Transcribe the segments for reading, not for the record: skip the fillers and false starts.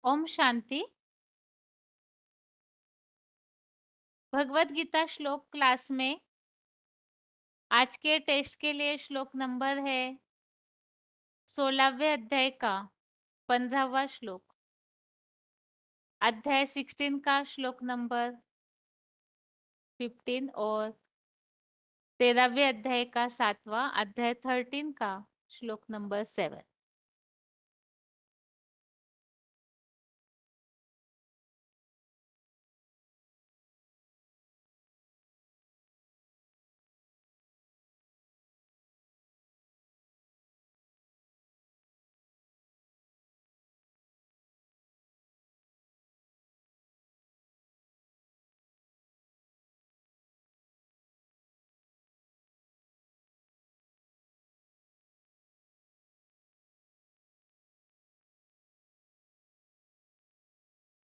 ओम शांति। भगवत गीता श्लोक क्लास में आज के टेस्ट के लिए श्लोक नंबर है 16वें अध्याय का 15वां श्लोक। अध्याय 16 का श्लोक नंबर 15 और 13वें अध्याय का 7वां, अध्याय 13 का श्लोक नंबर 7।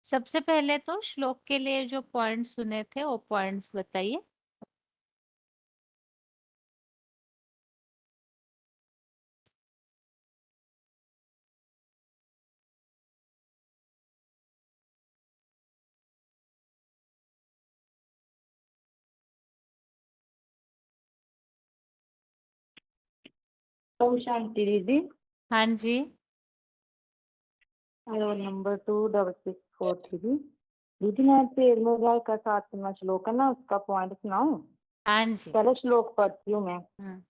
सबसे पहले तो श्लोक के लिए जो पॉइंट्स सुने थे वो पॉइंट्स बताइए। ओम शांति दीदी। हाँ जी। हेलो नंबर 2643 दीदी, मैं 13वें का 7वां श्लोक है ना, उसका पॉइंट सुनाऊं? हाँ जी। पहले श्लोक पढ़ती हूँ मैं। हम्म।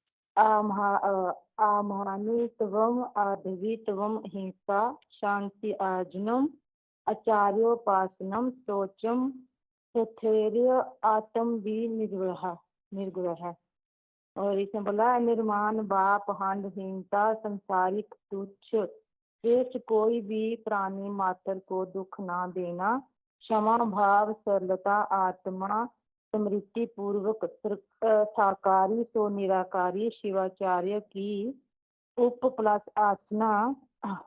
आमानित्वम आधवित्वम हिंसा शांति अर्जुनम आचार्योपासनम शोचम तथैर्य आत्म निर्ग्रह निर्ग्रह। और इसमें बोला निर्माण बाप हांडहीनता संसारिक तुच्छ श्रेष्ठ कोई भी प्राणी मात्र को दुख ना देना क्षमा भाव सरलता आत्मा स्मृति पूर्वक साकारी तो निराकारी शिवाचार्य की उप प्लस आसना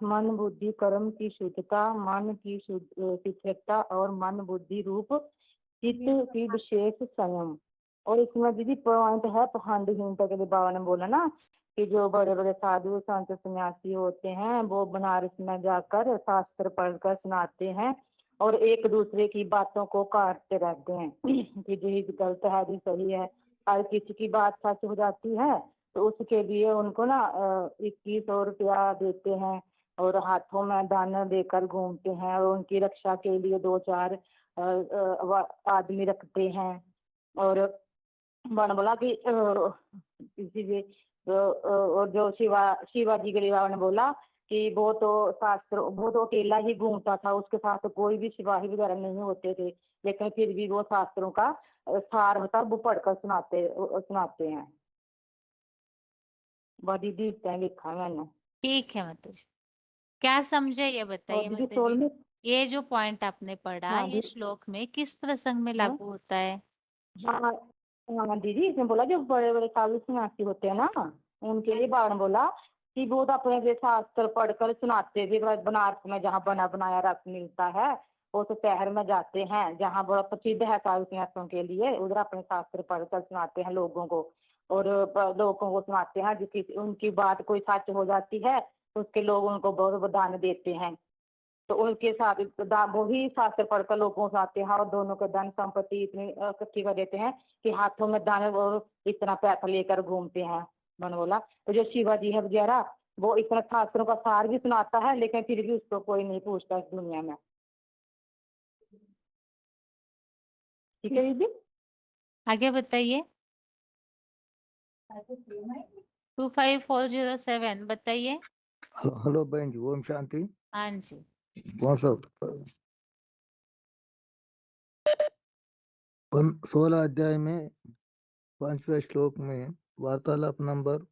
मन बुद्धि कर्म की शुद्धता मन की शिथिलता और मन बुद्धि रूप चित्त की विशेष संयम। और इसमें दीदी पॉइंट है पाखंडहीनता के लिए बाबा ने बोला ना कि जो बड़े बड़े साधु संत सन्यासी होते हैं वो बनारस में जाकर शास्त्र पढ़कर सुनाते हैं और एक दूसरे की बातों को काटते रहते हैं कि जी गलत है जी सही है। हर किसी की बात सच हो जाती है तो उसके लिए उनको ना 2100 रुपया देते हैं और हाथों में दाना देकर घूमते हैं और उनकी रक्षा के लिए 2-4 आदमी रखते हैं। और बन बोला कि इसीलिए और जो शिवाजी के लिए बाबा ने बोला कि वो तो शास्त्र वो तो अकेला ही घूमता था, उसके साथ तो कोई भी सिपाही वगैरह नहीं होते थे, लेकिन फिर भी वो शास्त्रों का सार होता वो पढ़कर सुनाते हैं। बड़ी दीप लिखा मैंने। ठीक है माता जी, क्या समझे ये और बताइए दीदी माता जी। 16 ये जो पॉइंट आपने पढ़ा हाँ ये दीदी। श्लोक में किस प्रसंग में हाँ लागू होता है? हाँ हाँ दीदी, इसने बोला जो बड़े बड़े साधु सन्यासी होते हैं ना उनके लिए बाण बोला कि वो तो अपने जो शास्त्र पढ़कर सुनाते थे। बनारस में जहाँ बना बनाया रस मिलता है वो तो शहर में जाते हैं जहाँ बड़ा प्रसिद्ध है साधु सन्यासियों के लिए, उधर अपने शास्त्र पढ़कर सुनाते हैं लोगों को। और लोगों को सुनाते हैं जिसकी उनकी बात कोई सच हो जाती है तो उसके लोग उनको बहुत दान देते हैं। तो उनके साथ वो ही शास्त्र पढ़कर लोगों को आते हैं और दोनों को धन संपत्ति इतनी इकट्ठी कर देते हैं कि हाथों में दाने वो इतना पैसा लेकर घूमते हैं। मन बोला तो जो शिवाजी है वगैरह वो इतना शास्त्रों का सार भी सुनाता है लेकिन फिर भी उसको कोई नहीं पूछता इस दुनिया में। ठीक है दीदी। आगे बताइए। 25407 बताइए। हेलो बहन जी, ओम शांति। हाँ जी। बहुत सब 16 अध्याय में 5वें श्लोक में वार्तालाप नंबर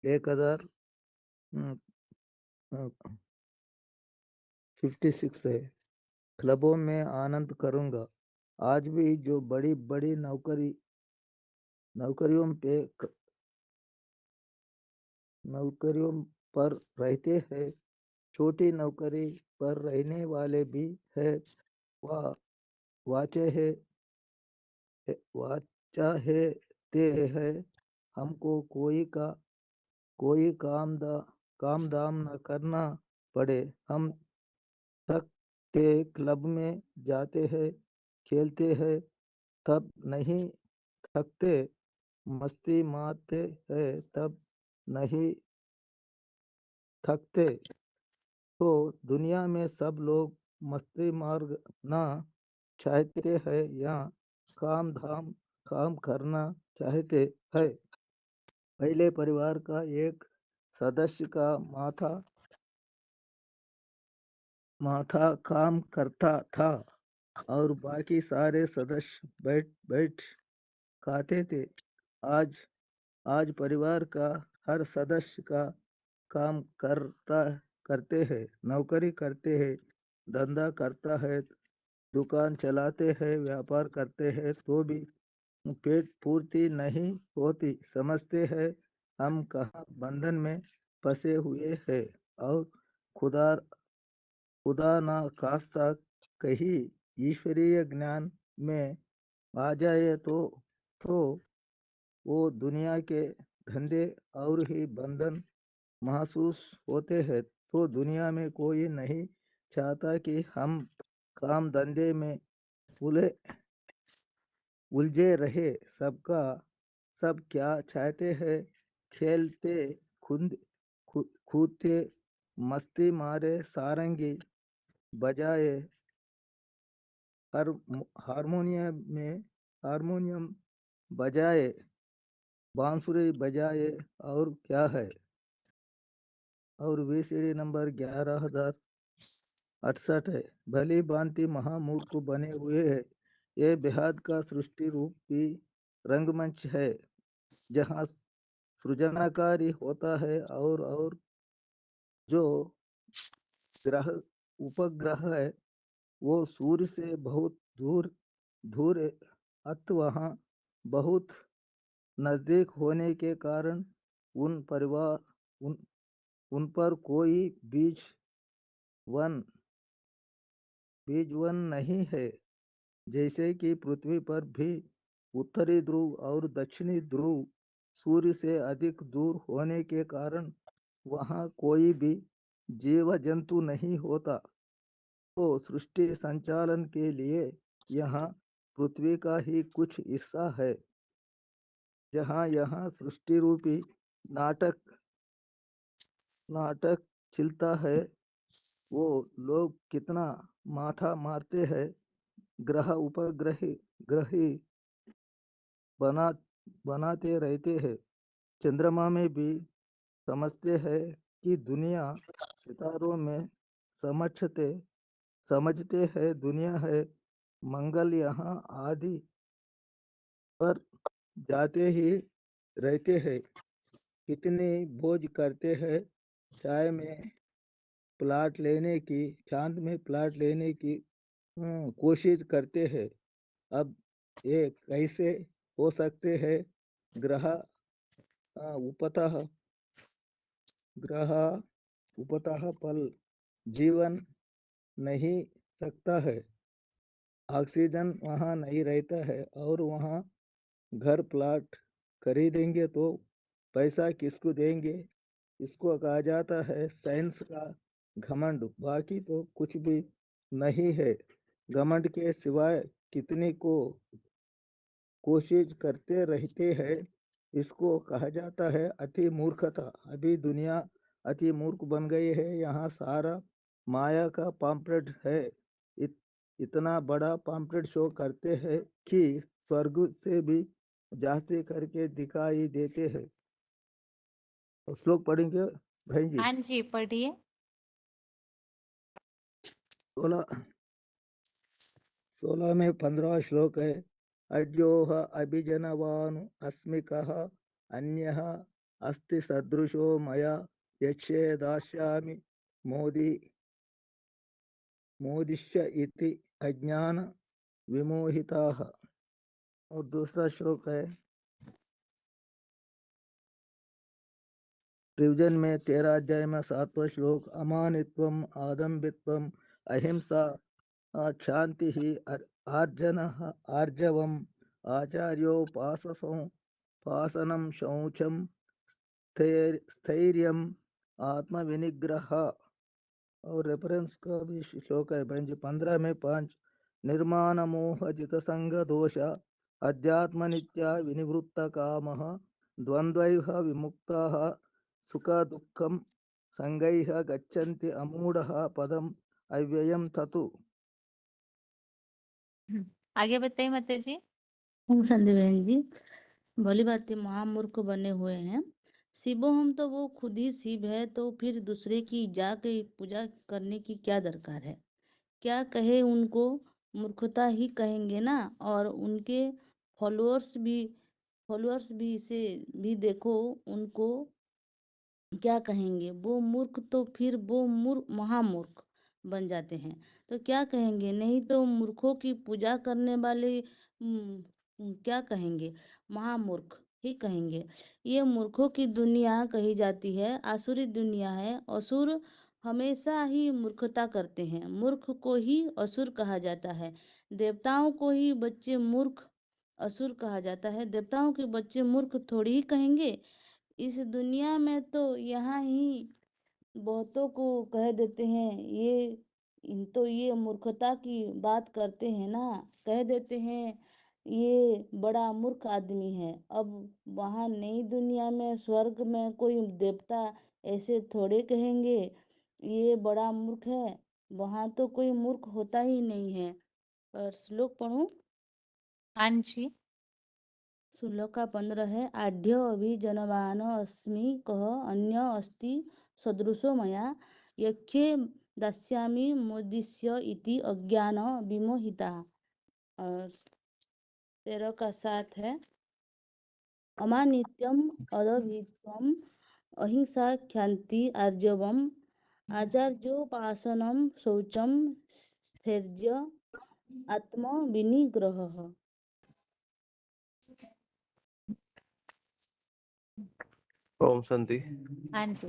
1056 है। क्लबों में आनंद करूंगा। आज भी जो बड़ी बड़ी नौकरियों पर रहते हैं, छोटी नौकरी पर रहने वाले भी है। वह वाचाहते हैं हमको कोई काम दाम न करना पड़े, हम थक ते क्लब में जाते हैं, खेलते हैं, तब नहीं थकते, मस्ती मारते हैं, तब नहीं थकते। तो दुनिया में सब लोग मस्ती मारना चाहते हैं या काम करना चाहते हैं। पहले परिवार का एक सदस्य का माथा माथा काम करता था और बाकी सारे सदस्य बैठ बैठ खाते थे। आज आज परिवार का हर सदस्य का काम करते हैं, नौकरी करते हैं, धंधा करता है, दुकान चलाते हैं, व्यापार करते हैं, तो भी पेट पूर्ति नहीं होती। समझते हैं हम कहाँ बंधन में फंसे हुए हैं और खुदा खुदा ना खास्ता कहीं ईश्वरीय ज्ञान में आ जाए तो वो दुनिया के धंधे और ही बंधन महसूस होते हैं। तो दुनिया में कोई नहीं चाहता कि हम काम धंधे में उले उलझे रहे। सब क्या चाहते हैं, खेलते खुद कूदते मस्ती मारे सारंगी बजाए हर हारमोनियम बजाए बांसुरी बजाए और क्या है। और वीसीडी नंबर 11,068 है। भली भांति महामूर्ख बने हुए है। ये बेहद का सृष्टि रूपी रंगमंच है जहाँ सृजनाकारी होता है और जो ग्रह उपग्रह है वो सूर्य से बहुत दूर दूर है। अत वहाँ बहुत नजदीक होने के कारण उन परिवार उन उन पर कोई वन बीज वन नहीं है। जैसे कि पृथ्वी पर भी उत्तरी ध्रुव और दक्षिणी ध्रुव सूर्य से अधिक दूर होने के कारण वहाँ कोई भी जीव जंतु नहीं होता। तो सृष्टि संचालन के लिए यहाँ पृथ्वी का ही कुछ हिस्सा है। जहाँ यहाँ सृष्टि रूपी नाटक नाटक चलता है, वो लोग कितना माथा मारते हैं, ग्रह उपग्रह ग्रही बना बनाते रहते हैं। चंद्रमा में भी समझते हैं कि दुनिया सितारों में समझते समझते हैं दुनिया है। मंगल यहाँ आदि पर जाते ही रहते हैं। कितने भोज करते हैं, चाय में प्लाट लेने की चांद में प्लाट लेने की कोशिश करते हैं। अब ये कैसे हो सकते हैं। ग्रह उपतः ग्रह उपतः पल जीवन नहीं सकता है। ऑक्सीजन वहाँ नहीं रहता है और वहाँ घर प्लाट खरीदेंगे तो पैसा किसको देंगे। इसको कहा जाता है साइंस का घमंड, बाकी तो कुछ भी नहीं है। घमंड के सिवाय कितनी को कोशिश करते रहते हैं। इसको कहा जाता है अति मूर्खता। अभी दुनिया अति मूर्ख बन गई है। यहाँ सारा माया का पॉम्पलेट है। इतना बड़ा पॉम्पलेट शो करते हैं कि स्वर्ग से भी जांचते करके दिखाई देते हैं। श्लोक पढ़ेंगे भाई जी। हाँ जी, पढ़िए। 16 16 में 15 श्लोक है। अद्योह अभिजनवान अस्मिकः अन्यः अस्ति सदृशो मया यक्षे दास्यामि मोदी मोदिष्य इति अज्ञान विमोहिताः। और दूसरा श्लोक है रिविजन में 13 अध्याय में 7वां श्लोक। अमानित्वम आदम्बित्वम अहिंसा क्षांति ही आर्जन आर्जवम आचार्योपासनम शौचम स्थैर्यम आत्मविनिग्रह। और रेफरेंस का भी श्लोक है 15 में 5 निर्माण मोह जित संग दोष अध्यात्म नित्या विनिवृत्त काम द्वंद्वैः विमुक्ताः सुख दुःखम संगैः गच्छन्ति अमूढ़ः पदम अव्ययम ततु। आगे बताइए माता जी। संधि बहन जी, भली बात है, महामूर्ख बने हुए हैं। शिवो हम तो वो खुद ही शिव है, तो फिर दूसरे की जाके पूजा करने की क्या दरकार है। क्या कहे, उनको मूर्खता ही कहेंगे ना। और उनके फॉलोअर्स भी इसे भी देखो, उनको क्या कहेंगे। वो मूर्ख तो फिर वो महामूर्ख बन जाते हैं, तो क्या कहेंगे। नहीं तो मूर्खों की पूजा करने वाले क्या कहेंगे, महामूर्ख ही कहेंगे। ये मूर्खों की दुनिया कही जाती है, आसुरी दुनिया है। असुर हमेशा ही मूर्खता करते हैं, मूर्ख को ही असुर कहा जाता है। देवताओं को ही बच्चे मूर्ख असुर कहा जाता है, देवताओं के बच्चे मूर्ख थोड़ी ही कहेंगे। इस दुनिया में तो यहाँ ही बहुतों को कह देते हैं, ये मूर्खता की बात करते हैं ना, कह देते हैं ये बड़ा मूर्ख आदमी है। अब वहाँ नई दुनिया में, स्वर्ग में कोई देवता ऐसे थोड़े कहेंगे ये बड़ा मूर्ख है। वहाँ तो कोई मूर्ख होता ही नहीं है। और श्लोक पढ़ूं। हाँ जी। श्लोक का 15 है। आढ्य अभिजनवान अस्मि कः अन्य अस्ति सदृशो मया यख्ये दास्यामि मोदिष्य इति अज्ञान विमोहिता। और 13 का 7 है। अमानित्यम अदभित्वम अहिंसा क्षान्ति आर्जवम आचार्योपासनम शौचम स्थैर्य आत्म विनिग्रहः। ओम शांति। हाँ जी।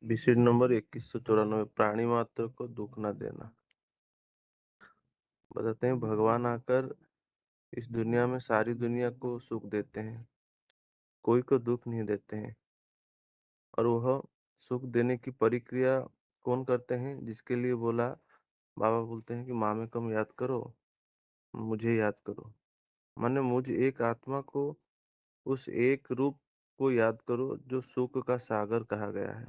विषय नंबर 2194, प्राणी मात्र को दुख न देना। बताते हैं, भगवान आकर इस दुनिया में सारी दुनिया को सुख देते हैं, कोई को दुख नहीं देते हैं। और वह सुख देने की प्रक्रिया कौन करते हैं? जिसके लिए बोला, बाबा बोलते हैं कि माँ कम याद करो, मुझे याद करो। माने मुझ एक आत्मा को, उस एक रूप को याद करो जो सुख का सागर कहा गया है।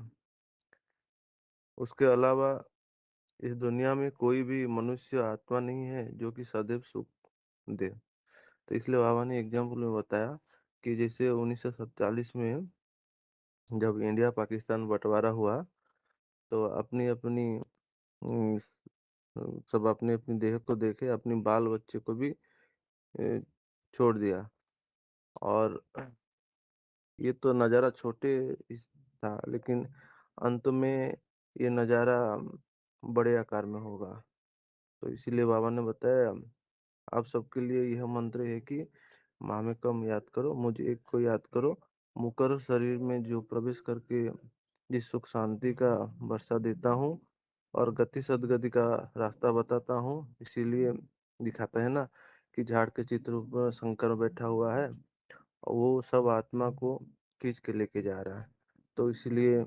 उसके अलावा इस दुनिया में कोई भी मनुष्य आत्मा नहीं है जो कि सदैव सुख दे। तो इसलिए बाबा ने एग्जाम्पल में बताया कि जैसे 1947 में जब इंडिया पाकिस्तान बंटवारा हुआ, तो अपनी अपनी सब अपनी अपनी देह को देखे, अपनी बाल बच्चे को भी छोड़ दिया। और ये तो नज़ारा छोटे था, लेकिन अंत में ये नज़ारा बड़े आकार में होगा। तो इसीलिए बाबा ने बताया, आप सबके लिए यह मंत्र है कि माँ कम याद करो, मुझे एक को याद करो। मुकर शरीर में जो प्रवेश करके जिस सुख शांति का वर्षा देता हूँ और गति सदगति का रास्ता बताता हूँ। इसीलिए दिखाता है ना कि झाड़ के चित्र पर शंकर बैठा हुआ है, और वो सब आत्मा को खींच के लेके जा रहा है। तो इसीलिए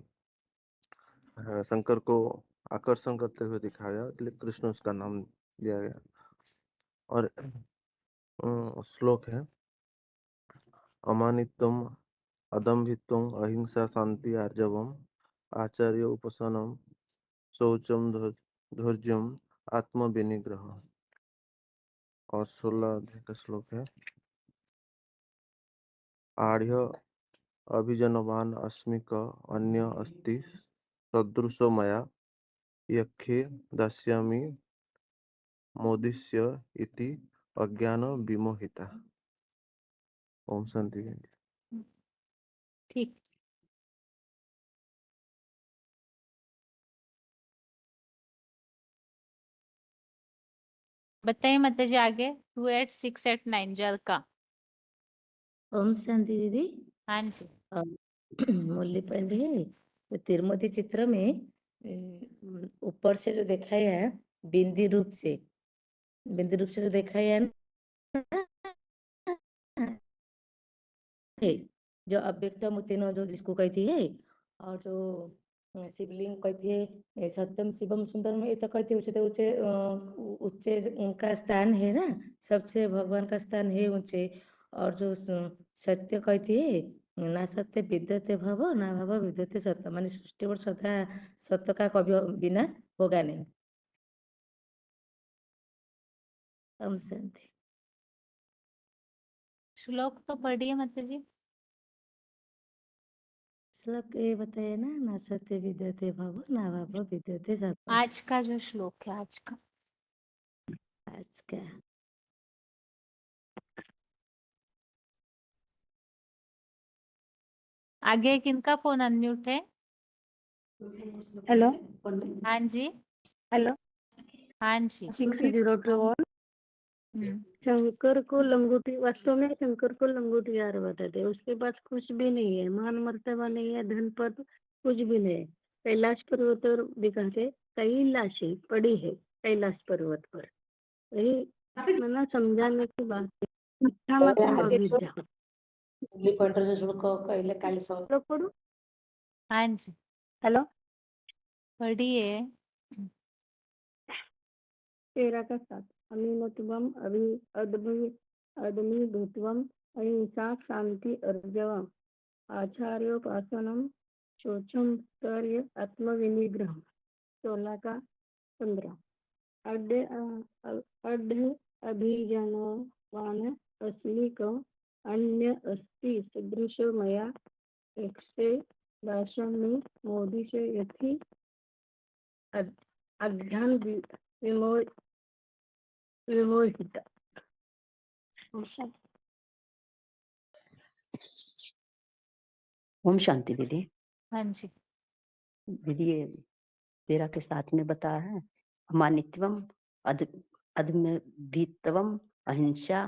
शंकर को आकर्षण करते हुए दिखाया, इसलिए कृष्ण उसका नाम दिया गया। और श्लोक है, अमानित्वम अदम्भित्वम अहिंसा शांति आर्जवम आचार्य उपसनम शौचम धैर्यम आत्म विनिग्रह। और 16 अध्याय का श्लोक है, आढ़्य अभिजनवान अस्मिक अन्य अस्ति सदृशो मया यखे दास्यामि मोदिष्य इति अज्ञान विमोहिता। ओम शांति। ठीक। बताइए माता जी आगे 28689 जल का। ओम शांति दीदी। हाँ जी। मुरली पंडित है, तो तिरुमति चित्र में ऊपर से जो दिखाया है बिंदी रूप से जो दिखाया है ना, है जो अव्यक्त मूर्ति जो जिसको कहती है, और जो शिवलिंग कहती है सत्यम शिवम सुंदरम, ये तो कहती है ऊंचे ऊंचे ऊंचे उनका स्थान है ना, सबसे भगवान का स्थान है ऊंचे। और जो सत्य कहती है ना सत्य विद्यते भव ना भव विद्यते सत्य, माने सृष्टि और सदा सत्य का कभी विनाश होगा नहीं। ओम शांति। श्लोक तो पढ़िए माता जी। श्लोक ये बताया ना सत्य विद्यते भव ना भव विद्यते सत्य। आज का जो श्लोक है आज का। आज का आगे किनका फोन अनम्यूट है? हेलो हाँ जी। हेलो हाँ जी। 6021। शंकर को लंगोटी, वास्तव में शंकर को लंगोटियार बताते हैं। उसके पास कुछ भी नहीं है, मान मर्तबा नहीं है, धन पद कुछ भी नहीं है। कैलाश पर्वत पर दिखाते कैलाशी पड़ी है कैलाश पर्वत पर। यही मना समझाने की बात है। मिथ्या मतलब अविद्या। लोग पढ़ो। हाँ जी हेलो पढ़िए। 13 का 7। अमीनत्वम अभि अदमी अदमी भूतवम अहिंसा शांति अर्जवम आचार्योपासनम शोचम कार्य आत्मविनिग्रह। 16 का 15। अड्ढ अभिजनवान अस्मि क अन्य अस्ति सदृशो मया एक्से दाशमि मोदिशे यथि अज्ञान विमोहिता। ओम शांति दीदी। हाँ जी। दीदी ये 13 के 7 में बताया है अमानित्वम अदम्यभित्वम अहिंसा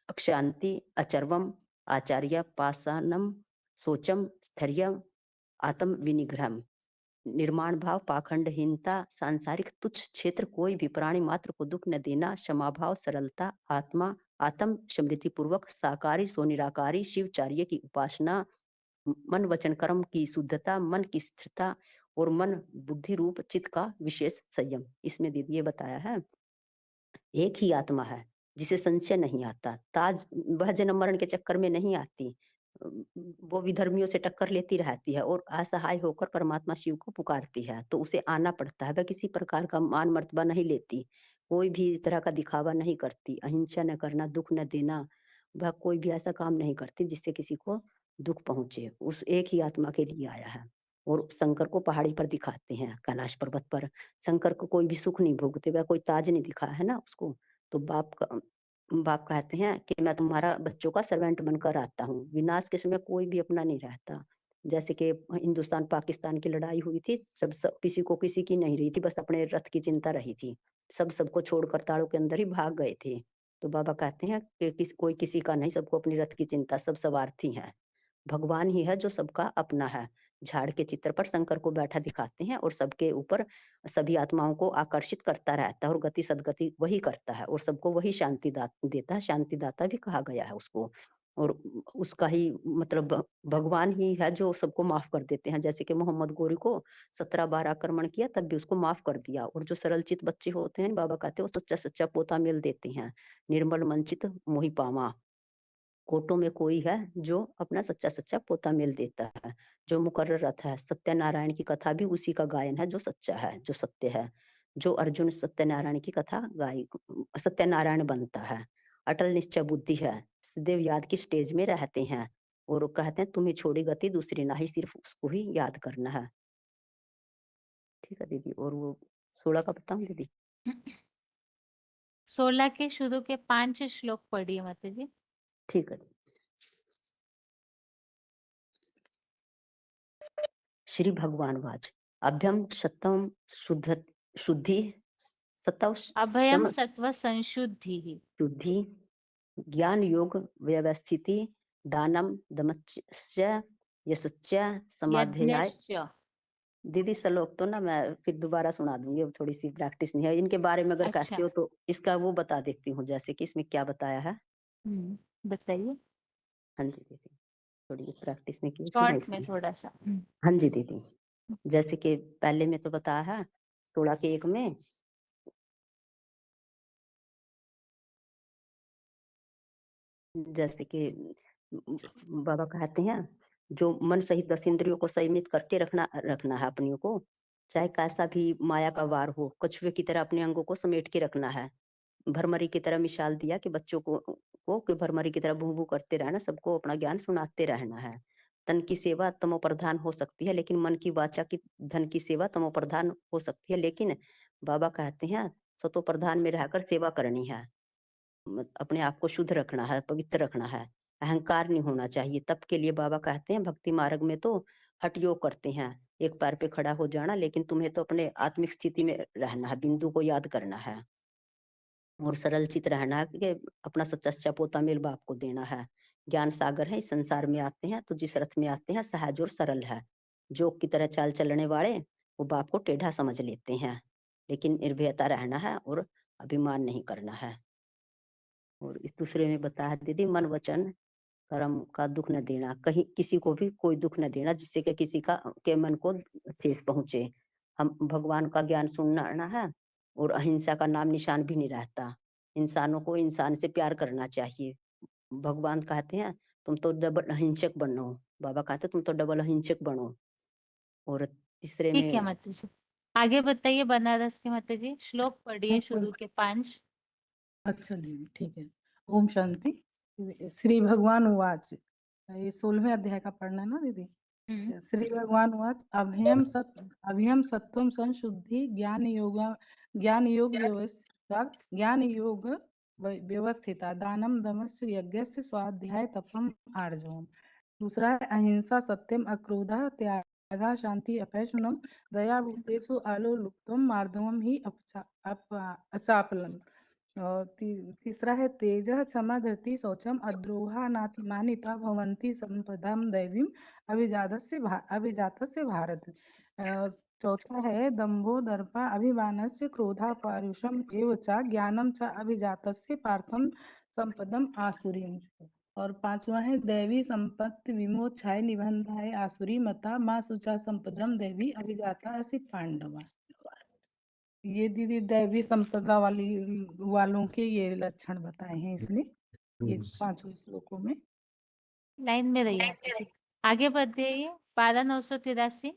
अक्षांति अचर्वम आचार्य पासानम सोचम स्थैर्य आत्म विनिग्रहम। निर्माण भाव पाखंडहीनता सांसारिक तुच्छ क्षेत्र कोई भी प्राणी मात्र को दुख न देना, क्षमाभाव सरलता आत्मा आत्म स्मृति पूर्वक साकारी सो निराकारी शिवचार्य की उपासना, मन वचन कर्म की शुद्धता, मन की स्थिरता और मन बुद्धि रूप चित्त का विशेष संयम। इसमें दीदी ये बताया है एक ही आत्मा है जिसे संशय नहीं आता, ताज वह जन्म मरण के चक्कर में नहीं आती, वो विधर्मियों से टक्कर लेती रहती है और असहाय होकर परमात्मा शिव को पुकारती है, तो उसे आना पड़ता है। वह किसी प्रकार का मान मर्तबा नहीं लेती, कोई भी तरह का दिखावा नहीं करती, अहिंसा न करना, दुख न देना, वह कोई भी ऐसा काम नहीं करती जिससे किसी को दुख पहुंचे। उस एक ही आत्मा के लिए आया है। और शंकर को पहाड़ी पर दिखाते हैं, कैलाश पर्वत पर। शंकर को कोई भी सुख नहीं भोगते, वह कोई ताज नहीं दिखाया है ना उसको। तो बाप कहते हैं कि मैं तुम्हारा बच्चों का सर्वेंट बनकर आता हूँ। विनाश के समय कोई भी अपना नहीं रहता। जैसे कि हिंदुस्तान पाकिस्तान की लड़ाई हुई थी, सब किसी को किसी की नहीं रही थी, बस अपने रथ की चिंता रही थी। सबको छोड़कर ताड़ों के अंदर ही भाग गए थे। तो बाबा कहते हैं कि कोई किसी का नहीं, सबको अपनी रथ की चिंता, सब स्वार्थी हैं। भगवान ही है जो सबका अपना है। झाड़ के चित्र पर शंकर को बैठा दिखाते हैं और सबके ऊपर सभी आत्माओं को आकर्षित करता रहता है और गति सदगति वही करता है और सबको वही शांति देता है। शांतिदाता भी कहा गया है उसको। और उसका ही मतलब भगवान ही है जो सबको माफ कर देते हैं। जैसे कि मोहम्मद गोरी को 17 बार आक्रमण किया तब भी उसको माफ कर दिया। और जो सरल चित बच्चे होते हैं, बाबा कहते हैं वो सच्चा सच्चा पोता मिल देते हैं। निर्मल मनचित मोहि पावा। कोटों में कोई है जो अपना सच्चा सच्चा पोता मिल देता है, जो मुकर्रर रथ है। सत्यनारायण की कथा भी उसी का गायन है जो सच्चा है, जो सत्य है। जो अर्जुन सत्यनारायण की कथा गाय सत्यनारायण बनता है। अटल निश्चय बुद्धि है, सदैव याद की स्टेज में रहते हैं और कहते हैं तुम्हें छोड़ी गति दूसरी ना ही, सिर्फ उसको ही याद करना है। ठीक है दीदी। और वो 16 का बताऊं दीदी? 16 के शुरू के 5 श्लोक पढ़िए माता जी। ठीक है दीदी। श्री भगवान वाच अभ्यम सत्वम शुद्धि सत्व अभयम सत्व संशुद्धि ही शुद्धि ज्ञान योग व्यवस्थिति दानम दमस्य यशस्य समाध्याय। यज्ञश्च। दीदी श्लोक तो ना मैं फिर दोबारा सुना दूंगी, अब थोड़ी सी प्रैक्टिस नहीं है इनके बारे में। अगर अच्छा। कहते हो तो इसका वो बता देती हूँ, जैसे कि इसमें क्या बताया है। बताइए हाँ जी दीदी, थोड़ी प्रैक्टिस नहीं की थी ना शॉर्ट में इसलिए। थोड़ा सा। हाँ जी दीदी। जैसे कि पहले में तो बताया है 16 के 1 में, जैसे कि बाबा कहते हैं जो मन सहित 10 इंद्रियों को संयमित करके रखना है अपनियों को, चाहे कैसा भी माया का वार हो, कछुए की तरह अपने अंगों को समेट के रखना है। भरमरी की तरह मिसाल दिया कि बच्चों को कि भरमरी की तरह भू भू करते रहना, सबको अपना ज्ञान सुनाते रहना है। तन की सेवा तमो प्रधान हो सकती है, लेकिन मन की वाचा की धन की सेवा तमो प्रधान हो सकती है, लेकिन बाबा कहते हैं सतो प्रधान में रहकर सेवा करनी है। अपने आप को शुद्ध रखना है, पवित्र रखना है, अहंकार नहीं होना चाहिए। तब के लिए बाबा कहते हैं भक्ति मार्ग में तो हठ योग करते हैं, एक पैर पे खड़ा हो जाना, लेकिन तुम्हें तो अपने आत्मिक स्थिति में रहना है, बिंदु को याद करना है और सरल चित रहना है कि अपना सच्चा पोता मेल बाप को देना है। ज्ञान सागर है, इस संसार में आते हैं तो जिस रथ में आते हैं सहज और सरल है। जोक की तरह चाल चलने वाले वो बाप को टेढ़ा समझ लेते हैं, लेकिन निर्भयता रहना है और अभिमान नहीं करना है। और इस दूसरे में बताया दीदी मन वचन कर्म का दुख न देना, कहीं किसी को भी कोई दुख न देना जिससे कि किसी का के मन को ठेस पहुंचे। हम भगवान का ज्ञान सुनना है और अहिंसा का नाम निशान भी नहीं रहता। इंसानों को इंसान से प्यार करना चाहिए। भगवान कहते हैं तुम तो डबल अहिंसक बनो, बाबा कहते तुम तो डबल अहिंसक बनो। और तीसरे ठीक है में माता जी, आगे बताइए बनारस के माता जी, श्लोक पढ़िए शुरू के 5। अच्छा दीदी ठीक है। ओम शांति। श्री भगवान उवाच, ये 16वें अध्याय का पढ़ना है ना दीदी। श्री भगवान उवाच अभयम सत्वम संशुद्धि ज्ञान योग व्यवस्थिता दानम दमस्य यज्ञस्य स्वाध्याय तपम आर्जवम। दूसरा है अहिंसा सत्यम अक्रोधः त्यागा शांति अभयशुनम दया भूतेषु आलो लुप्तम मार्दवम ही अचापलम। और तीसरा है तेजः क्षमा धृति शौचम अद्रोहा नातिमानिता भवन्ति संपदाम दैवीम अभिजातस्य भारत। चौथा है दंभो दर्पा अभिमानस्य क्रोधा पारुषम एव च ज्ञानम च अभिजातस्य पार्थम संपदम आसुरीम। और पांचवा है दैवी संपत्ति विमोक्षाय निबंधाय आसुरी मता माँ सुचा संपदम दैवी अभिजाता असि पांडवा। ये दीदी दैवी संपदा वालों के ये लक्षण बताए हैं इसमें, ये 5 श्लोकों में। लाइन में रहिए माता जी, आगे बढ़िए। 12,983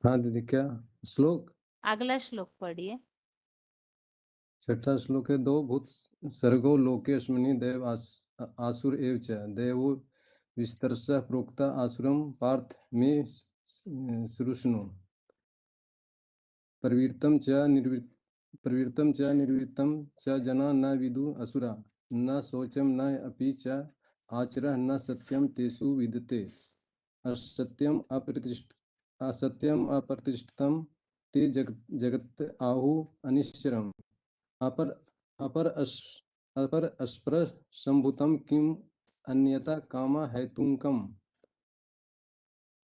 हाँ दीदी क्या श्लोक? अगला श्लोक पढ़िए। छठा श्लोक है दो भूत सर्गो लोकेस्मिनि देव आसुर एव च देवो विस्तरशः प्रोक्ता आसुरम पार्थ मे श्रुष्णु प्रवृत्तम च निर्वृत्तम च जना न विदु असुरा न शौचम न अपि च आचरः न सत्यम तेषु विदते असत्यम अप्रतिष्ठितम ते जगत आहु अनिश्चरम अपर अस्पर संभूतम किम अन्यता कामा हेतुकम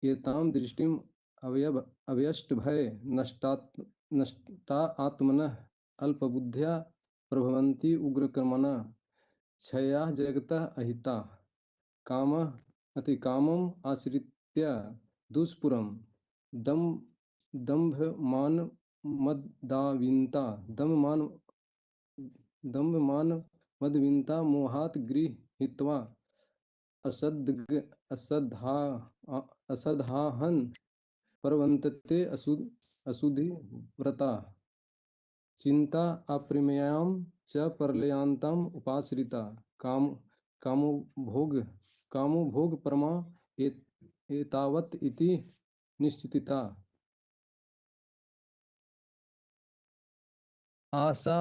एताम दृष्टिम अव्यष्ट भय नष्टा आत्मनः अल्पबुद्ध्या प्रभवन्ति उग्रकर्मणा क्षया जगतः अहिता काम अति कामम आश्रित्य दुष्पुरम दंभमान मदाविंता दंभमान मदविंता मोहात गृहीत्वा असद्हाहन प्रवंतते असुधि व्रता चिंता अप्रेम्याम च प्रलयांतम उपाश्रिता कामो भोग परमा एतावत् इति निश्चिता आशा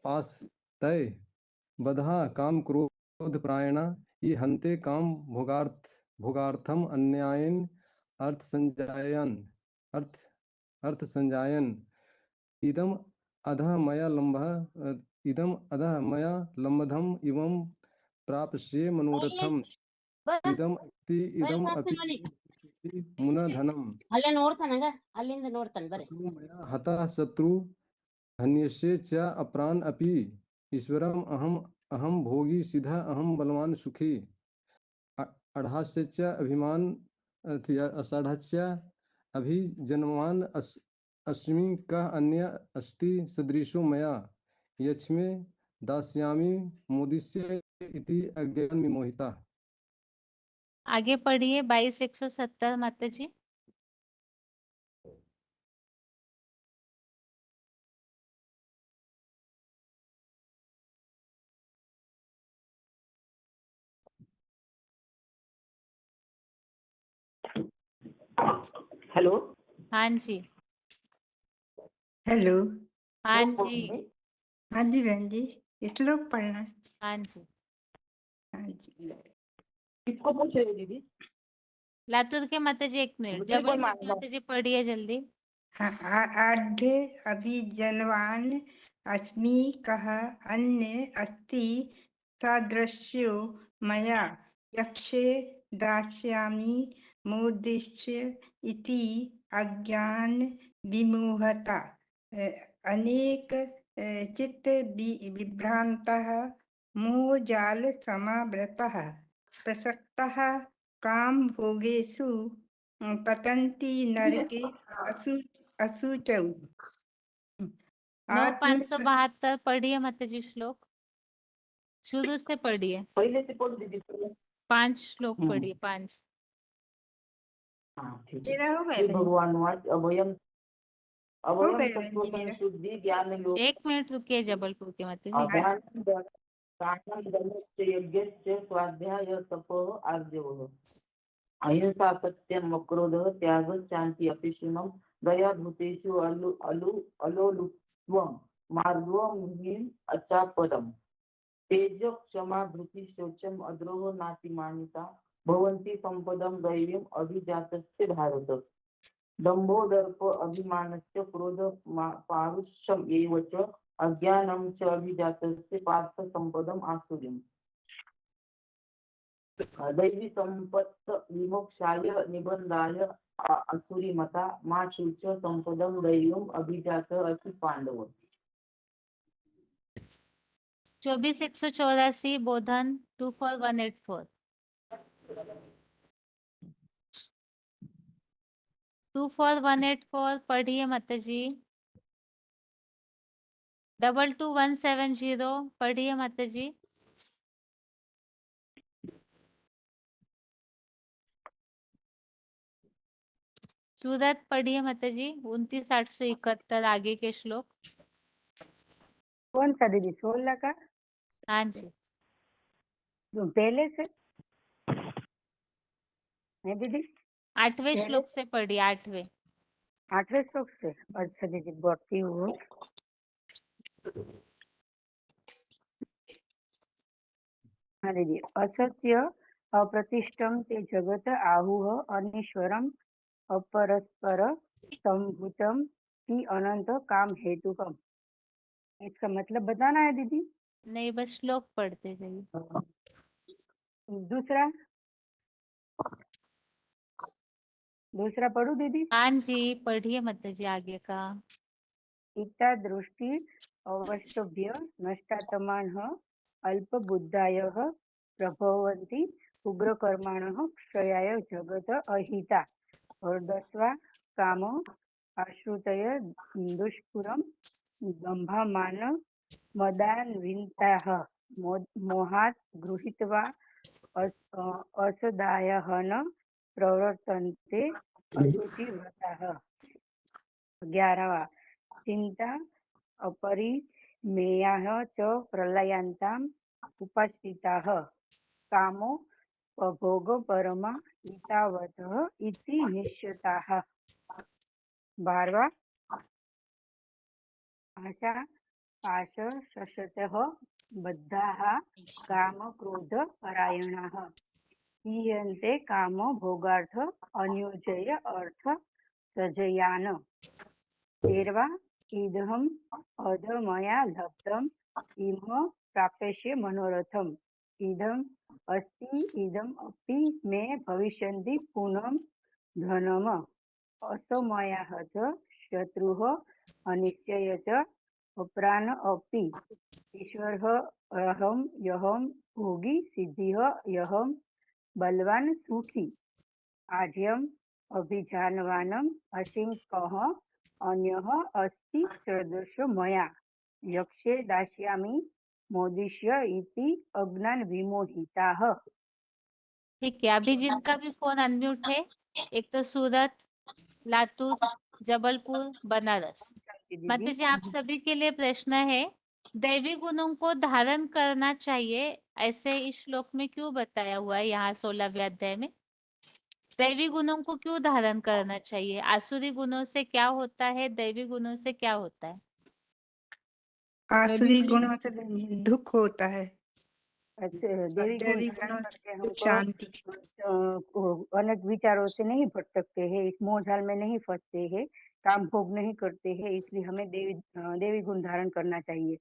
पास तय बधा काम क्रोध प्रायणा ये हन्ते काम भोगार्थम अन्यायन अर्थ संजायन इदम अधः मया लंबधम इवं प्राप्स्ये मनोरथम इदम अपि मुनधनम असौ मया हतः शत्रु धन्यस्य च अप्रान अपि ईश्वरम अहम भोगी सिद्ध अहम बलवान सुखी। अढ़ास्य अभिमान अषाढ़स्य अभिजन्मान अस्मि कः अन्य अस्ति सदृशो मया यच्मे दास्यामि मोदिष्ये इति अज्ञान विमोहिता। आगे पढ़िए 22,170 माता जी। हेलो। हाँ जी। हेलो। हाँ जी। हाँ जी बहन जी, श्लोक पढ़ना। हाँ जी। हाँ जी। किसको पूछ रहे हो दीदी? लातूर के माता जी, एक मिनट। मुझे कोई जबलपुर मान के लो। माता जी पढ़िए जल्दी। आढ़े अभिजनवान अस्मि कः अन्य अस्ति सदृशो मया यक्षे दास्यामि मोदिष्य इति अज्ञान विमोहता। अनेक चित्त विभ्रांतः मोहजाल समावृतः प्रसक्तः काम भोगेषु पतन्ति नरके अशुचौ। 9,572 पढ़िए माता जी श्लोक। शुरू से पढ़िए। पहले से पढ़ दीदी। 5 श्लोक पढ़िए, 5। हाँ ठीक है। तेरा हो श्री गया भगवान वाच अभयम हो अभयम गया बहन तत्व जी मेरा। संशुद्धि ज्ञान लोक 1 मिनट रुकिए जबलपुर के माता जी। अभ्यास दानं दमश्च यज्ञश्च स्वाध्याय तपः आर्जवः अहिंसा सत्यम अक्रोधः त्यागः शान्ति अपिशुनम दया भूतेषु अलोलुप्त्वं मार्गवं मुनिम् अचापदम् तेज क्षमा धृति शौचम अद्रोह नातिमानिता भवन्ति संपदं दैवीम् अभिजातस्य भारत दम्भो दर्प अभिमानस्य क्रोध पारुष्यम् एव च अज्ञानं च अभिजातस्य पार्थ संपदम् आसुरीम् दैवी संपत्त विमोक्षाय निबंधाय असुरीमता मा शुच संपदं दैवीम् अभिजात असि पांडव। 24,184 बोधन 24,184। 24,184 पढ़िए माता जी। 22,170 पढ़िए माता जी। सूरत पढ़िए माता जी। 29,871 आगे के श्लोक। कौन सा दीदी? 16 का? हाँ जी। पहले से है दीदी? 8वें पहले श्लोक से पढ़िए, 8वें। 8वें श्लोक से। अच्छा दीदी, बढ़ती हूँ। हाँ दीदी। असत्य अप्रतिष्ठम ते जगत आहुः अनीश्वरम अपरस्पर संभूतम की अनंत काम हेतुकम। इसका मतलब बताना है दीदी? नहीं, बस श्लोक पढ़ते जाइए। दूसरा पढ़ू दीदी? हाँ जी, पढ़िए माता जी आगे का। इता दृष्टि अवस्तभ्य नष्टात्मानः अल्पबुद्धायः प्रभवन्ति उग्रकर्माणः क्षयाय जगत अहिता। और 10वां काम आश्रितय दुष्पुरम दंभामान मदान्विताः मोहात् गृहीत्वा असदायः न प्रवर्तन्ते अशुचिव्रताः। 11वां चिंता अपरिमेयाः च प्रलयन्ताम् उपाश्रिताः कामो भोगपरमा एतावतः इति निश्चिताः। 12वां आशा पाश शशतः बद्धाः काम क्रोध परायणाः हीयन्ते काम भोगार्थ अन्योजय अर्थ सजयान। 13वां इदहम् अध मया लब्धम् इह प्राप्यस्य मनोरथम् इदम् अस्ति इदम् अपि मे भविष्यन्ति पुनः धनम असमयः च शत्रुः अनिश्चय च अप्राण अपि ईश्वरः अहम् यहम् भोगी सिद्धिः यहम् बलवान सुखी आर्यम अभिजानवानम असिंकः अन्यः अस्ति सदृशो मया यक्षे दास्यामि मोदिष्य इति अज्ञान विमोहिताः। ठीक है, अभी जिनका भी फोन अनम्यूट है, एक तो सूरत, लातूर, जबलपुर, बनारस। माता जी, आप सभी के लिए प्रश्न है, दैवी गुणों को धारण करना चाहिए ऐसे इस श्लोक में क्यों बताया हुआ है? यहाँ 16वें अध्याय में दैवी गुणों को क्यों धारण करना चाहिए? आसुरी गुणों से क्या होता है, दैवी गुणों से क्या होता है? आसुरी गुणों से दुख होता है, देवी गुण दैवी धारण गुणों करके से हमको शांति। अनेक विचारों से नहीं भटकते हैं, इस मोह जाल में नहीं फंसते हैं, काम भोग नहीं करते हैं, इसलिए हमें देवी गुण धारण करना चाहिए।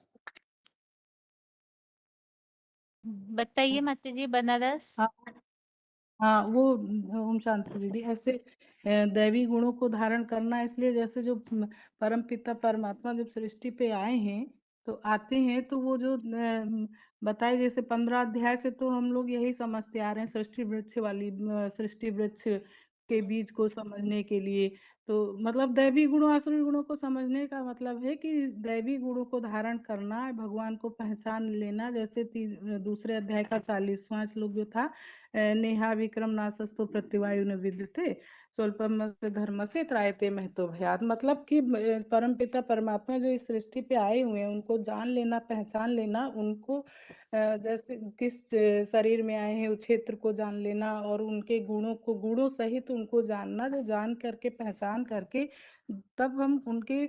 बताइए माता जी, बनारस। हाँ हाँ, वो ओम शांति दीदी, ऐसे दैवी गुणों को धारण करना इसलिए, जैसे जो परम पिता परमात्मा जब सृष्टि पे आए हैं तो आते हैं तो वो जो बताए, जैसे 15 अध्याय से तो हम लोग यही समझते आ रहे हैं, सृष्टि वृक्ष वाली सृष्टि वृक्ष के बीज को समझने के लिए। तो मतलब दैवी गुणों आसुरी गुणों को समझने का मतलब है कि दैवी गुणों को धारण करना, भगवान को पहचान लेना। जैसे दूसरे अध्याय का 40वां श्लोक जो था, नेहा विक्रम नासस्तु प्रत्यवायु विद्यते स्वल्पम धर्म से त्रायते महतो भयात। मतलब कि परम पिता परमात्मा जो इस सृष्टि पे आए हुए हैं उनको जान लेना, पहचान लेना, उनको जैसे किस शरीर में आए हैं उस क्षेत्र को जान लेना, और उनके गुणों को गुणों सहित उनको जानना। जो जान करके पहचान करके तब हम उनके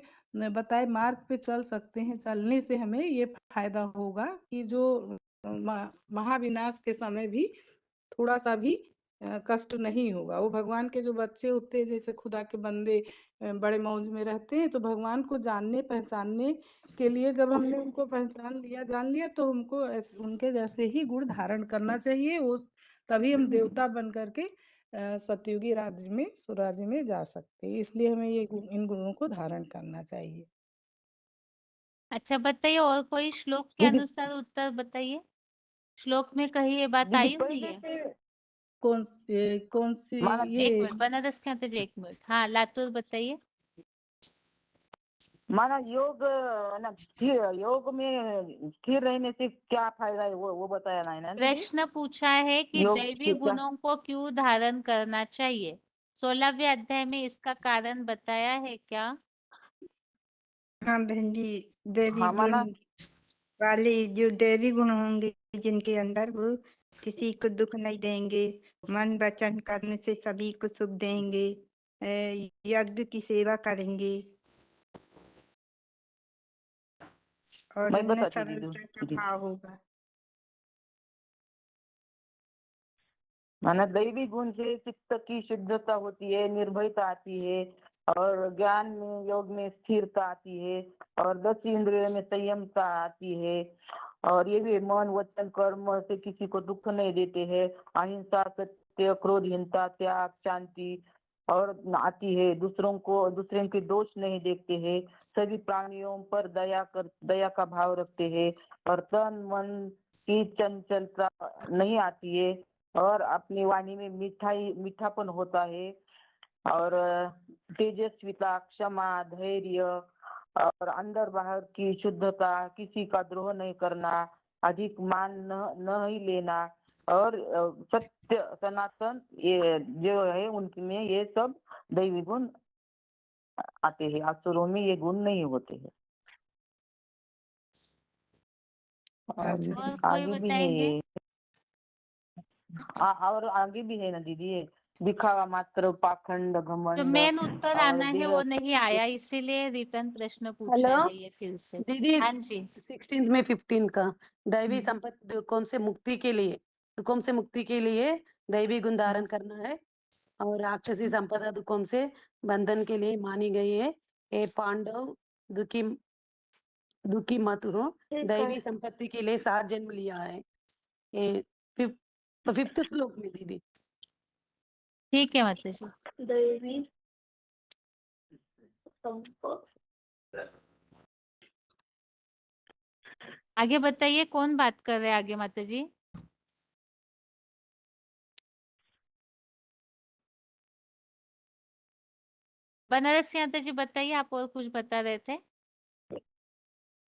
बताए मार्ग पे चल सकते हैं। चलने से हमें ये फायदा होगा कि जो महाविनाश के समय भी थोड़ा सा भी कष्ट नहीं होगा। वो भगवान के जो बच्चे होते हैं, जैसे खुदा के बंदे बड़े मौज में रहते हैं, तो भगवान को जानने पहचानने के लिए जब हमने उनको पहचान लिया, जान लिया, तो हमको उनके जैसे ही गुण धारण करना चाहिए। वो तभी हम देवता बन करके सतयुगी राज्य में, स्वराज्य में जा सकते हैं। इसलिए हमें ये इन गुणों को धारण करना चाहिए। अच्छा बताइए, और कोई श्लोक के दीदी अनुसार उत्तर बताइए। श्लोक में कहीं ये बात दीदी आई हुई पहले है? से कौन सी माना ये? एक मिनट, बनारस के आते एक मिनट। हाँ, लातूर बताइए। माना योग ना, स्थिर योग में स्थिर रहने से क्या फायदा है, वो बताया ना है ना दीदी। प्रश्न पूछा है कि योग दैवी से क्या? गुणों को क्यों धारण करना चाहिए? 16वें अध्याय में इसका कारण बताया है क्या? हाँ बहन जी, देवी हाँ गुण माना वाले जो देवी गुण होंगे जिनके अंदर, वो किसी को दुख नहीं देंगे, मन वचन कर्म से सभी को सुख देंगे, यज्ञ की सेवा करेंगे, और मैं इनमें बताती दीदी सरलता का दीदी भाव होगा। माना दैवी गुण से चित्त की शुद्धता होती है, निर्भयता आती है, और ज्ञान में योग में स्थिरता आती है, और 10 इंद्रियों में संयमता आती है, और ये भी मन वचन कर्म से किसी को दुख नहीं देते हैं, अहिंसा सत्य क्रोधहीनता त्याग शांति और आती है, दूसरों के दोष नहीं देखते हैं, सभी प्राणियों पर दया का भाव रखते हैं, और तन मन की चंचलता नहीं आती है, और अपनी वाणी में मीठापन होता है, और तेजस्विता क्षमा धैर्य और अंदर बाहर की शुद्धता, किसी का द्रोह नहीं करना, अधिक मान नहीं लेना, और सत्य सनातन, ये जो है उनमें ये सब दैवी गुण आते हैं। असुरों में ये गुण नहीं होते हैं। और और कोई आगे भी है बताएंगे? ये, और आगे भी है ना दीदी, ये दिखावा मात्र पाखंड जो घमंड मेन उत्तर और आना है वो नहीं आया, इसीलिए रिटर्न प्रश्न पूछा हेलो है ये फिर से। दीदी, हाँ जी। 16 में 15 का दैवी संपत्ति दुखों से मुक्ति के लिए, दैवी गुण धारण करना है, और राक्षसी संपदा दुखों से बंधन के लिए मानी गई है। ये पांडव दुखी दुखी मत हो, दैवी संपत्ति के लिए 7 जन्म लिया है। ये 5th श्लोक में दीदी। ठीक है माता जी। दैवी आगे बताइए, कौन बात कर रहे हैं आगे माता जी? बनारस की माता जी बताइए, आप और कुछ बता रहे थे।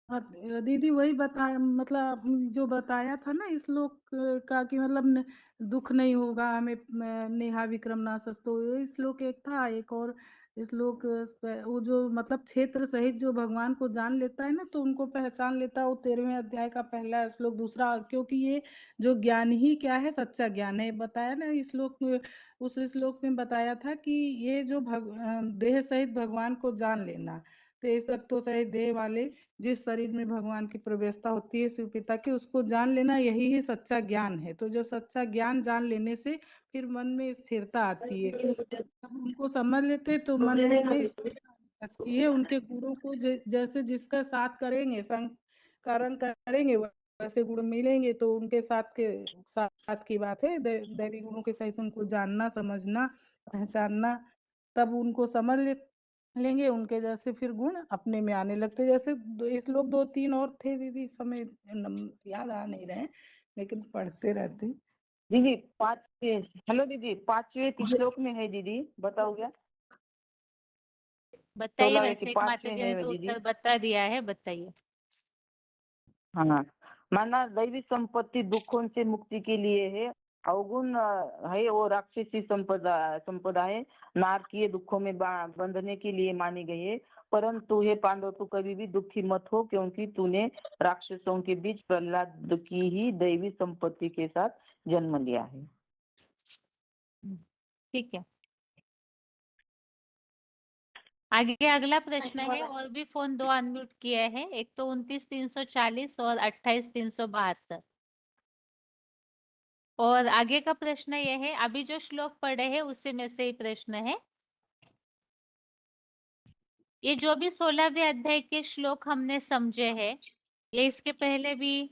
हाँ, दीदी वही बताया, मतलब जो बताया था ना इस श्लोक का, कि मतलब दुख नहीं होगा हमें, नेहा विक्रम नासस, तो ये श्लोक एक था। एक और श्लोक वो जो मतलब क्षेत्र सहित जो भगवान को जान लेता है ना, तो उनको पहचान लेता है, वो 13वें अध्याय का पहला श्लोक दूसरा। क्योंकि ये जो ज्ञान ही क्या है, सच्चा ज्ञान है, बताया ना इस श्लोक में। उस श्लोक में बताया था कि ये जो देह सहित भगवान को जान लेना, 23 तत्वों सहित देह वाले जिस शरीर में भगवान की प्रवेशता होती है शिव पिता की, उसको जान लेना, यही ही सच्चा ज्ञान है। तो जब सच्चा ज्ञान जान लेने से फिर मन में स्थिरता आती है। जब उनको समझ लेते तो मन में स्थिरता आने लगती है। उनके गुरु को जैसे जिसका साथ करेंगे, संग कारण करेंगे, वैसे गुरु मिलेंगे। तो उनके साथ की बात है, दैवी गुणों के सहित उनको जानना, समझना, पहचानना, तब उनको समझ लेंगे, उनके जैसे फिर गुण अपने में आने लगते। जैसे इस लोग 2-3 और थे दीदी, इस समय याद आ नहीं रहे, लेकिन पढ़ते रहते। दीदी हेलो दीदी, 5वें श्लोक में है दीदी, बताओ क्या? बताइए, 16वें वैसे की एक माता 5वें जी ने है तो दीदी। उत्तर बता दिया है, बताइए। हाँ, माना दैवी संपत्ति दुखों से मुक्ति के लिए है, अवगुण है वो राक्षसी संपदा है, नारकीय दुखों में बंधने के लिए मानी गई है। परंतु हे पांडव, तू कभी भी दुखी मत हो, क्योंकि तूने राक्षसों के बीच प्रहलाद की ही दैवी संपत्ति के साथ जन्म लिया है। ठीक है, आगे अगला प्रश्न है। और भी फोन 2 अनम्यूट किए हैं, एक तो 29,340 और 28,372। और आगे का प्रश्न यह है, अभी जो श्लोक पढ़े हैं उसी में से ही प्रश्न है। ये जो भी 16वें अध्याय के श्लोक हमने समझे हैं, ये इसके पहले भी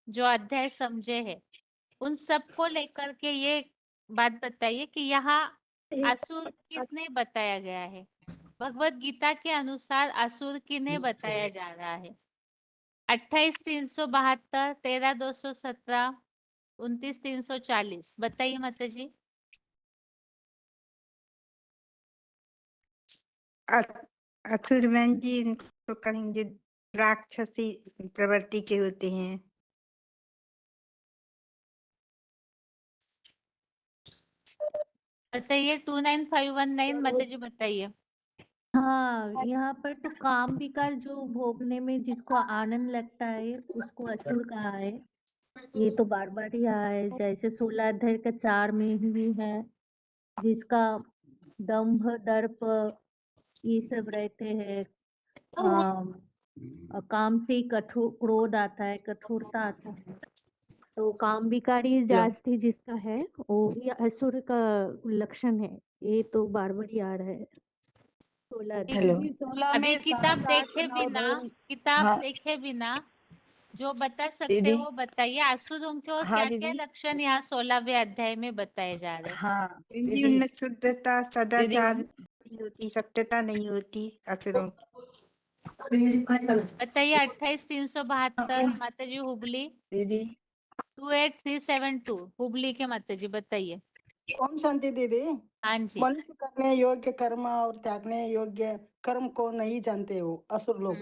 जो अध्याय समझे हैं, उन सबको लेकर के ये बात बताइए कि यहाँ असुर किसने बताया गया है। भगवत गीता के अनुसार असुर किन्हें बताया जा रहा है। 28,372, 13,217, 29,340, बताइए माता जी। असुर बहन जी, इनको कहेंगे राक्षसी प्रवृत्ति के होते हैं। बताइए 29,519, माता जी बताइए। हाँ, यहाँ पर तो काम विकार जो भोगने में जिसको आनंद लगता है उसको असुर कहा है। ये तो बार बार ही आया है, जैसे 16 अध्याय के 4 में भी है, जिसका दंभ दर्प ये सब रहते हैं। काम से ही कठोर क्रोध आता है, कठोरता आता है, तो काम विकारी जास्ती जिसका है वो भी असुर का लक्षण है। ये तो बार बार ही आ रहा है 16 अध्याय में। 16 अभी में किताब 7, 8, देखे 9, बिना 2। किताब हाँ देखे बिना जो बता सकते दीदी। हो बताइए, असुरों के और हाँ क्या क्या दीदी। लक्षण यहाँ 16वें अध्याय में बताए जा रहे हैं। हाँ बहन जी, दीदी। उनमें शुद्धता, दीदी सदाचार नहीं होती, सत्यता नहीं होती असुरों। बताइए 28,372, माता जी हुबली। दीदी 28,372 हुबली के माता जी बताइए। ओम शांति दीदी। हाँ जी। मनुष्य करने योग्य कर्म और त्यागने योग्य कर्म को नहीं जानते हो असुर लोग।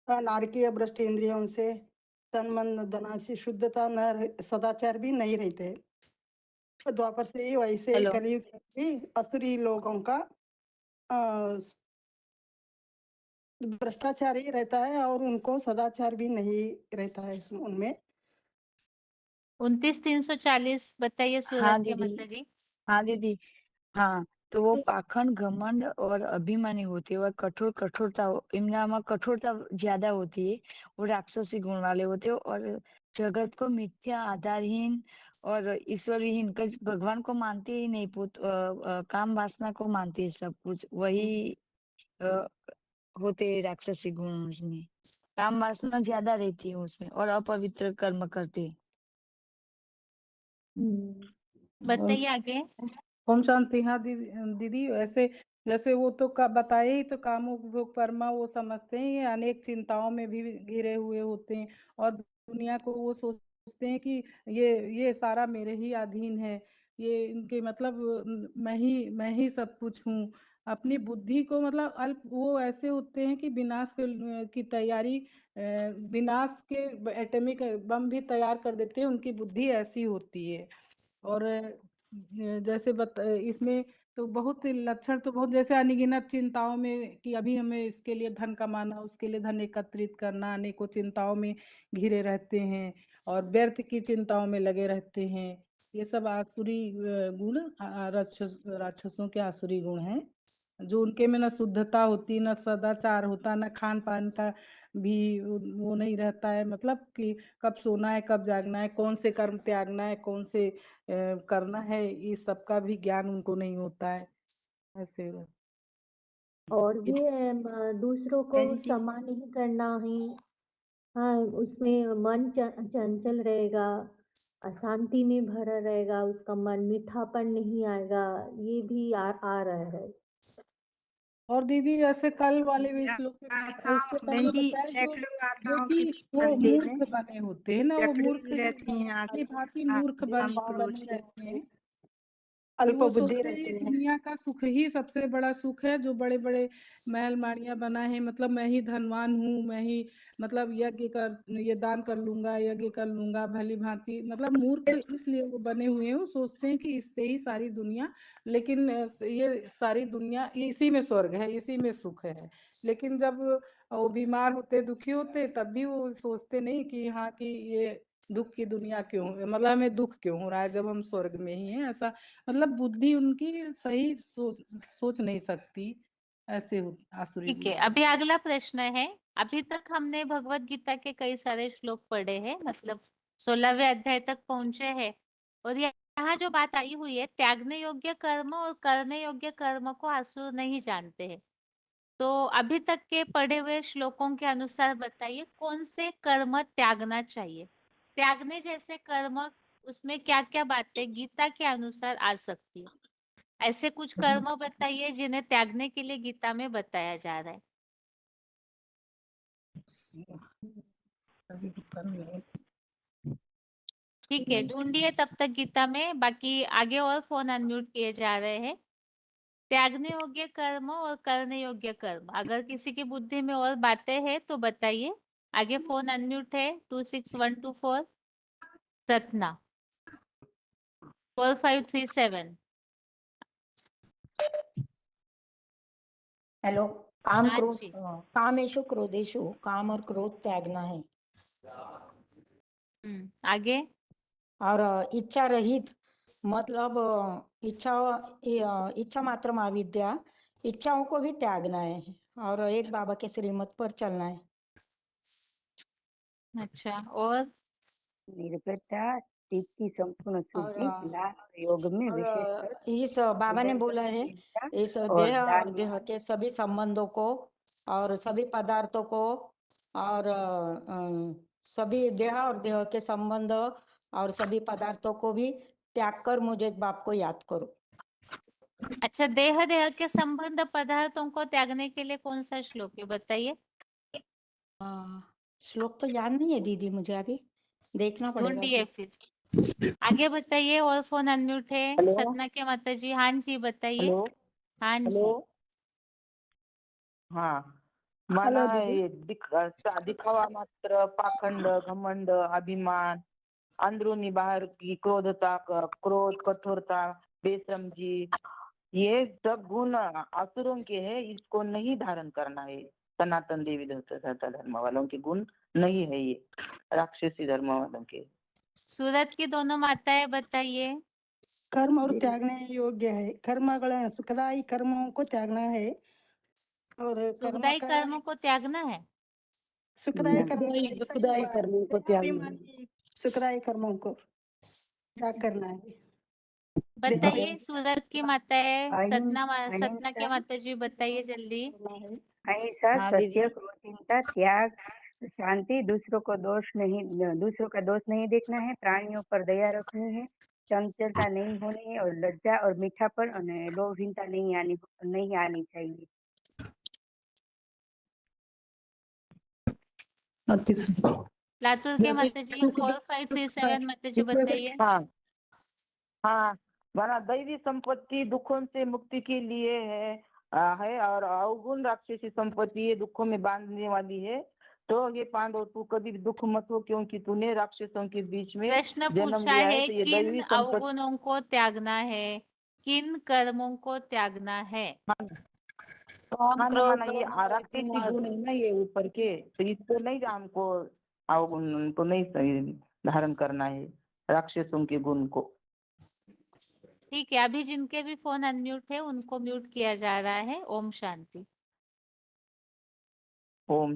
नारकीय भ्रष्ट इंद्रियों से तन मन धन से शुद्धता न सदाचार भी नहीं रहते। द्वापर से ही वैसे हेलो। कलयुग में भी असुरी लोगों का भ्रष्टाचार ही रहता है और उनको सदाचार भी नहीं रहता है उनमें। 29,340 बताइए सूरत हाँ के दीदी। माता जी। हाँ दीदी। हाँ, तो वो पाखंड, घमंड और अभिमानी होते हैं, और कठोरता, इनमें कठोरता ज्यादा होती है। वो राक्षसी गुण वाले होते हैं, और जगत को मिथ्या, आधारहीन और ईश्वरहीन, भगवान को मानते ही नहीं, काम वासना को मानते हैं सब कुछ। वही होते हैं राक्षसी गुण उसमें। काम वासना ज्यादा रहती है उसमें, और अपवित्र कर्म करते हैं। बताइए आगे। ओम शांति। हाँ दीदी, दीदी वैसे जैसे वो तो बताए ही, तो कामोपभोग परमा वो समझते हैं, ये अनेक चिंताओं में भी घिरे हुए होते हैं, और दुनिया को वो सोचते हैं कि ये सारा मेरे ही अधीन है, ये इनके मतलब मैं ही सब कुछ हूँ। अपनी बुद्धि को मतलब अल्प, वो ऐसे होते हैं कि विनाश की तैयारी, विनाश के एटॉमिक बम भी तैयार कर देते हैं, उनकी बुद्धि ऐसी होती है। और जैसे इसमें तो बहुत लक्षण तो बहुत, जैसे अनगिनत चिंताओं में कि अभी हमें इसके लिए धन कमाना, उसके लिए धन एकत्रित करना, अनेकों चिंताओं में घिरे रहते हैं और व्यर्थ की चिंताओं में लगे रहते हैं। ये सब आसुरी गुण, राक्षसों के आसुरी गुण हैं, जो उनके में न शुद्धता होती, न सदाचार होता, न खान पान का भी वो नहीं रहता है, मतलब कि कब सोना है, कब जागना है, कौन से कर्म त्यागना है, कौन से करना है, ये सबका भी ज्ञान उनको नहीं होता है ऐसे। और ये दूसरों को क्षमा नहीं करना है। हाँ, उसमें मन चंचल रहेगा, अशांति में भरा रहेगा, उसका मन मीठापन नहीं आएगा, ये भी आ रहा है। और दीदी जैसे कल वाले भी श्लोक में उससे पहले बताया जो कि वो मूर्ख बने होते हैं ना, वो मूर्ख की भांति मूर्ख बने रहते हैं, कि अल्प वो बुद्धि सोचते हैं रहते ये हैं। दुनिया का सुख ही सबसे बड़ा सुख है, जो बड़े बड़े महल माड़ियां बनाए हैं, मतलब मैं ही धनवान हूँ, मैं ही मतलब ये दान कर लूंगा, यज्ञ कर लूंगा भली भांति, मतलब मूर्ख इसलिए वो बने हुए हैं, वो सोचते हैं कि इससे ही सारी दुनिया, लेकिन ये सारी दुनिया इसी में स्वर्ग है, इसी में सुख है। लेकिन जब वो बीमार होते, दुखी होते, तब भी वो सोचते नहीं कि हाँ कि ये दुख की दुनिया क्यों, मतलब हमें दुख क्यों हो रहा है जब हम स्वर्ग में ही हैं, ऐसा मतलब बुद्धि उनकी सही सोच नहीं सकती, ऐसे आसुरी ठीक है, गुण। अभी अगला प्रश्न है। अभी तक हमने भगवत गीता के कई सारे श्लोक पढ़े हैं, मतलब 16वें अध्याय तक पहुंचे हैं, और यहाँ जो बात आई हुई है, त्यागने योग्य कर्म और करने योग्य कर्म को असुर नहीं जानते हैं। तो अभी तक के पढ़े हुए श्लोकों के अनुसार बताइए कौन से कर्म त्यागना चाहिए, त्यागने जैसे कर्म, उसमें क्या क्या बातें गीता के अनुसार आ सकती है। ऐसे कुछ कर्म बताइए जिन्हें त्यागने के लिए गीता में बताया जा रहा है। ठीक है, ढूंढिए तब तक गीता में, बाकी आगे और फोन अनम्यूट किए जा रहे हैं। त्यागने योग्य कर्म और करने योग्य कर्म, अगर किसी की बुद्धि में और बातें हैं तो बताइए। आगे फोन अनम्यूट है, 26124 सतना 4537। हेलो, काम हाँ क्रोध, जी। कामेशु क्रोधेशु काम और क्रोध त्यागना है। आगे। और इच्छा रहित मतलब इच्छा मात्र अविद्या, इच्छाओं को भी त्यागना है, और एक बाबा के श्रीमत पर चलना है। अच्छा, और निर्भयता, चित्त की संपूर्ण शुद्धि, और लाभ योग में विशेषकर इस बाबा ने बोला है, इस देह और देह के सभी संबंधों को और सभी पदार्थों को और सभी देह और देह के संबंध और सभी पदार्थों को भी त्याग कर मुझे बाप को याद करो। अच्छा, देह देह के संबंध पदार्थों को त्यागने के लिए कौन सा श्लोक है बताइए। श्लोक तो याद नहीं है दीदी, मुझे अभी देखना पड़ेगा। ढूंढिए फिर, आगे बताइए। और फोन अनम्यूट है, हेलो सतना के माता जी। हाँ जी, बताइए। हेलो हाँ हेलो। जी। हाँ, माना हेलो दीदी। ये दिखावा मात्र, पाखंड, घमंड, अभिमान, अंदरूनी बाहर की क्रोधता, क्रोध, कठोरता, बेसमझी, ये सब गुण असुरों के हैं, इसको नहीं धारण करना है। सनातन देवी देवता धर्म वालों के गुण नहीं है ये, राक्षसी धर्म वालों के। सूरत की दोनों माताएं बताइए। कर्म और त्यागने योग्य है, कर्मಗಳ सुखदायी कर्मों को त्यागना है, और कर्म सुखदायी का कर्म को त्यागना है। सुखदायी कर्म दुखदाई ऐसा ही दुखदाई हुआ, कर्मों को त्यागना है। देहाभिमानी सुखदायी कर्मों को त्याग करना है। बताइए सूरत की माताएं, सतना के अहिंसा, माता जी बताइए जल्दी। अहिंसा, हाँ सत्य, दीदी। क्रोधहीनता, त्याग, शांति, दूसरों का दोष नहीं देखना है, प्राणियों पर दया रखनी है, चंचलता नहीं होनी है, और लज्जा और मीठापन और लोभहीनता नहीं आनी चाहिए। लातूर के माता जी 4537 माता जी बताइए। हाँ हाँ, माना दैवी संपत्ति दुखों से मुक्ति के लिए है, है और अवगुण राक्षसी संपत्ति ये दुखों में बांधने वाली है। तो ये पांडव तू कभी दुख मत हो, क्योंकि तूने राक्षसों के बीच में प्रश्न जन्म पूछा लिया है है। तो ये किन दैवी संपत्ति अवगुणों को त्यागना है, किन कर्मों को त्यागना है। काम हाँ ना क्रोध ये लोभ राक्षसी इत्यादि। गुण है ना ये ऊपर के, तो इसको नहीं हमको अवगुण को नहीं धारण करना है, राक्षसों के गुण को। ठीक है, अभी जिनके भी फोन अनम्यूट है उनको म्यूट किया जा रहा है। ओम शांति। ओम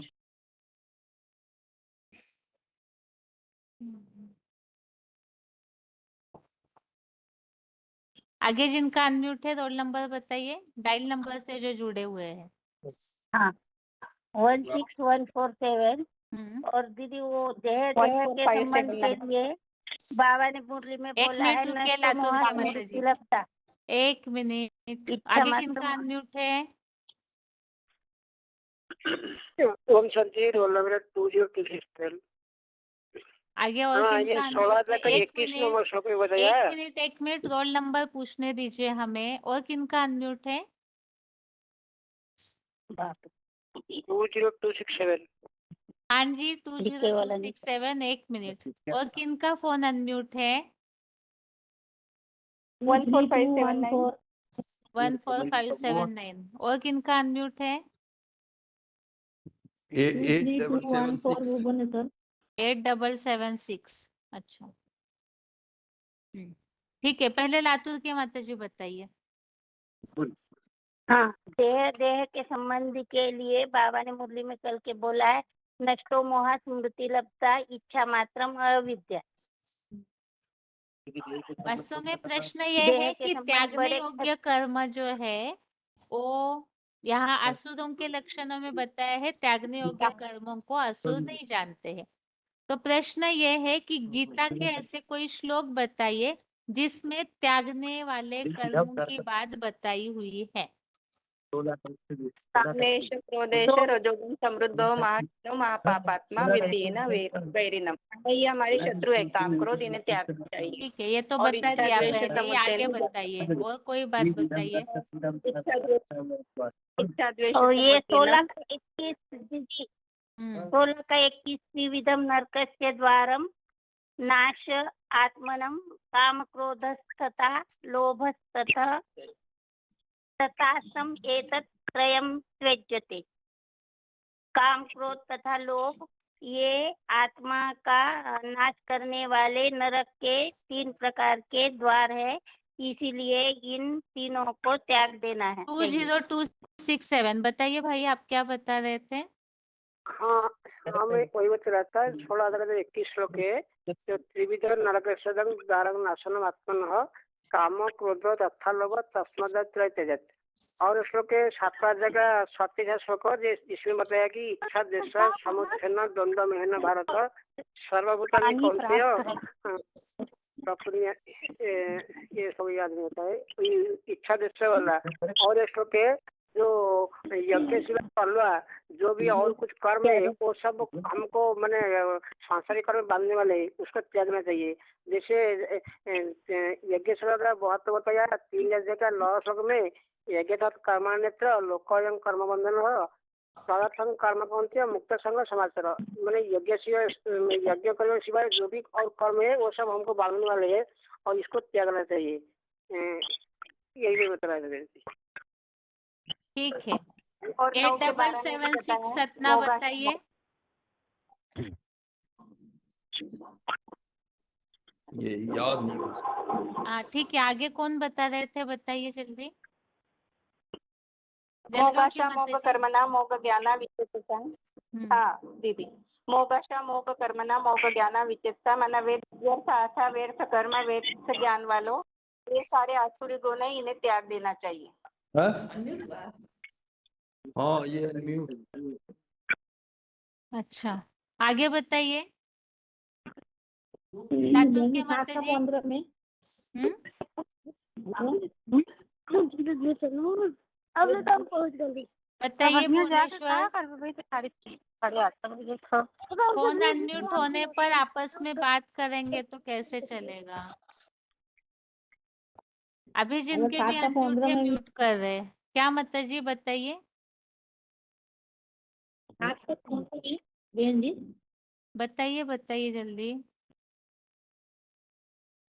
आगे जिनका अनम्यूट है रोल नंबर बताइए, डायल नंबर से जो जुड़े हुए हैं। हाँ 16147। और दीदी वो देह के संबंध के लिए बाबा ने मुरली में एक बोला मिनट है रुकिए नष्ट लातूर मोह के माता जी, सुलभता। 1 मिनट। इच्छा आगे मात्र किनका अनम्यूट है। ओम शांति। Roll number 2026। आगे और हाँ, किनका ये अनम्यूट है। 16,21 नंबर शो पे बताया। एक मिनट रोल नंबर पूछने दीजिए हमें। और किनका अनम्यूट है। 20267। हाँ जी 20267। 1 मिनट। और किनका फोन अनम्यूट है। 14579। 14579। और किनका अनम्यूट है। 87764 8776। अच्छा ठीक है, पहले लातूर के माता जी बताइए। हाँ देह के संबंध के लिए बाबा ने मुरली में कल के बोला है नष्टो मोह स्मृति लभता इच्छा मात्रम अविद्या। वास्तव में प्रश्न ये देह है के कि संबंध त्यागने बड़े योग्य कर्म जो है वो यहाँ असुरों के लक्षणों में बताया है। त्यागने योग्य कर्मों को असुर नहीं जानते हैं। तो प्रश्न ये है कि गीता के ऐसे कोई श्लोक बताइए जिसमें त्यागने वाले कर्मों की बात बताई हुई है। कामेश क्रोधेश रजोगुण समृद्धो महापापात्मा विद्येन वैरिणम। ये हमारे शत्रु है, काम क्रोध इन्हें त्यागना चाहिए। ठीक है, ये तो और बता इच्छा दिया द्वेष पहले, ये आगे बताइए। और कोई बात बताइए। इच्छा द्वेष और ये 16 समृद्धि का 21 दीदी 16 का 21 विधम नरकस्य द्वारम नाश आत्मनम काम क्रोधस्तथा लोभस्तथा तथासम एतत् त्रयम् त्यज्यते। काम क्रोध तथा लोभ ये आत्मा का नाश करने वाले नरक के 3 प्रकार के द्वार है, इसीलिए इन तीनों को त्याग देना है। 20267 बताइए भाई, आप क्या बता रहे थे। हाँ मैं वही बता रहा था। 16,21 श्लोक है जो त्रिविध नरक दारक नाशनम आत्मन काम क्रोध तथा लोभ तस्मात् त्यजेत्। और श्लोक के 7वां जगह 37 श्लोक इसमें बताया कि इच्छा देश समुत्थान द्वंद्व मेहन भारत सर्वभूतानि कौन्तेय ये सब याद नहीं होता है इच्छा देश वाला। और ये श्लोक है जो यज्ञ से पहलवा जो भी और कुछ कर्म है वो सब हमको मैंने सांसारिक कर्म बांधने वाले उसको त्यागना चाहिए। जैसे यज्ञ से बहुत बताया 3 यज्ञ का 9 श्लोक में यज्ञ कर्मान्यत्र लोकोयं कर्म बंधन हो तदर्थं कर्म पहुंचे मुक्त संग समाचार। मैंने यज्ञ करने के सिवाय जो भी और कर्म है वो सब हमको बांधने वाले है और इसको त्यागना चाहिए। यही मैं बता रहा था। ठीक है, और 8776 सतना बताइए। ये याद नहीं। हाँ ठीक है, आगे कौन बता रहे थे, बताइए जल्दी। मोगाशा मोग कर्मणा मोग ज्ञाना विचित्ता। हाँ दीदी, मोगाशा मोग कर्मणा मोग ज्ञाना विचित्ता माना व्यर्थ आशा व्यर्थ कर्म व्यर्थ ज्ञान वालों ये सारे आसुरी गुण है, इन्हें त्याग देना चाहिए। हाँ ये अनम्यूट। अच्छा आगे बताइए लातूर के माता जी। 15 में बताइए भुवनेश्वर। फोन अनम्यूट होने पर आपस में बात करेंगे तो कैसे चलेगा। अभी जिनके भी अनम्यूट है म्यूट कर रहे। क्या माता जी बताइए। आपको कौन सी बहन जी? बताइए बताइए जल्दी।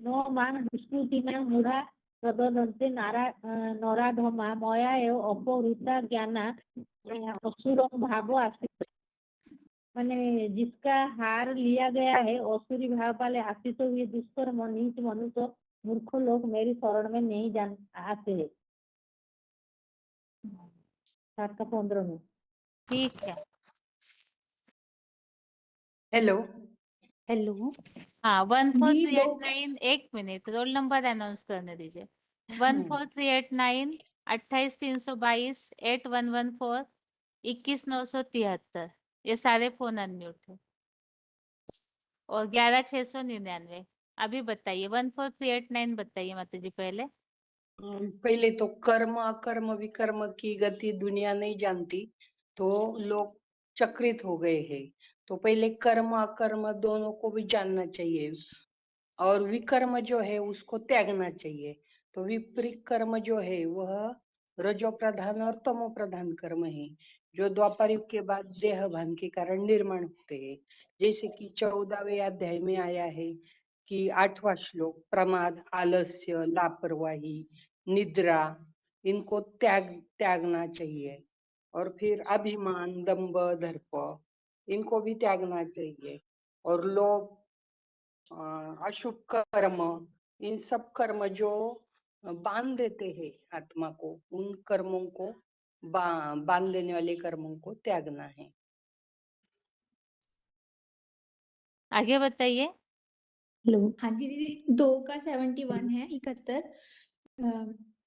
नो मान विष्णुतिना मूढ़ा प्रबोधन्ते नरा धमा मया एव अपहृता ज्ञाना असुरं भावो आश्रित। माने जिसका हार लिया गया है असुरी भाव वाले आश्रित हुए दुष्कर्म नीच मनुष्य मूर्ख लोग मेरी शरण में नहीं जान आते हैं। 7 का 15 में। ठीक है। हेलो हेलो हाँ 14389 दो 1 मिनट रोल नंबर अनाउंस करने दीजिए। 14389 28322 8114 21973 ये सारे फोन अनम्यूट है। और 11699 अभी बताइए 14389 बताइए माता जी पहले। पहले तो कर्म अकर्म विकर्म की गति दुनिया नहीं जानती, तो लोग चक्रित हो गए हैं। तो पहले कर्म अकर्म दोनों को भी जानना चाहिए, और विकर्म जो है उसको त्यागना चाहिए। तो विपरीत कर्म जो है वह रजो प्रधान और तमो प्रधान कर्म है, जो द्वापर युग के बाद देह भान के कारण निर्माण होते हैं। जैसे कि 14वें अध्याय में आया है कि 8वां श्लोक, प्रमाद, आलस्य, लापरवाही, निद्रा, इनको त्यागना चाहिए। और फिर अभिमान, दंभ, दर्प, इनको भी त्यागना चाहिए। और लोभ, अशुभ कर्म, इन सब कर्म जो बांध देते हैं आत्मा को, उन कर्मों को बांध देने वाले कर्मों को त्यागना है। आगे बताइए। हेलो हाँ जी दीदी 2 का 71 है 71।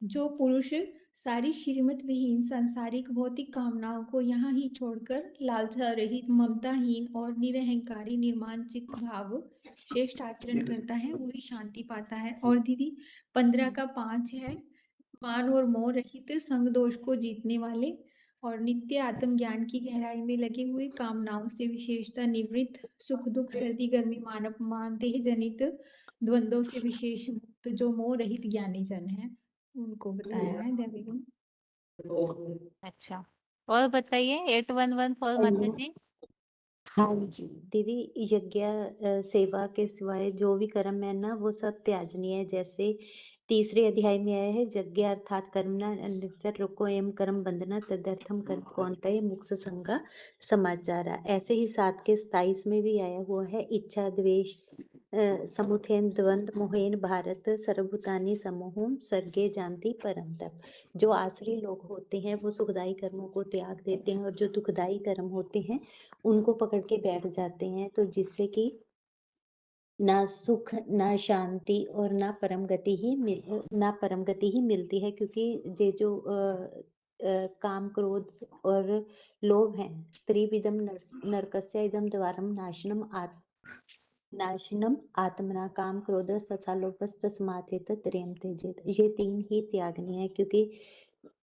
जो पुरुष सारी श्रीमत विहीन सांसारिक भौतिक कामनाओं को यहाँ ही छोड़कर लालसा रहित ममताहीन और निरहंकारी निर्माण चित्त भाव श्रेष्ठ आचरण करता है वही शांति पाता है। और दीदी 15 का 5 है मान और मोह रहित संग दोष को जीतने वाले और नित्य आत्मज्ञान की गहराई में लगे हुए कामनाओं से विशेषता निवृत्त सुख दुख सर्दी गर्मी मान अपमान देह जनित द्वंद्वों से विशेष मुक्त जो मोह रहित ज्ञानी जन है उनको बताया है देवी गुण। अच्छा और बताइए 8114 माता जी। हाँ जी दीदी यज्ञ सेवा के सिवाय जो भी कर्म है ना वो सब त्याजनीय है। जैसे तीसरे अध्याय में आया है यज्ञ अर्थात कर्मणा निरंतर रुको एवं कर्म बंधना तदर्थम कर्म कौन्तेय मुक्ष संगा समाचारा। ऐसे ही 7 के 27 में भी आया हुआ है इच्छा द्वेष समुथेन द्वंद मोहेन भारत सर्वभूतानि समूहम सर्गे जानती परम तप। जो आसुरी लोग होते हैं वो सुखदायी कर्मों को त्याग देते हैं और जो दुखदायी कर्म होते हैं उनको पकड़ के बैठ जाते हैं, तो जिससे कि ना सुख ना शांति और ना परम गति ही मिलती है। क्योंकि ये जो काम क्रोध और लोभ है त्रिविधम नरकस्य इदम द्वारम नाशनम आत्मना काम क्रोध तथा लोभस्तस्मात् त्रयं त्यजेत। ये 3 ही त्यागनी है। क्योंकि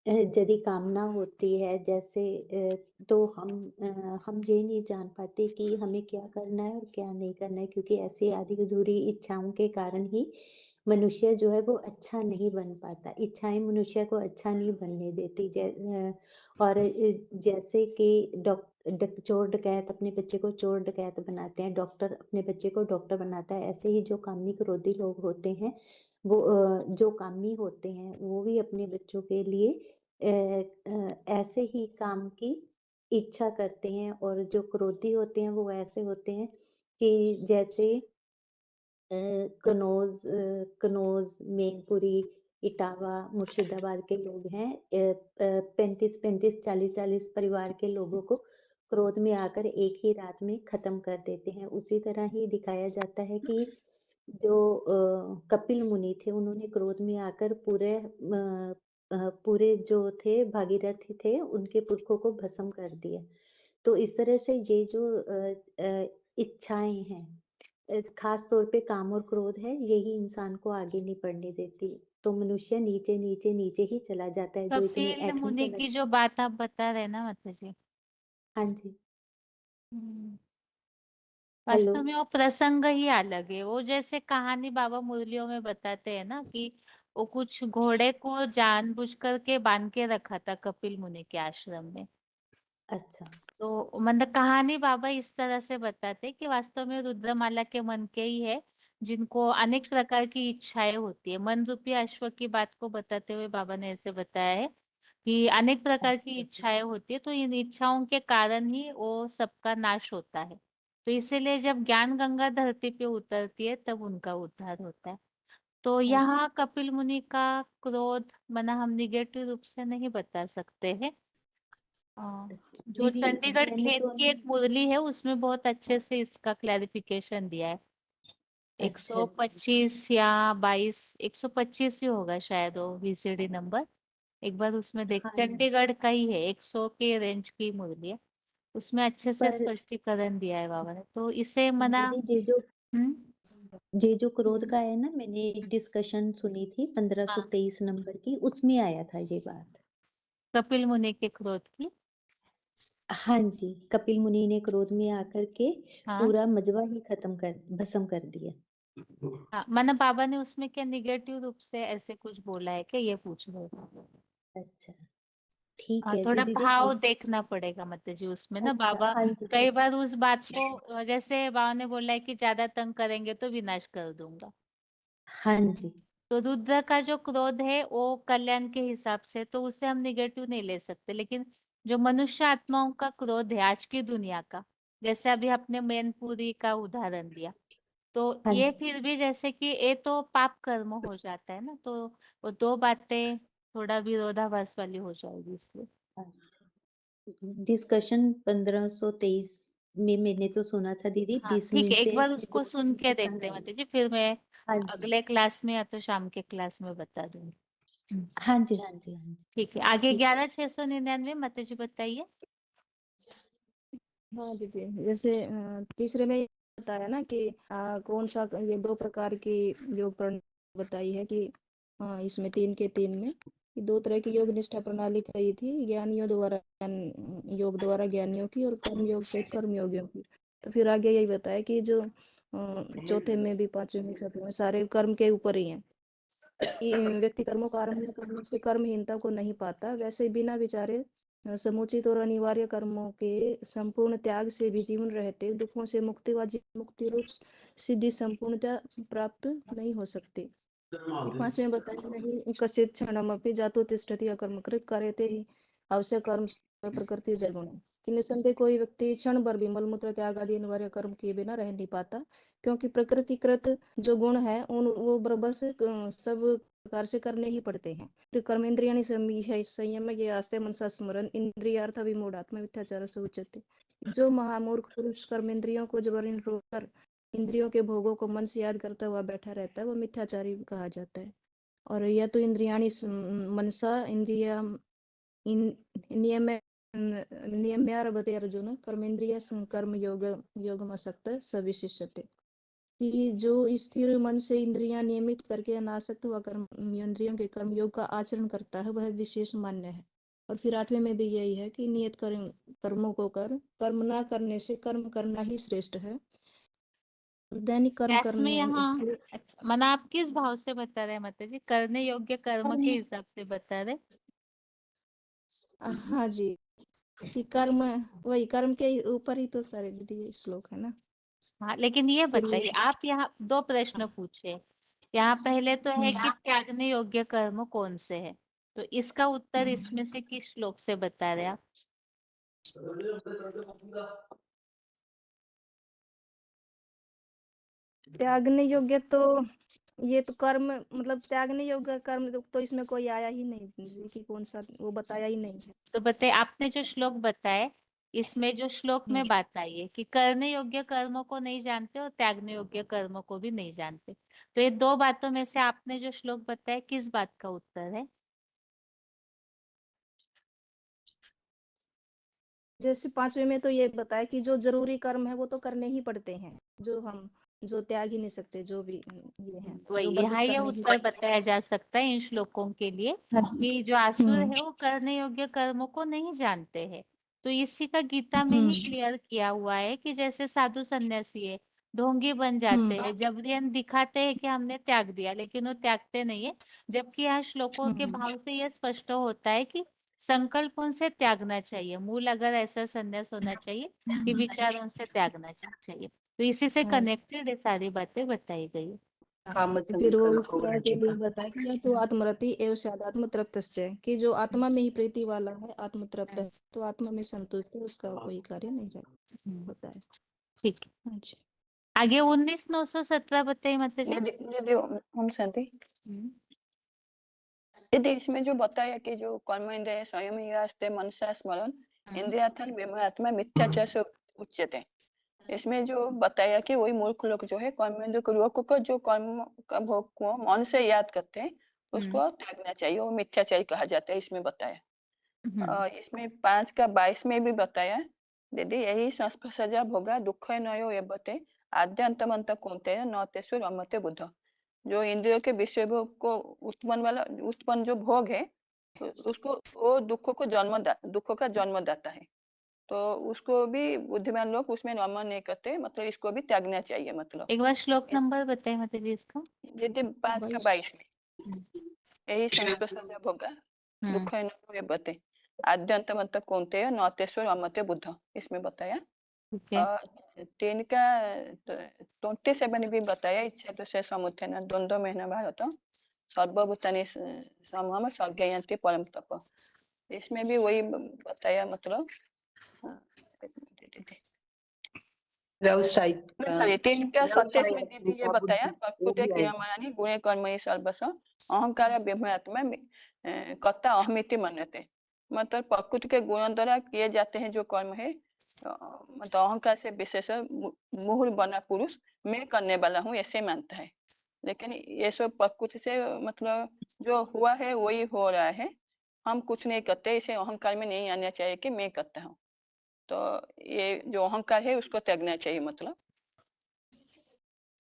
यदि कामना होती है जैसे तो हम ये नहीं जान पाते कि हमें क्या करना है और क्या नहीं करना है। क्योंकि ऐसी आधी अधूरी इच्छाओं के कारण ही मनुष्य जो है वो अच्छा नहीं बन पाता। इच्छाएं मनुष्य को अच्छा नहीं बनने देती। और जैसे कि चोर डकैत अपने बच्चे को चोर डकैत बनाते हैं, डॉक्टर अपने बच्चे को डॉक्टर बनाता है, ऐसे ही जो कामी क्रोधी लोग होते हैं वो जो कामी होते हैं वो भी अपने बच्चों के लिए ऐसे ही काम की इच्छा करते हैं। और जो क्रोधी होते हैं वो ऐसे होते हैं कि जैसे कनौज, मैनपुरी, इटावा, मुर्शिदाबाद के लोग हैं। 35-35, 40-40 परिवार के लोगों को क्रोध में आकर एक ही रात में खत्म कर देते हैं। उसी तरह ही दिखाया जाता है कि जो कपिल मुनि थे उन्होंने क्रोध में आकर पूरे जो थे भागीरथ थे उनके पुरखों को भस्म कर दिया। तो इस तरह से ये जो इच्छाएं हैं खास तौर पे काम और क्रोध है यही इंसान को आगे नहीं बढ़ने देती। तो मनुष्य नीचे नीचे नीचे ही चला जाता है। जो इतने कपिल एथम मुनि की जो बात आप बता रहे हैं ना माता जी। हाँ जी वास्तव में वो प्रसंग ही अलग है। वो जैसे कहानी बाबा मुरलियों में बताते हैं ना कि वो कुछ घोड़े को जानबूझ करके बांध के रखा था कपिल मुनि के आश्रम में। अच्छा। तो मतलब कहानी बाबा इस तरह से बताते कि वास्तव में रुद्रमाला के मन के ही है, जिनको अनेक प्रकार की इच्छाएं होती है। मन रूपी अश्व की बात को बताते हुए बाबा ने ऐसे बताया है कि अनेक प्रकार की इच्छाएं होती है, तो इन इच्छाओं के कारण ही वो सबका नाश होता है। तो इसीलिए जब ज्ञान गंगा धरती पे उतरती है तब उनका उद्धार होता है। तो यहाँ कपिल मुनि का क्रोध मना हम निगेटिव रूप से नहीं बता सकते हैं। जो दीदी चंडीगढ़ मैंने खेत तो की एक मुरली है उसमें बहुत अच्छे से इसका क्लैरिफिकेशन दिया है। अच्छा 125 या 22, 125 ही होगा शायद वो वीसीडी नंबर। एक बार उसमें देख, हाँ चंडीगढ़ का ही है, 100 के रेंज की मुरली है। उसमें अच्छे से पर स्पष्टीकरण दिया है बाबा ने, तो इसे मना। दीदी हम्म। जो क्रोध का है ना, मैंने एक डिस्कशन सुनी थी 1523 नंबर की, उसमें आया था ये बात। कपिल मुनि के क्रोध की। हाँ जी, कपिल मुनि ने क्रोध में आकर के हाँ पूरा मजवा ही भस्म कर दिया। हाँ, माना बाबा ने उसमें क्या निगेटिव रूप से ऐसे कुछ बोला है क्या, ये पूछ रहे हो? अच्छा ठीक हाँ, है जी थोड़ा दीदी। भाव देखना पड़ेगा मतलब जी उसमें ना। अच्छा बाबा हाँ जी कई बार उस बात को, जैसे बाबा ने बोला है कि ज्यादा तंग करेंगे तो विनाश कर दूंगा। हाँ जी तो रुद्र का जो क्रोध है वो कल्याण के हिसाब से, तो उसे हम निगेटिव नहीं ले सकते। लेकिन जो मनुष्य आत्माओं का क्रोध है आज की दुनिया का, जैसे अभी आपने मैनपुरी का उदाहरण दिया, तो हाँ ये जी फिर भी जैसे कि ये तो पाप कर्म हो जाता है ना, तो वो दो बातें थोड़ा विरोधाभास वाली हो जाएगी इसलिए। डिस्कशन 1523 में मैंने तो सुना था दीदी, हाँ 20 ठीक है, मिनट एक से बार इसमें उसको सुन के प्रसंग देखते हैं आए। माता जी, फिर मैं हाँ जी अगले क्लास में या तो शाम के क्लास में बता दूंगी। हाँ जी हाँ जी हाँ जी ठीक है, आगे ठीक है। 11,699 माता जी बताइए। हाँ दीदी, जैसे तीसरे में बताया ना कि कौन सा, ये दो प्रकार की योग प्रणाली बताई है कि इसमें 3 के 3 में कि 2 तरह की योग निष्ठा प्रणाली कही थी, ज्ञानियों द्वारा योग द्वारा ज्ञानियों की, और कर्म योग से कर्म योगियों की। तो फिर आगे यही बताया कि जो चौथे में भी, पांचवें में, छठवें में सारे कर्म के ऊपर ही है कि व्यक्ति कर्मों का आरंभ करने से कर्महीनता को नहीं पाता, वैसे ही बिना विचारे समुचित और अनिवार्य कर्मों के संपूर्ण त्याग से भी जीवन रहते दुखों से मुक्ति व जीवन मुक्ति रूप सिद्धि संपूर्णता प्राप्त नहीं हो सकती। पांचवें बताया, नहीं कसित क्षणमपि जातो तिष्ठति अकर्मकृत कार्यते ही अवश्य कर्म प्रकृति जगुण, कि निसंदेह कोई व्यक्ति क्षण भर भी मलमूत्र त्याग आदि अनिवार्य कर्म किए बिना रह नहीं पाता, क्योंकि प्रकृतिकृत जो गुण है उन वो बस सब प्रकार से करने ही पड़ते हैं। फिर कर्मेंद्रियाणि संयम ये आस्ते मनसा स्मरण इंद्रियार्थ विमूढ़ात्मा मिथ्याचार से उच्यते। जो महामूर्ख पुरुष कर्मेंद्रियों को जबरन रोककर इंद्रियों के भोगों को मन से याद करता हुआ बैठा रहता है, वो मिथ्याचारी कहा जाता है। और यह तो इंद्रियाणि मनसा इंद्रिया नियम नियम्यारभते अर्जुन कर्मेंद्रिय कर्म योगमसक्त सविशिष्यते, कि जो स्थिर मन से इंद्रियां नियमित करके अनासक्त हुआ कर्म इंद्रियों के कर्म योग का आचरण करता है, वह विशेष मान्य है। और फिर 8वें में भी यही है कि नियत कर्मों को कर, कर्म ना करने से कर्म करना ही श्रेष्ठ है। दैनिक कर्म क्लास में करने यहाँ से अच्छा, माना आप किस भाव से बता रहे हैं माता जी, करने योग्य कर्म के हिसाब से बता रहे? हाँ जी, कि कर्म, वही कर्म के ऊपर ही तो सारे दीदी श्लोक है ना। हाँ, लेकिन ये फिर बताइए, आप यहाँ 2 प्रश्न पूछे। यहाँ पहले तो है कि त्यागने योग्य कर्म कौन से है, तो इसका उत्तर इसमें से किस श्लोक से बता रहे आप? त्यागने योग्य तो ये तो कर्म, मतलब त्यागने योग्य कर्म तो इसमें कोई आया ही नहीं जी, कि कौन सा वो बताया ही नहीं है। तो बताइए, आपने जो श्लोक बताए इसमें जो श्लोक में बात आई है कि करने योग्य कर्मों को नहीं जानते और त्यागने योग्य कर्मों को भी नहीं जानते, तो ये 2 बातों में से आपने जो श्लोक बताया किस बात का उत्तर है? जैसे 5वें में तो ये बताया कि जो जरूरी कर्म है वो तो करने ही पड़ते हैं, जो त्याग ही नहीं सकते, जो भी ये है वही जो यहाँ बस ये करने ही उत्तर बताया जा सकता है इन श्लोकों के लिए हाँ जी। कि जो आसुर है वो करने योग्य कर्मों को नहीं जानते हैं, तो इसी का गीता में ही क्लियर किया हुआ है कि जैसे साधु सन्यासी है, ढोंगी बन जाते हैं, जबरियन दिखाते हैं कि हमने त्याग दिया, लेकिन वो त्यागते नहीं है। जबकि यहाँ श्लोकों के भाव से यह स्पष्ट होता है कि संकल्प उनसे त्यागना चाहिए, मूल अगर ऐसा संन्यास होना चाहिए कि विचार उनसे त्यागना चाहिए। तो इसी से कनेक्टेड ये सारी बातें बताई गई। फिर वो उसका के लिए बताया कि यह तो आत्मरति एवं शादात्म तृप्तश्च, कि जो आत्मा में ही प्रीति वाला है, आत्म तृप्त है, तो आत्मा में संतुष्ट है, उसका कोई कार्य नहीं रहता है। ठीक है। हाँ जी। आगे 19,917 बताइए माता जी। दीदी हम शांति। दीदी इसमें जो बताया कि जो कर्म इंद्रिय स्वयं ही आस्ते मनसा स्मरण इंद्रियार्थन विमयात्मा मिथ्याचार से उच्यते। इसमें जो बताया कि वही मूर्ख लोग जो है कर्मेंद्र क्रियाओं को जो कर्म का भोग को मन से याद करते हैं उसको त्यागना चाहिए, वो मिथ्याचारी कहा जाता है, इसमें बताया। इसमें 5:22 में भी बताया दीदी, यही संस्पर्शजा भोगा दुख नयो एवते आद्यंतमंत कौन्तेय न तेषु रमते बुद्ध। जो इंद्रियों के विषय भोग को उत्पन्न जो भोग है उसको वो दुख का जन्मदाता है, तो उसको भी बुद्धिमान लोग उसमें नमन नहीं करते, मतलब इसको भी त्यागना चाहिए। मतलब एक बार श्लोक नंबर बताइए माता जी इसका। यदि 5:22 में यही संस्पर्शजा भोगा दुख एवते आद्यंतमंत कौन्तेय न तेषु रमते बुद्ध, इसमें बताया। 3 का 27 भी बताया, इच्छा तो से समुत्थान द्वंद्व में न भारत सर्वभूतानि समम सर्गयन्ति परम तप, इसमें भी वही बताया। मतलब व्यवसायिक 3 का 27 में दीदी ये बताया, प्रकृति क्रियमाणानि गुणे कर्मणि सर्वश अहंकार ब्रह्मात्मा कर्ता अहमिति मन्यते। मतलब प्रकृति के गुणों द्वारा किए जाते हैं जो कर्म है, मतलब अहंकार से विशेष मुहुर बना पुरुष मैं करने वाला हूँ ऐसे मानता है। लेकिन ये सब प्रकृति से मतलब जो हुआ है वही हो रहा है, हम कुछ नहीं करते, इसे अहंकार में नहीं आना चाहिए कि मैं करता हूँ। तो ये जो अहंकार है उसको त्यागना चाहिए। मतलब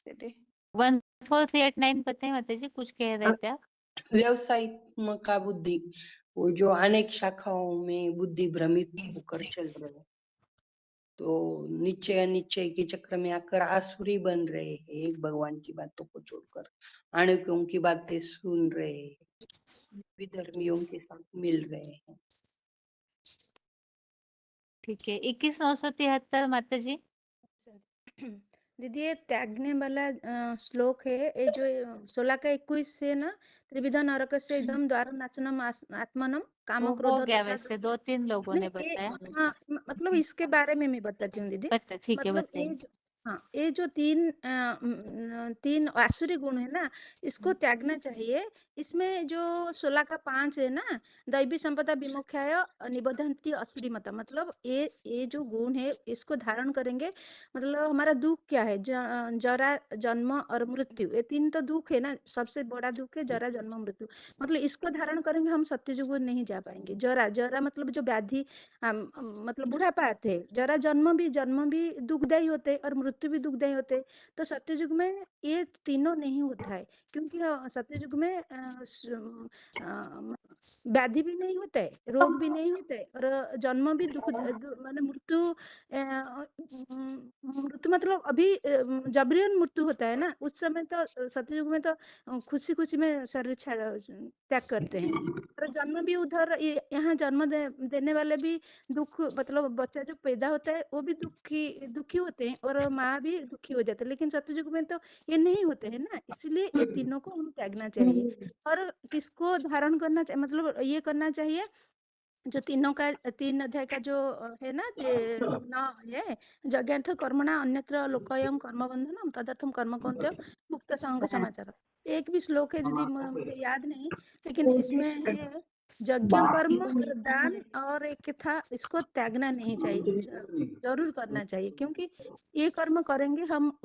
14389 बताइए माता जी, कुछ कह रहे थे आप। व्यवसायिक का बुद्धि, वो जो अनेक शाखाओं में बुद्धि भ्रमित होकर चल रहे हैं, तो निश्चय अनिश्चय के चक्र में आकर आसुरी बन रहे हैं, एक भगवान की बातों को छोड़कर आणविकों की बातें सुन रहे हैं, विधर्मियों के साथ मिल रहे हैं। ठीक है। 21,973 माता जी। दीदी ये त्यागने वाला श्लोक है, ये जो 16 का 21 से ना, त्रिविध नरक से एकदम द्वार नाशनम आत्मनम काम वो क्रोध हो गया, तथा वैसे 2-3 लोगों ने नहीं, ये बताया। हाँ मतलब इसके बारे में मैं बताती हूँ दीदी। ठीक है, मतलब बताइए। ये जो तीन आसुरी गुण है ना, इसको त्यागना चाहिए। इसमें जो 16 का 5 है ना, दैवी संपदा विमुख्याय निबद्धन्ति असुरी मता, मतलब ये जो गुण है इसको धारण करेंगे, मतलब हमारा दुख क्या है, जरा जन्म और मृत्यु, ये 3 तो दुख है ना, सबसे बड़ा दुख है जरा जन्म मृत्यु। मतलब इसको धारण करेंगे हम सत्ययुग में नहीं जा पाएंगे। जरा मतलब जो व्याधि, मतलब बुढ़ापा आते हैं, जरा जन्म भी दुखदायी होते और मृत्यु भी दुखदायी होते। तो सत्ययुग में ये तीनों नहीं होता है, क्योंकि सत्ययुग में व्याधि भी नहीं होता है, रोग भी नहीं होता है, और जन्म भी माने मृत्यु मतलब अभी जबरन मृत्यु होता है ना, उस समय तो सत्ययुग में तो खुशी खुशी में शरीर त्याग करते हैं। और जन्म भी उधर, यहाँ जन्म देने वाले भी दुख, मतलब बच्चा जो पैदा होता है वो भी दुखी होते हैं, और माँ भी दुखी हो जाती है। लेकिन सत्ययुग में तो ये नहीं होते हैं ना, इसलिए ये तीनों को हम त्यागना चाहिए। और किसको धारण करना चाहिए, मतलब ये करना चाहिए जो 3 अध्याय का जो है ना, ये यज्ञार्थ कर्मणा अन्यत्र लोकयं कर्म बंधनम तदर्थम कर्म कौन्तेय मुक्त संग समाचार। एक भी श्लोक है दीदी, मुझे याद नहीं, लेकिन इसमें है यज्ञ कर्म और दान, और एक था इसको त्यागना नहीं चाहिए, जरूर करना चाहिए, क्योंकि ये कर्म करेंगे हम,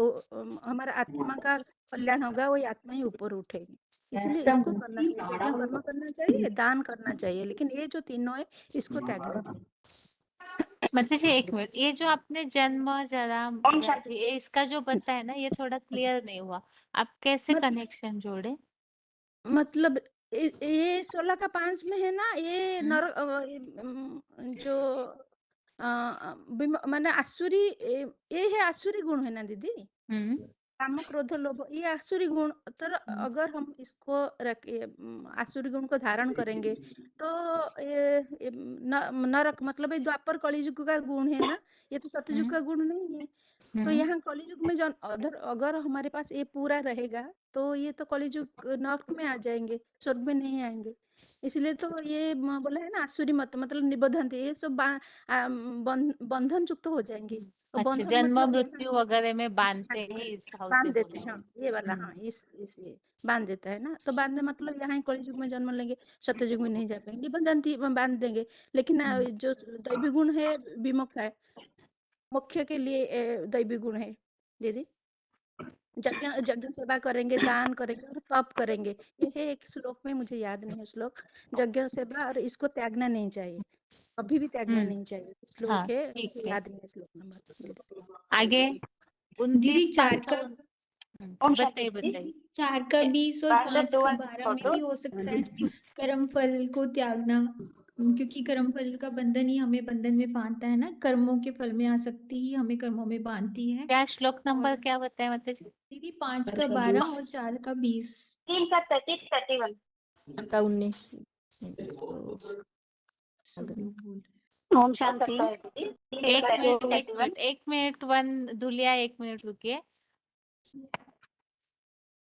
हमारा आत्मा का कल्याण होगा, वही आत्मा ही ऊपर उठेगी। इसलिए इसको करना चाहिए, यज्ञ कर्म करना चाहिए, दान करना चाहिए, लेकिन ये जो तीनों है इसको त्यागना चाहिए। मतलब जी 1 मिनट, ये जो आपने जन्म जरा व्याधि, ये इसका जो बताया ना, ये थोड़ा क्लियर नहीं हुआ, आप कैसे कनेक्शन जोड़े। मतलब ये 16 का 5 में है ना, ये जो माने आसुरी ये है आसुरी गुण है ना दीदी। काम क्रोध लोभ ये आसुरी गुण। तो अगर हम इसको आसुरी गुण को धारण करेंगे तो ये नरक मतलब ये द्वापर कलियुग का गुण है ना, ये तो सतयुग का गुण नहीं है। तो यहाँ कलियुग में अगर हमारे पास ये पूरा रहेगा तो ये तो कलियुग नरक में आ जाएंगे, स्वर्ग में नहीं आएंगे। इसलिए तो ये बोला है ना आसुरी मत मतलब निबोधन ये सब बंधन युक्त हो जाएंगे। तो अच्छा, बंधन जन्म मतलब मृत्यु वगैरह में बांधते हाँ हैं इस भाव से बांध देते बोला हैं। है। हाँ ये वाला हाँ इस ये बांध देता है ना। तो बांधने मतलब यहाँ कलियुग में जन्म लेंगे, सत्ययुग में नहीं जा पाएंगे, निबंधन बांध देंगे। लेकिन जो दैवी गुण है विमुख है, मुख्य के लिए दैवी गुण है दीदी। यज्ञ यज्ञ सेवा करेंगे, दान करेंगे और तप करेंगे। ये है एक श्लोक में, मुझे याद नहीं है श्लोक। यज्ञ सेवा और इसको त्यागना नहीं चाहिए, कभी भी त्यागना नहीं चाहिए। श्लोक हाँ है, ठीक मुझे है। याद नहीं है श्लोक नंबर। आगे दीदी 29 4 का 500 बताइए बताइए। 4 का 20 और 5 का 12 में ही हो सकता है कर्म फल को त्यागना, क्योंकि कर्म फल का बंधन ही हमें बंधन में बांधता है ना। कर्मों के फल में आसक्ति ही हमें कर्मों में बांधती है। क्या श्लोक नंबर क्या बताए माता जी? दीदी 5 का 12 और 4 का 20। 3 का 30 31 का 19 ओम शांति। एक मिनट दुलिया, एक मिनट रुकिए।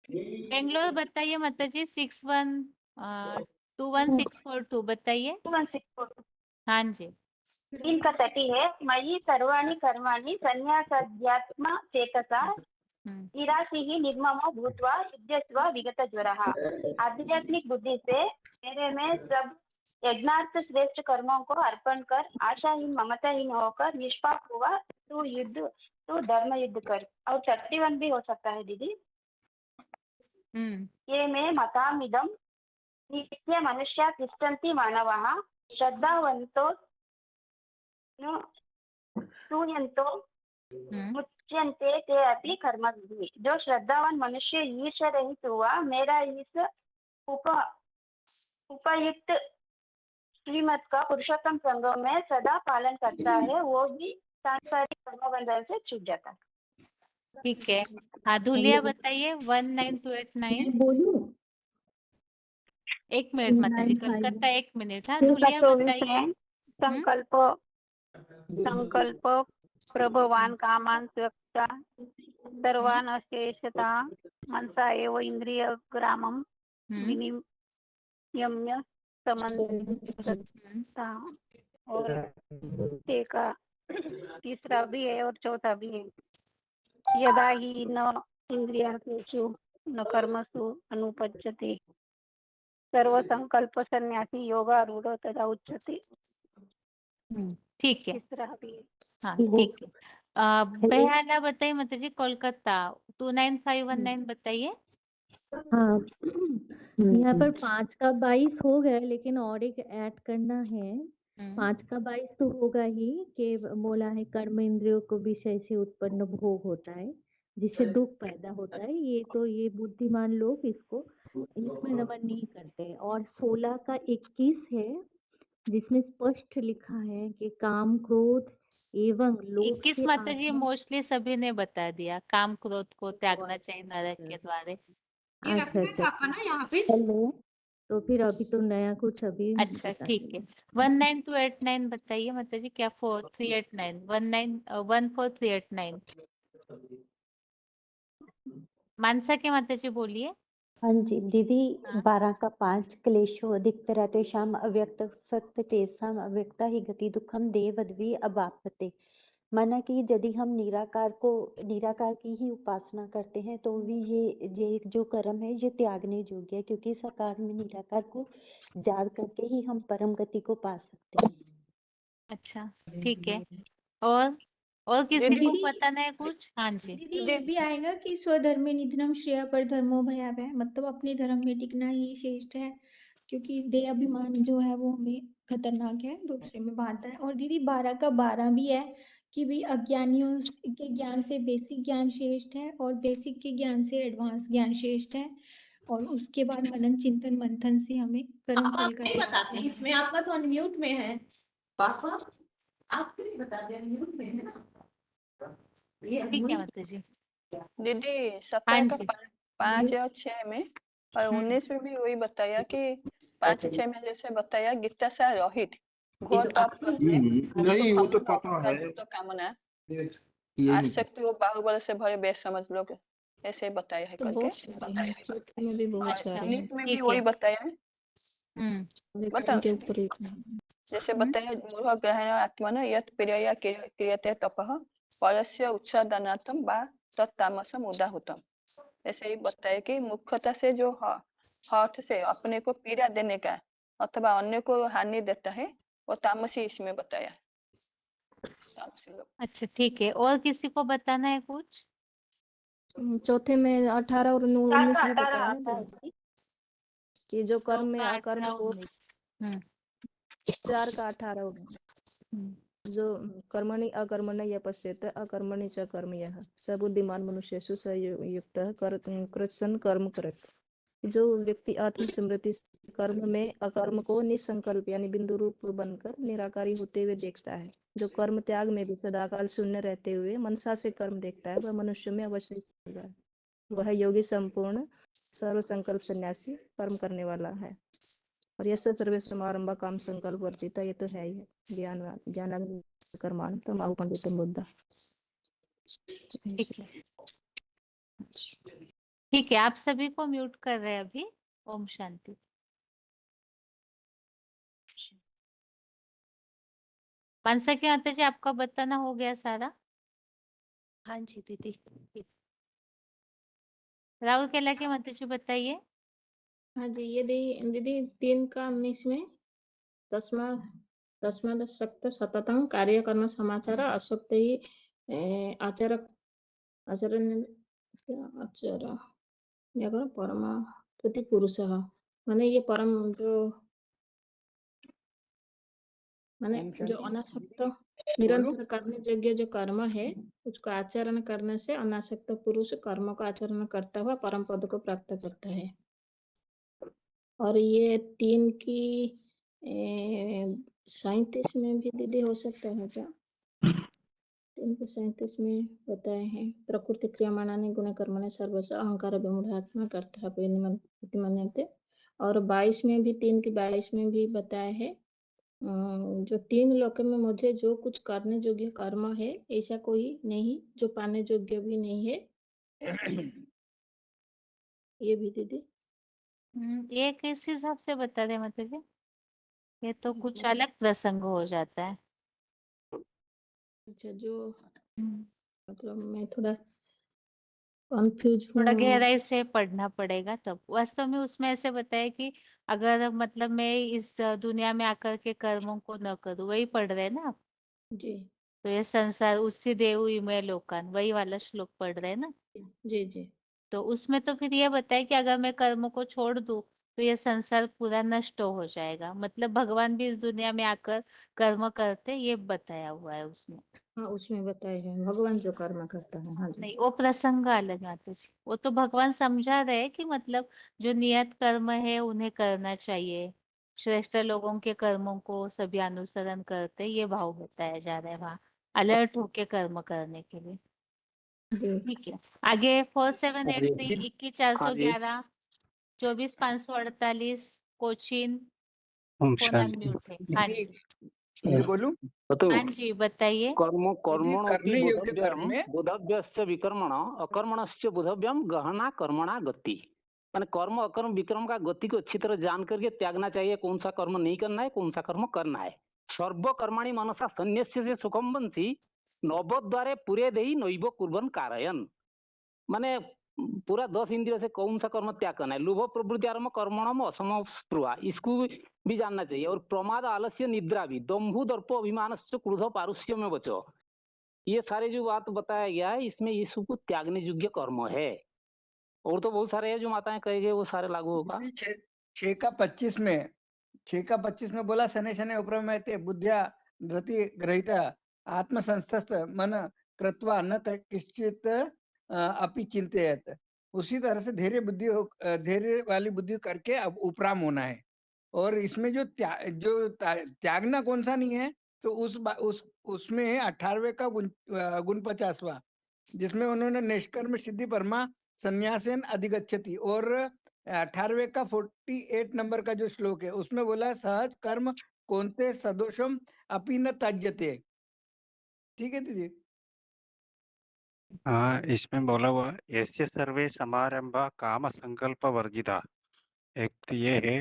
बेंगलोर बताइए माता जी 21642 बताइए। 2164 हाँ जी। 3 का 30 है। मयि सर्वाणि कर्माणि संन्यासाध्यात्म चेतसा निराशीः निर्ममो भूत्वा युध्यस्व विगत ज्वरः। आध्यात्मिक बुद्धि से मेरे में सब यज्ञार्थ श्रेष्ठ कर्मों को अर्पण कर आशाहीन ममताहीन होकर निष्पाप हुआ तू धर्म युद्ध कर। और 31 भी हो सकता है दीदी। ये में मतामिदं नित्य मनुष्या तिष्ठन्ति मानवाः श्रद्धावन्तो स्तूयन्तो मुच्यन्ते ते अपि कर्मभिः। जो श्रद्धावान मनुष्य ईर्ष्या रहित हुआ मेरा इस उपयुक्त श्रीमत का पुरुषोत्तम संगम में सदा पालन करता है, वो भी सांसारिक कर्मबंधन से छूट जाता है। ठीक है। हाँ धुलिया बताइए 19289। एक मिनट माता जी, कलकत्ता एक मिनट। हाँ धुलिया बताइए। संकल्प प्रभवान कामान त्यक्त्वा सर्वान अशेषता मनसा एव इंद्रिय ग्रामम विनियम्य समन्वितता। और का तीसरा भी है और चौथा भी है। यदा ही न इंद्रियार्थेषु न कर्मसु अनुपज्यते सर्व संकल्प सन्यासी योगारूढ़ तदा उच्यते। ठीक है। तीसरा भी है। हाँ ठीक है। पहला बताइए माता जी कोलकाता 29519 बताइए। हाँ यहाँ पर 5 का 22 हो गया, लेकिन और एक ऐड करना है। 5 का 22 तो होगा ही कि बोला है कर्म इंद्रियों को विषय से उत्पन्न भोग होता है जिससे दुख पैदा होता है। ये बुद्धिमान लोग इसमें नमन नहीं करते। और 16 का 21 है जिसमें स्पष्ट लिखा है कि काम क्रोध एवं लोभ 21 से माता जी आत्मा। मोस्टली सभी ने बता दिया, काम क्रोध को त्यागना चाहिए नरक के द्वारे। हेलो, तो फिर अभी तो नया कुछ अभी अच्छा ठीक है। 19289 बताइए माता जी। क्या 4389 14389 मानसा के माता जी बोलिए। हाँ जी दीदी 12 का 5 क्लेशो अधिकतर तेषाम अव्यक्त सत्य चेसाम अव्यक्ता ही गति दुखम देवद्वी अबापते। माना कि यदि हम निराकार की ही उपासना करते हैं तो भी ये जो कर्म है ये त्यागने योग्य है, क्योंकि साकार में निराकार को याद करके ही हम परम गति को पा सकते हैं। अच्छा ठीक है। और किसी को बताना है कुछ? हाँ जी। दीदी ये भी आएगा कि स्वधर्मे निधनम श्रेय पर धर्मो भयावह, मतलब अपने धर्म में टिकना ही श्रेष्ठ है, क्योंकि देह अभिमान जो है वो हमें खतरनाक है, दूसरे में बांधता है। और दीदी 12 का 12 भी है कि भी अज्ञानियों के ज्ञान से बेसिक ज्ञान श्रेष्ठ है और बेसिक के ज्ञान से एडवांस ज्ञान श्रेष्ठ है। और उसके बाद मनन चिंतन मंथन से हमें कर्म फल का नहीं बताते हैं इसमें। आपका तो अनम्यूट में है पापा। ठीक है माता जी। दीदी हाँ सप्ताह का जी। 5 और 6 में और 19 में भी वही बताया कि 5-6 में जैसे बताया गीता सा रोहित घोर तप करके नहीं वो तो कामना पता का है गुप्त कामना ये आज नहीं शक्ति वो बाहुबल से भरे बेसमझ लोग ऐसे बताया है तो करके बहुत सारे हैं, चौथे में भी बहुत और सारे 19 हैं। में भी ठीक वही है। बताया है बता कर्म के ऊपर ही। जैसे बताया मूढ़ ग्रहण आत्मन यत् प्रियया क्रियते तपः परस्य उत्सादनार्थम वा तत्तामसम उदाहुतम। ऐसे ही बताया कि मुख्यता से जो हाथ से अपने को पीड़ा देने का अथवा अन्य को हानि देता है वो तामसी इसमें बताया तामसी लोग। अच्छा ठीक है, और किसी को बताना है कुछ? चौथे में 18 और 19 में बताया ना दीदी कि जो कर्म में 4 का अकर्म 18 को 19। 4 का 18 जो कर्मणि अकर्मण्य यः पश्येत अकर्मणि च कर्म यः स बुद्धिमान मनुष्येषु स युक्तः कृत्सन कर्म करत। जो व्यक्ति आत्मस्मृति कर्म में अकर्म को निसंकल्प यानी बिंदु रूप बनकर निराकारी होते हुए देखता है, जो कर्म त्याग में भी सदाकाल शून्य रहते हुए मनसा से कर्म देखता है, वह मनुष्य में अवश्य होगा। वह योगी संपूर्ण सर्व संकल्प सन्यासी कर्म करने वाला है। और यश सर्वे समारंभ काम संकल्प वर्जिता, ये तो है ही है। ज्ञान कर्माण तम आहु पंडितम बुद्धा। ठीक है। ठीक है, आप सभी को म्यूट कर रहे हैं अभी। ओम शांति। मनसा की माता जी आपका बताना हो गया सारा? हाँ जी दीदी। राहुल केला की माता जी बताइए। हाँ जी, ये दीदी 3 का 19 में तस्माद शक्त सततं कार्य कर्म समाचार असक्त ही आचरण परम प्रति पुरुष माने ये परम जो अनासक्त निरंतर करने योग्य जो कर्म है उसको आचरण करने से अनासक्त पुरुष कर्म को आचरण करता हुआ परम पद को प्राप्त करता है। और ये 3 की 37 में भी दीदी हो सकता है क्या? 3 के 37 में बताए हैं प्रकृति क्रियमाणानि गुण कर्मणि सर्वस्य अहंकार विमूढ़ात्मा कर्ता मन्यते। और 22 में भी 3 की 22 में भी बताया है जो 3 लोक में मुझे जो कुछ करने योग्य कर्म है ऐसा कोई नहीं जो पाने योग्य भी नहीं है। ये भी दीदी ये किस हिसाब से बता रहे माता जी? ये तो कुछ अलग प्रसंग हो जाता है। अच्छा, जो मतलब मैं थोड़ा कंफ्यूज थोड़ा हूँ। गहराई से पढ़ना पड़ेगा तब। वास्तव में उसमें ऐसे बताया कि अगर मतलब मैं इस दुनिया में आकर के कर्मों को न करूं, वही पढ़ रहे हैं ना आप? जी तो ये संसार उससे देव मैं लोकान, वही वाला श्लोक पढ़ रहे हैं ना? जी जी तो उसमें तो फिर ये बताया कि अगर मैं कर्म को छोड़ दूं तो ये संसार पूरा नष्ट हो जाएगा। मतलब भगवान भी इस दुनिया में आकर कर्म करते, ये बताया हुआ है उसमें। हाँ, उसमें बताए हैं भगवान जो कर्म करता है। हाँ जी नहीं, वो प्रसंग अलग आता जी। वो तो भगवान समझा रहे कि मतलब जो नियत कर्म है उन्हें करना चाहिए, श्रेष्ठ लोगों के कर्मों को सभी अनुसरण करते, ये भाव बताया जा रहा है वहाँ, अलर्ट होके कर्म करने के लिए। ठीक है, आगे 4783 21 411 24 548 कोचिन ओम फोन शांति। अनम्यूट है। हाँ जी। मैं बोलूं? हाँ जी बताइए। कर्मणोऽपि करने योग्य कर्म में बोधव्यस्य विकर्मण अकर्मणस्य बोधव्यम गहना कर्मणा गति। माने कर्म अकर्म विकर्म का गति को अच्छी तरह जान करके त्यागना चाहिए, कौन सा कर्म नहीं करना है, कौन सा कर्म करना है। सर्व कर्माणि मनसा सन्न्यस्य से सुखम बंसी नवद्वारे पूरे देही नैव कुर्बन कारयन। माने पूरा 10 इंद्रियों से कौन सा कर्म त्याग करना है। लोभ प्रवृत्ति आरम्भ कर्मणम असम स्पृहा, इसको भी जानना चाहिए। और प्रमाद आलस्य निद्रा भी, दम्भु दर्प अभिमान क्रोध पारुष्य में बचो, ये सारे जो बात बताया गया है इसमें ये सब त्यागने योग्य कर्म है। और तो बहुत सारे हैं जो माताएं कहेंगे वो सारे लागू होगा। 6 का 25 में 6 का 25 में बोला शनै शनै उपरमते बुद्धिया धृति ग्रहिता आत्मसंस्थस्थ मन कृत्वा न किश्चित अपि चिंतयत। उसी तरह से धैर्य वाली बुद्धि करके अब उपराम होना है। और इसमें जो त्यागना कौन सा नहीं है, तो उस उसमें 18वें का गुण 50वां, जिसमें उन्होंने निष्कर्म सिद्धि परमा संन्यासेन अधिगच्छति, और 18वें का 48 नंबर का जो श्लोक है उसमें बोला सहज कर्म कौन्ते सदोषम अपि न त्याज्यते। ठीक है दीदी। हाँ, इसमें बोला हुआ यस्य सर्वे समारंभा काम संकल्प वर्जिता। एक तो ये है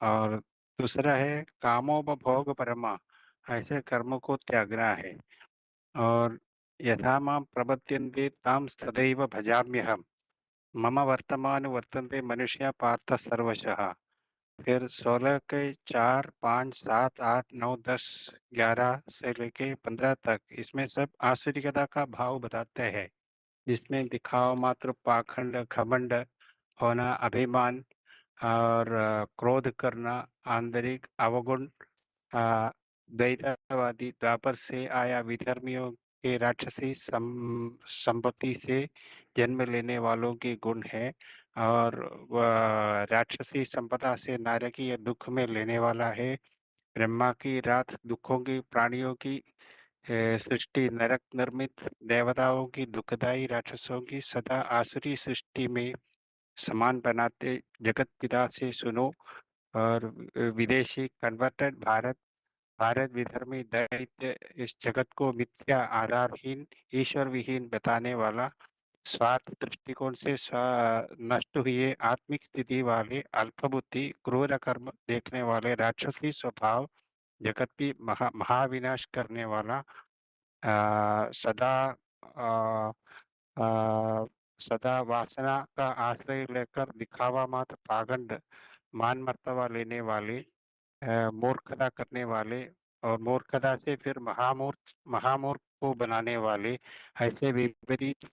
और दूसरा है कामोपभोग परमा, ऐसे कर्म को त्यागना है। और यथा मां प्रपद्यन्ते तां तदैव भजाम्यहम्, मम वर्तमान वर्तन्ते मनुष्य पार्थ सर्वशः। फिर 16 के 4, 5, 7, 8, 9, 10, 11 से लेके 15 तक इसमें सब आसुरिकता का भाव बताते हैं, जिसमें दिखावा मात्र, पाखंड, घमंड होना, अभिमान और क्रोध करना, आंतरिक अवगुण, द्वैतवादी, द्वापर से आया विधर्मियों के राक्षसी संपत्ति से जन्म लेने वालों के गुण है, और वह राक्षसी संपदा से नारकीय दुख में लेने वाला है। ब्रह्मा की रात दुखों की, प्राणियों की सृष्टि नरक निर्मित, देवताओं की दुखदाई, राक्षसों की सदा आसुरी सृष्टि में समान बनाते जगत पिता से सुनो। और विदेशी कन्वर्टेड भारत विधर्मी दैत्य इस जगत को मिथ्या, आधारहीन, ईश्वर विहीन बताने वाला, स्वार्थ दृष्टिकोण से नष्ट हुए आत्मिक स्थिति वाले, अल्पबुद्धि, क्रूर कर्म देखने वाले, राक्षसी स्वभाव, जगत की महाविनाश करने वाला, सदा आ, आ, सदा वासना का आश्रय लेकर दिखावा मात्र, पाखंड, मान मर्तबा लेने वाले, मूर्खता करने वाले, और मूर्खता से फिर महामूर्ख को बनाने वाले, ऐसे विपरीत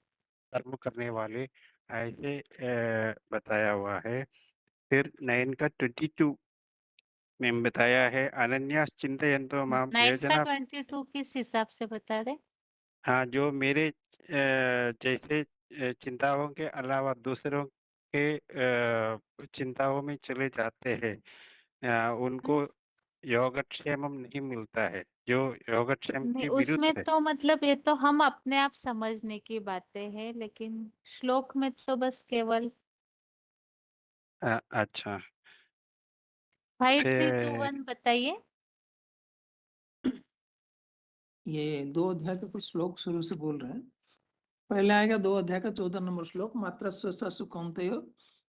कर्म करने वाले, ऐसे बताया हुआ है। फिर 9 का 22 में बताया है अनन्यास चिंतयन्तो मां 9 का योजना। 22 किस हिसाब से बता रहे? हाँ, जो मेरे जैसे चिंताओं के अलावा दूसरों के चिंताओं में चले जाते हैं, उनको योगक्षेमम नहीं मिलता है, जो योगक्षेम नहीं, के उसमें विरुद्ध है। तो मतलब ये तो हम अपने आप समझने की बातें हैं, लेकिन श्लोक में तो बस केवल अच्छा, 5321 बताइए। ये 2 अध्याय का कुछ श्लोक शुरू से बोल रहे हैं। पहले आएगा 2 अध्याय का 14 नंबर श्लोक, मात्र स्वसा सुखौंतेय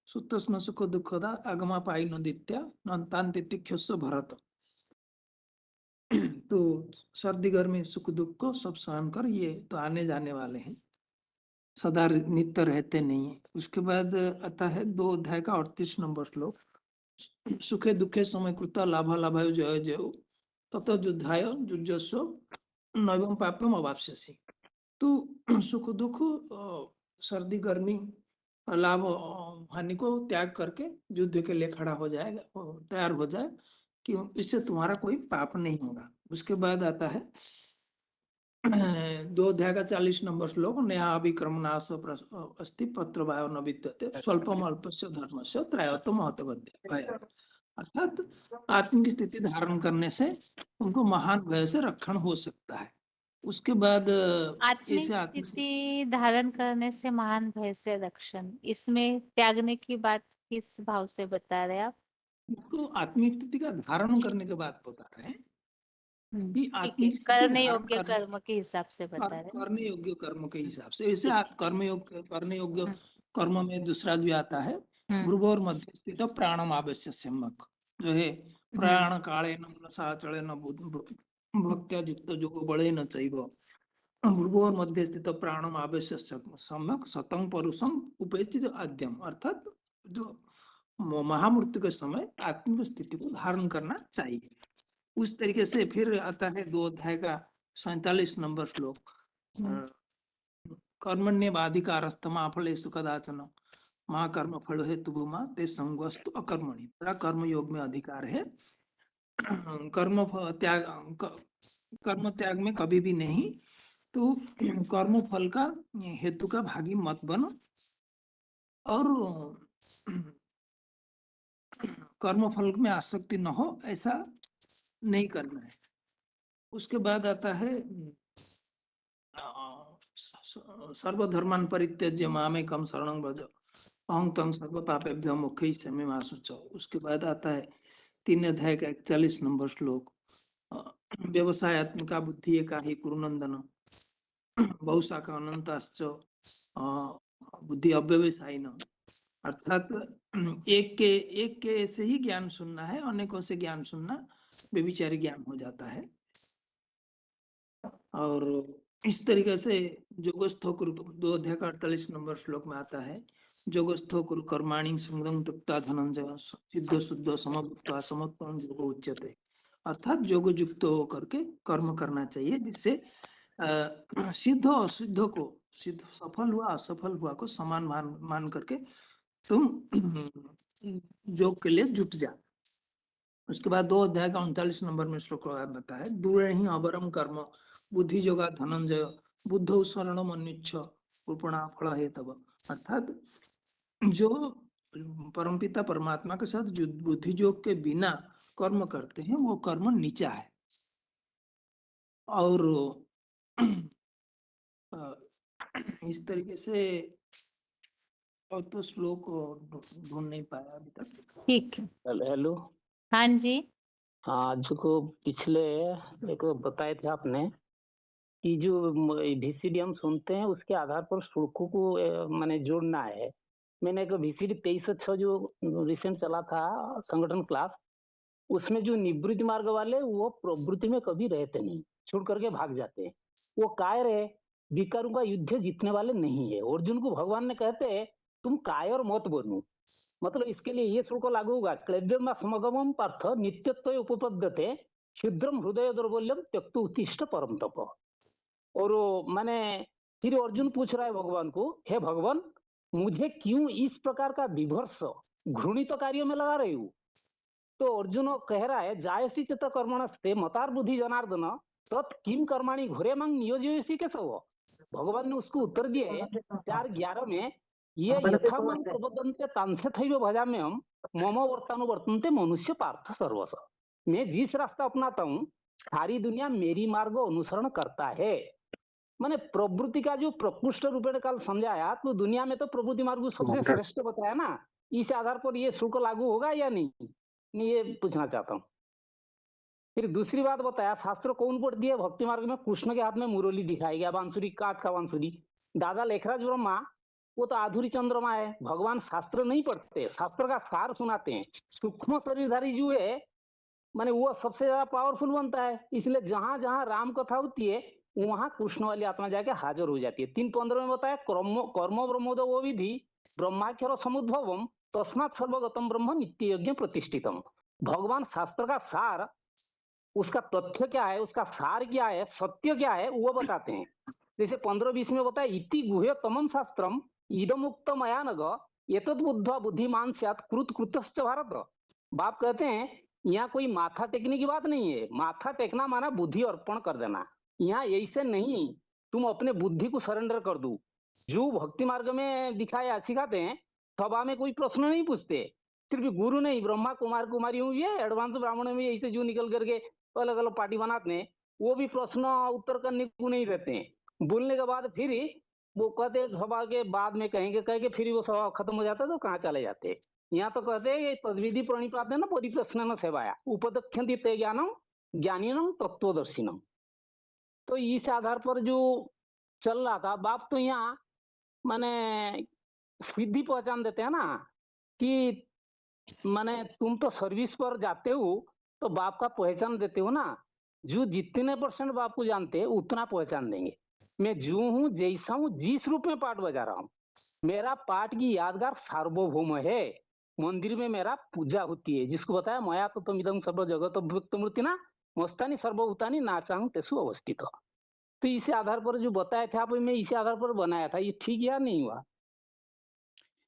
सुतस्म सुख दुखदा आगमा पाई नदित्या नंतान तितिक्षुस्व भरत। तो सर्दी गर्मी सुख दुख को सब सहन कर, ये तो आने जाने वाले हैं, सदा नित्य रहते नहीं है। उसके बाद आता है 2 अध्याय का 38 नंबर श्लोक, सुखे दुखे समय कृता लाभा लाभाय जय जय तत युद्धाय युजस्व नैवं पाप्यम अवाप्स्यसि। तो सुख दुख, सर्दी गर्मी, लाभ हानि को त्याग करके युद्ध के लिए खड़ा हो जाएगा, तैयार हो जाए, कि इससे तुम्हारा कोई पाप नहीं होगा। उसके बाद आता है 2 अध्याय का 40 नंबर श्लोक, नया अभिक्रमनाश अस्ति पत्र वायो न विद्यते स्वल्पम अल्पस्य धर्मस्य त्रयतो महत्वद्य। अर्थात आत्मिक स्थिति धारण करने से उनको महान भय से रक्षण हो सकता है। उसके बाद आत्मिक इसे आत्मिक स्थिति धारण करने से महान भय से रक्षण, इसमें त्यागने की बात किस भाव से बता रहे आप? इसको आत्मिक स्थिति का धारण करने के बाद बता रहे हैं कि ठीक है, आत्मिक स्थिति करने धारण योग्य करने कर्म के हिसाब से बता रहे हैं। करने योग्य कर्म के हिसाब से, ऐसे करने योग्य कर्म में दूसरा जो आता है, भ्रुवोर मध्य स्थित प्राणम आवश्य सम्यक, जो है प्राण काले न मनसा चले न भक्त्या युक्त जो बड़े न चैव भ्रुवोर मध्य स्थित प्राणम आवश्य सम्यक सतंग परुषम उपेक्षित आद्यम। अर्थात जो महामृत्यु के समय आत्मिक स्थिति को धारण करना चाहिए। उस तरीके से फिर आता है 2 अध्याय का 47 नंबर श्लोक, कर्मण्येवाधिकारस्तमा फलेषु कदाचन महाकर्म फल हेतु भूमा ते संगस्तु अकर्मणि। तेरा कर्म योग में अधिकार है, कर्म त्याग में कभी भी नहीं। तो कर्म फल का हेतु का भागी मत बनो, और कर्म फल में आसक्ति न हो, ऐसा नहीं करना है। उसके बाद आता है सर्वधर्मान् परित्यज्य मामेकं शरणं व्रज अहं त्वं सर्व पापेभ्यो मोक्षयिष्यामि मा शुच। उसके बाद आता है 3 अध्याय का 41 नंबर श्लोक, व्यवसायात्मिका बुद्धि एका हि कुरुनंदन बहुशाखा अनंताश्च बुद्धि अव्यवसायी न। अर्थात एक के से ही ज्ञान सुनना है, अनेकों से ज्ञान सुनना व्यभिचारी ज्ञान हो जाता है। और इस तरीके से जोगस्थो कुरु 2 अध्याय का 48 नंबर श्लोक में आता है, जोगस्थो कुरु कर्माणि संगं त्यक्त्वा धनंजय सिद्ध शुद्ध समभूत्वा समत्वं योग उच्यते। अर्थात योग युक्त होकर के कर्म करना चाहिए, जिससे सिद्ध और असिद्ध को, सिद्ध सफल हुआ असफल हुआ को समान मान करके तुम योग के लिए जुट जा। उसके बाद 2 अध्याय का 39 नंबर में श्लोक आता है, दूरे ही अवरम कर्म बुद्धि योगा धनंजय बुद्धौ शरणम अन्विच्छ कृपणा फल हेतव। अर्थात जो परमपिता परमात्मा के साथ जो बुद्धि योग के बिना कर्म करते हैं वो कर्म नीचा है। और इस तरीके से और तो श्लोक ढूंढ नहीं पाया अभी तक। ठीक है। हेलो। हाँ जी। हाँ, जो पिछले एक बताए थे आपने कि जो VCD हम सुनते हैं उसके आधार पर श्लोकों को मैंने जोड़ना है। मैंने एक VCD 23/6 जो रिसेंट चला था संगठन क्लास, उसमें जो निवृत्ति मार्ग वाले वो प्रवृत्ति में कभी रहते नहीं, छोड़ करके भाग जाते हैं। वो कायर है, विकारों का युद्ध जीतने वाले नहीं है। अर्जुन को भगवान ने कहते हैं तुम कायर मत बनो, मतलब इसके लिए ये श्लोक लागू होगा, क्लैव्यम समगमम पार्थ नित्यत्व उपपद्यते क्षुद्रम हृदय दौर्बल्यम त्यक्तु उत्तिष्ठ परम तप। और मैंने फिर अर्जुन पूछ रहा है भगवान को, हे भगवान मुझे क्यों इस प्रकार का विभर्ष घृणित कार्य में लगा रही हूँ? तो अर्जुन कह रहा है, जायसी चित्त कर्मणस्ते मतार बुद्धि जनार्दन तत् किम कर्माणि घोरे मंग नियोजयसी के सब। भगवान ने उसको उत्तर दिए 4:11 में, ये यथा मां प्रबोधन्ते तांसे थैव भजाम्यहम् मम वर्तानुवर्तन्ते मनुष्य पार्थ सर्वस। मैं जिस रास्ता अपनाता हूँ सारी दुनिया मेरी मार्ग अनुसरण करता है। मैंने प्रवृत्ति का जो प्रकृष्ट रूपेण काल समझाया, तो दुनिया में तो प्रवृत्ति मार्ग सबसे श्रेष्ठ बताया ना। इस आधार पर ये शुल्क लागू होगा या नहीं, ये पूछना चाहता हूँ। फिर दूसरी बात बताया, शास्त्र कौन पढ़ दिया भक्ति मार्ग में? कृष्ण के हाथ में मुरली दिखाई गया, बांसुरी, काठ का बांसुरी। दादा लेखराज ब्रह्मा वो तो आधुरी चंद्रमा है। भगवान शास्त्र नहीं पढ़ते, शास्त्र का सार सुनाते हैं। सूक्ष्म शरीरधारी जो है माने वो सबसे ज्यादा पावरफुल बनता है। इसलिए जहां जहां राम कथा होती है वहां कृष्ण वाली आत्मा जाके हाजिर हो जाती है। 3:15 में बताया, कर्म ब्रह्मोद वो विधि ब्रह्माक्षर समुद्भवम तस्मात् सर्वगतम ब्रह्म नित्य यज्ञ प्रतिष्ठितम। भगवान शास्त्र का सार, उसका तथ्य क्या है, उसका सार क्या है, सत्य क्या है, वो बताते हैं। जैसे 15-20 में बताया, इति गुह्य तमम शास्त्रम इदमुक्त मया नग एतद् बुद्ध्वा बुद्धिमान स्यात् कृत कृतश्च भारत। बाप कहते हैं यहाँ कोई माथा टेकने की बात नहीं है। माथा टेकना माना बुद्धि अर्पण कर देना। यहाँ ऐसे नहीं, तुम अपने बुद्धि को सरेंडर कर दो। जो भक्ति मार्ग में दिखाया सिखाते हैं, सभा में कोई प्रश्न नहीं पूछते। सिर्फ गुरु नहीं, ब्रह्मा कुमार कुमारी हुई है, एडवांस ब्राह्मण में ऐसे जो निकल करके अलग अलग पार्टी बनाते हैं, वो भी प्रश्न उत्तर करने को नहीं रहते हैं। बोलने के बाद फिर वो कहते सभा के बाद में कहेंगे फिर वो सभा खत्म हो जाता है तो कहाँ चले जाते हैं। यहाँ तो कहते हैं तद्विधि प्रणिपात है ना, परिप्रश्न सेवाया उपदक्षन्ति ते ज्ञानम ज्ञानीनम तत्वदर्शिनम। तो इस आधार पर जो चल रहा था, बाप तो यहाँ माने सिद्धि पहचान देते हैं ना कि माने तुम तो सर्विस पर जाते हो तो बाप का पहचान देते हो ना। जो जितने % बाप को जानते हैं उतना पहचान देंगे। मैं जो हूँ जैसा हूँ, जिस रूप में पाठ बजा रहा हूँ, मेरा पाठ की यादगार सार्वभौम है। मंदिर में मेरा पूजा होती है, जिसको बताया मया तो तमिदं सर्व जगत व्यक्त मूर्ति ना मस्तानी सर्वभूतानी नाचांग तेसु अवस्थित। तो इस आधार पर जो बताया था आप, मैं इस आधार पर बनाया था। ये ठीक या नहीं हुआ?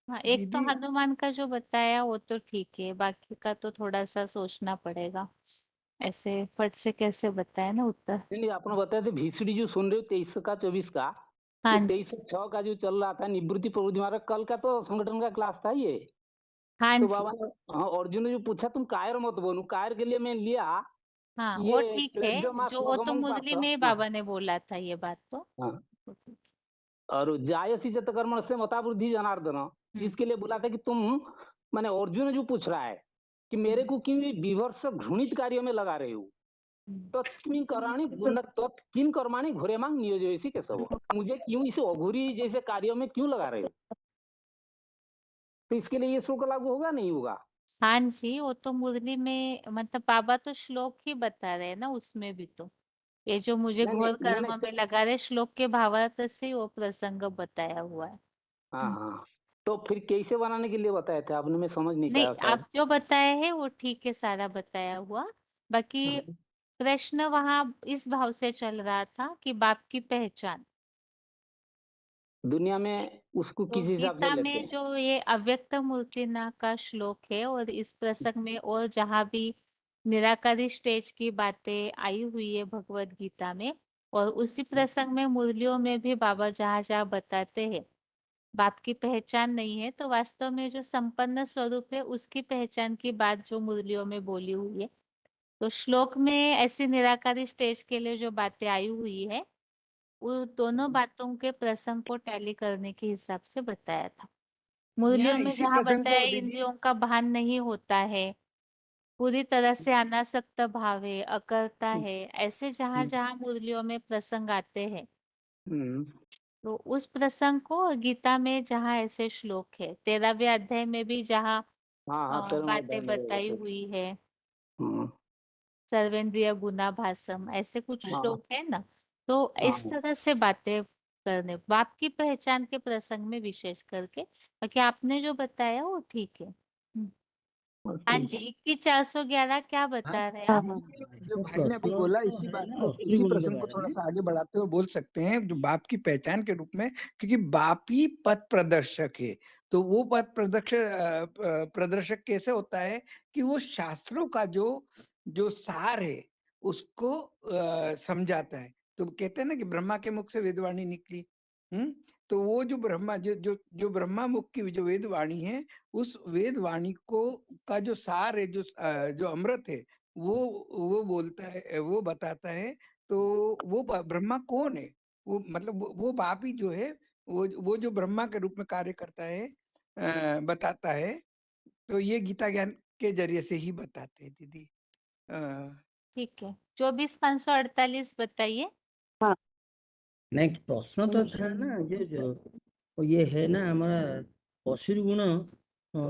हाँ, एक तो हनुमान का जो बताया वो तो ठीक है, बाकी का तो थोड़ा सा सोचना पड़ेगा। ऐसे फट से कैसे बताया ना उत्तर। नहीं, आपने बताया था VCD जो सुन रहे हो 23 का 24 का, हाँ 23/6 का जो चल रहा था निवृत्ति प्रवृत्ति मार्ग, कल का तो संगठन का क्लास था ये। हाँ तो जी। बाबा ने अर्जुन ने जो पूछा तुम कायर मत बनो, कायर के लिए मैं लिया हाँ वो ये ठीक है, त्रैव्यमा जो वो तो स्वगमं मुरली पार्थ। में बाबा ने बोला था ये बात तो। हाँ। और जायसी जत कर्मण से मता बुद्धि जनार्दन, इसके लिए बोला था कि तुम, माने अर्जुन जो पूछ रहा है कि मेरे को क्यों विवर्ष घृणित कार्यों में लगा रहे हो, तत्किं कराणि किन कर्माणि घोरेमांग नियोजयसि केशव, मुझे क्यों इस अघोरी जैसे कार्यों में क्यों लगा रहे हो? तो इसके लिए ये श्लोक लागू होगा नहीं होगा? हाँ जी, वो तो मुरली में मतलब बाबा तो श्लोक ही बता रहे हैं ना, उसमें भी तो ये जो मुझे नहीं घोर नहीं कर्म में लगा रहे, श्लोक के भावार्थ से ही वो प्रसंग बताया हुआ है। हाँ हाँ, तो फिर कैसे बनाने के लिए बताए थे आपने? मैं समझ नहीं नहीं, पाया शायद। आप जो बताए हैं वो ठीक है, सारा बताया हुआ। बाकी प्रश्न वहां इस भाव से चल रहा था कि बाप की पहचान, दुनिया में उसको तो किस हिसाब से गीता लेते में हैं? जो ये अव्यक्त मूर्तिना का श्लोक है, और इस प्रसंग में और जहाँ भी निराकारी स्टेज की बातें आई हुई है भगवत गीता में, और उसी प्रसंग में मुरलियों में भी बाबा जहाँ जहाँ बताते हैं बाप की पहचान नहीं है, तो वास्तव में जो संपन्न स्वरूप है उसकी पहचान की बात जो मुरलियों में बोली हुई है, तो श्लोक में ऐसी निराकारी स्टेज के लिए जो बातें आई हुई है वो दोनों बातों के प्रसंग को टैली करने के हिसाब से बताया था। मुरलियों यहाँ में इसी जहाँ प्रसंग बताया को दीदी, इंद्रियों का भान नहीं होता है, पूरी तरह से अनासक्त भाव है, अकर्ता है, ऐसे जहाँ जहाँ मुरलियों में प्रसंग आते हैं, तो उस प्रसंग को गीता में जहाँ ऐसे श्लोक है, 13वें अध्याय में भी जहाँ हाँ हाँ, तेरहवें अध्याय बातें में बताई वैसे। हुई है, हम्म, सर्वेंद्रिय गुणाभासम, ऐसे कुछ हाँ श्लोक है ना, तो इस हाँ तरह से बातें करने बाप की पहचान के प्रसंग में विशेष करके, बाकी आपने जो बताया वो ठीक है। हाँ ठीक। जी, 21,411 क्या बता रहे हैं आप? जो भाई ने अभी बोला इसी बात को, इसी प्रसंग को थोड़ा सा आगे बढ़ाते हुए बोल सकते हैं, जो बाप की पहचान के रूप में, क्योंकि बाप ही पथ प्रदर्शक है, तो वो पथ प्रदर्शक कैसे होता है कि वो शास्त्रों का जो जो सार है उसको समझाता है। तो कहते हैं ना कि ब्रह्मा के मुख से वेदवाणी निकली, तो वो जो ब्रह्मा जो ब्रह्मा मुख की जो वेदवाणी है, उस वेदवाणी को का जो सार है, जो अमृत है, वो बोलता है, वो बताता है। तो वो ब्रह्मा कौन है? वो मतलब वो बाप ही जो है, वो जो ब्रह्मा के रूप में कार्य करता है, बताता है। तो ये गीता ज्ञान के जरिए से ही बताते हैं दीदी। ठीक है, 24,548 बताइए। नहीं, प्रश्न तो था ना, जो ये है ना हमारा असुर गुण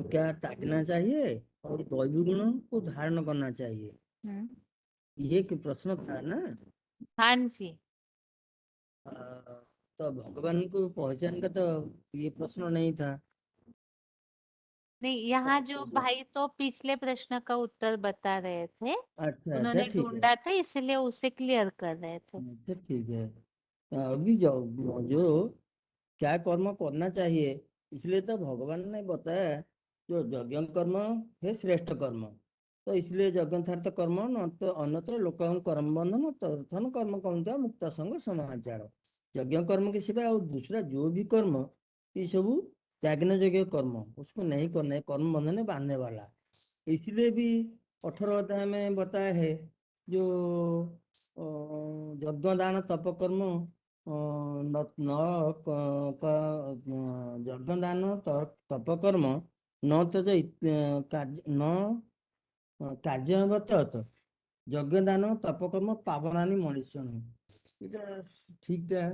क्या त्यागना चाहिए और दैवी गुण को धारण करना चाहिए, ये प्रश्न था ना। हाँ जी, अ, तो भगवान को पहचान का तो ये प्रश्न नहीं था। नहीं, यहाँ जो भाई तो पिछले प्रश्न का उत्तर बता रहे थे, अच्छा अच्छा, उन्होंने ठीक है। ढूंढा था इसलिए उसे क्लियर कर रहे थे। अच्छा ठीक है। अभी जो क्या कर्म करना चाहिए, इसलिए तो भगवान ने बताया जो यज्ञ कर्म है श्रेष्ठ कर्म, तो इसलिए यज्ञार्थ कर्म न तो अन्यत्र लोक कर्म बंधन तर्थन कर्म कौन मुक्त संग समाचार, यज्ञ कर्म के सिवाय और दूसरा जो भी कर्म ये सब त्यागन योग्य कर्म, उसको नहीं करना है, कर्म बंधन में बांधने वाला। इसलिए भी 18 अध्याय में बताया है जो यज्ञ दान तप कर्म यज्ञ दान तप कर्म न तो जो न कार्य यज्ञ दान तप कर्म पावनानी मनुष्य ठीक है।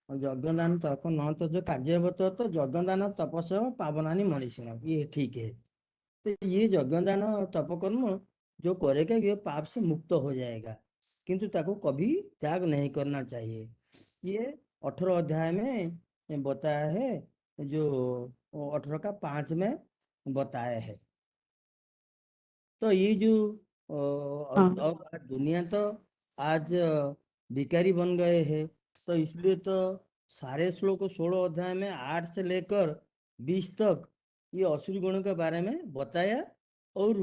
यज्ञ दान तप न तो जो कार्यवत तो यज्ञ दान तपस पावनानी मनुष्य, ये ठीक है। तो ये यज्ञ दान तप कर्म जो करेगा ये पाप से मुक्त हो जाएगा, किंतु ताको कभी त्याग नहीं करना चाहिए। ये 18 अध्याय में बताया है, जो 18 का 5 में बताया है। तो ये जो दुनिया तो आज भिखारी बन गए हैं, तो इसलिए तो सारे श्लोक 16 अध्याय में 8 से लेकर 20 तक ये असुर गुण के बारे में बताया, और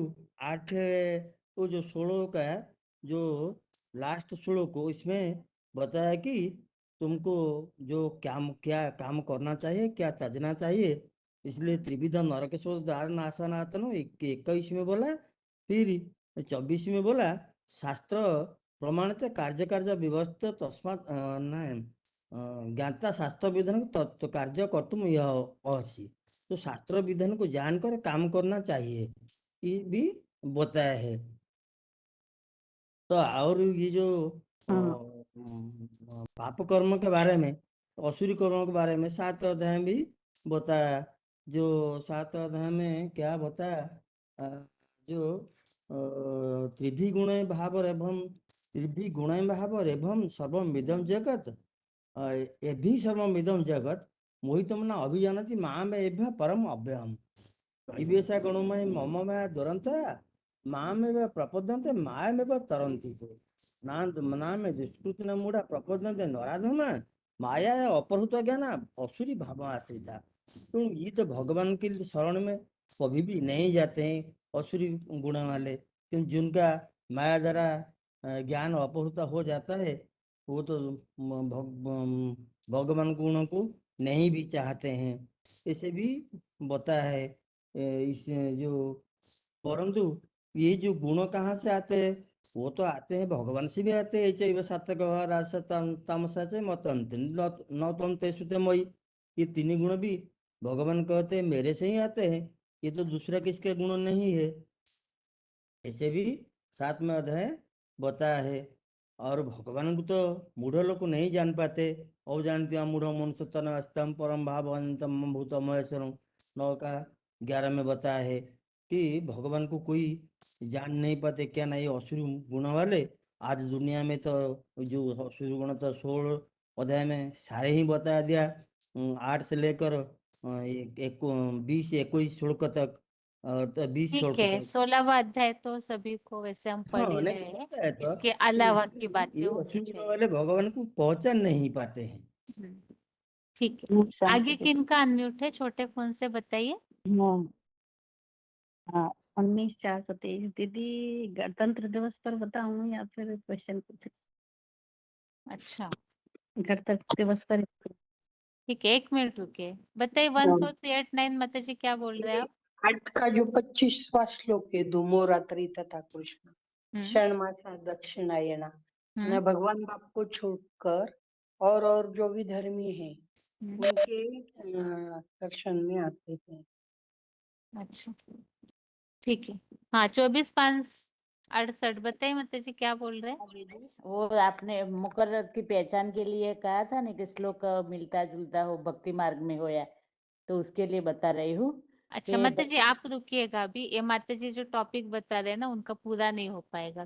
8 को जो 16 का जो लास्ट श्लोक को इसमें बताया कि तुमको जो क्या काम करना चाहिए, क्या त्यागना चाहिए। इसलिए त्रिविध नरकेश्वर द्वार नाशनातन 21 में बोला, फिर 24 में बोला शास्त्र प्रमाणित कार्य व्यवस्थित तस्मात् ज्ञाता शास्त्र विधान तत्व कार्य कर्तुम यह अहसी। तो शास्त्र विधान को जानकर काम करना चाहिए, ये भी बताया है। तो और ये जो पाप कर्म के बारे में, असुरी कर्म के बारे में 7 अध्याय में भी बताया। जो 7 अध्याय में क्या बताया, जो त्रिभिगुण भाव एवं सर्वमिदं जगत एभि सर्वमिदं जगत मोहितमना अभिजानति माम एभ्य परम अव्ययम्। परिवेशा गणमय मम माया दुरंतया मामेव प्रपद्यन्ते मायामेव तरन्ति ते नाम दुष्कृति न मूढ़ा प्रपद्यन्ते नराधमा माया अपहृत ज्ञान असुरी भाव आश्रिता। तो ये तो भगवान के शरण में कभी भी नहीं जाते हैं असुरी गुण वाले, क्योंकि जिनका माया द्वारा ज्ञान अपहृत हो जाता है वो तो भगवान गुणों को नहीं भी चाहते हैं, ऐसे भी बताया है। इस जो परंतु ये जो गुण कहाँ से आते हैं, वो तो आते हैं भगवान से भी आते हैं। चैव सात्विक राजस तामसा च मतन्ति न त्वं तेषु ते मयि, ये 3 गुण भी भगवान कहते हैं मेरे से ही आते हैं, ये तो दूसरा किसके गुण नहीं है। ऐसे भी 7वें अध्याय बताया है। और भगवान को तो मूढ़ लोग नहीं जान पाते, और जानते मूढ़ मनुष्य तनस्तम परम भावंतम भूत महेश्वरम 9 का 11 में बताया है कि भगवान को कोई जान नहीं पाते। क्या नहीं, असुरी गुण वाले आज दुनिया में तो जो असुरी गुण तो 16 अध्याय में सारे ही बता दिया, 8 से लेकर 20-21 श्लोक तक, तो 20 ठीक श्लोक है, तक। 16वां अध्याय तो सभी को वैसे हम पढ़ ही हाँ रहे नहीं हैं, पता है तो इसके अलावा की इसलिए बातें ये होनी असुरी गुण चाहिए। वाले भगवान को पहचान नहीं पाते हैं। हम्म, ठीक है। आगे किनका अनम्यूट है? छोटे फोन से बताइए। 19/4/23 दीदी, गणतंत्र दिवस पर बताऊं या फिर क्वेश्चन पूछ? अच्छा गणतंत्र दिवस पर ठीक है, 1 मिनट रुकिए। बताइए 14389 माता जी क्या बोल रहे हैं आप? 8 का जो 25वां श्लोक है, धूमो रात्रि तथा कृष्ण षण्मासा दक्षिणायना, न भगवान बाप को छोड़कर और जो भी धर्मी है उनके दर्शन में आते हैं। अच्छा ठीक है। हाँ 24/5/68 बताइए माता जी क्या बोल रहे हैं? वो आपने मुकर्रर की पहचान के लिए कहा था ना कि श्लोक मिलता जुलता हो, भक्ति मार्ग में हो या, तो उसके लिए बता रही हूँ। अच्छा माता जी आप रुकिएगा अभी, ये माता जी जो टॉपिक बता रहे हैं ना उनका पूरा नहीं हो पाएगा,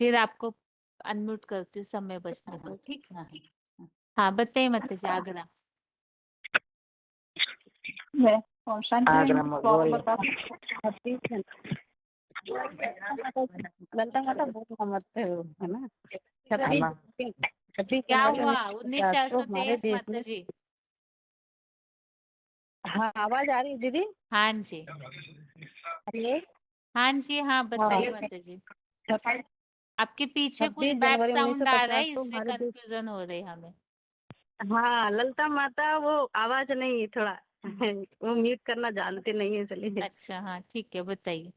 फिर आपको अनम्यूट करती हूँ समय बचने पर, ठीक है? हाँ बताइए माता जी। आगरा है ना, क्या हुआ? 19/423 देश माता में। जी। हाँ आवाज आ रही है दीदी? हाँ जी हाँ जी हाँ बताइए माता जी। आपके पीछे कुछ 26 बैक जनवरी साउंड आ रहा है, 1950 को इससे हमारे देश। कंफ्यूजन हो रही है हमें। हाँ ललिता माता वो आवाज नहीं थोड़ा वो म्यूट करना जानते नहीं है, चलिए। अच्छा हाँ ठीक है बताइए।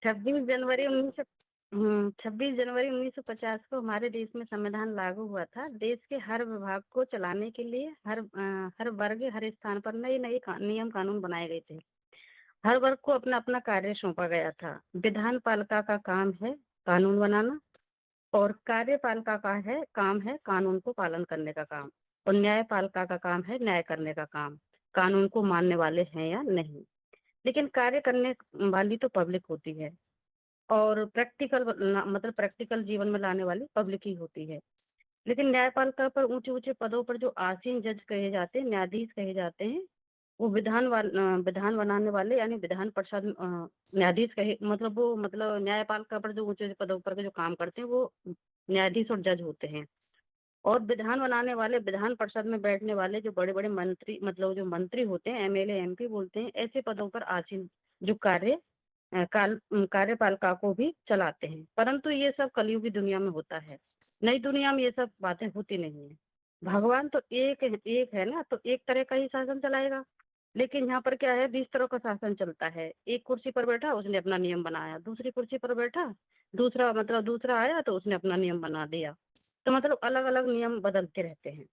26 जनवरी 1950 को हमारे देश में संविधान लागू हुआ था। देश के हर विभाग को चलाने के लिए हर वर्ग हर स्थान पर नए नए नियम कानून बनाए गए थे। हर वर्ग को अपना अपना कार्य सौंपा गया था। विधान पालिका का काम है कानून बनाना, और कार्यपालिका का काम है कानून को पालन करने का काम, और न्यायपालिका का काम है न्याय करने का काम, कानून को मानने वाले हैं या नहीं। लेकिन कार्य करने वाली तो पब्लिक होती है, और प्रैक्टिकल जीवन में लाने वाली पब्लिक ही होती है। लेकिन न्यायपालिका पर ऊंचे ऊंचे पदों पर जो आसीन जज कहे जाते हैं, न्यायाधीश कहे जाते हैं, वो विधान बनाने वाले यानी विधान परिषद न्यायाधीश कहे, वो न्यायपालिका पर जो ऊंचे पदों पर के जो काम करते हैं वो न्यायाधीश और जज होते हैं। और विधान बनाने वाले, विधान परिषद में बैठने वाले जो बड़े बड़े मंत्री, जो मंत्री होते हैं, एमएलए एमपी बोलते हैं, ऐसे पदों पर आसीन जो कार्यपालिका को भी चलाते हैं। परंतु ये सब कलयुगी दुनिया में होता है, नई दुनिया में ये सब बातें होती नहीं है। भगवान तो एक है ना, तो एक तरह का ही शासन चलाएगा। लेकिन यहाँ पर क्या है, 20 तरह का शासन चलता है। एक कुर्सी पर बैठा, उसने अपना नियम बनाया, दूसरी कुर्सी पर बैठा, दूसरा आया तो उसने अपना नियम बना दिया। तो मतलब अलग अलग नियम बदलते रहते हैं।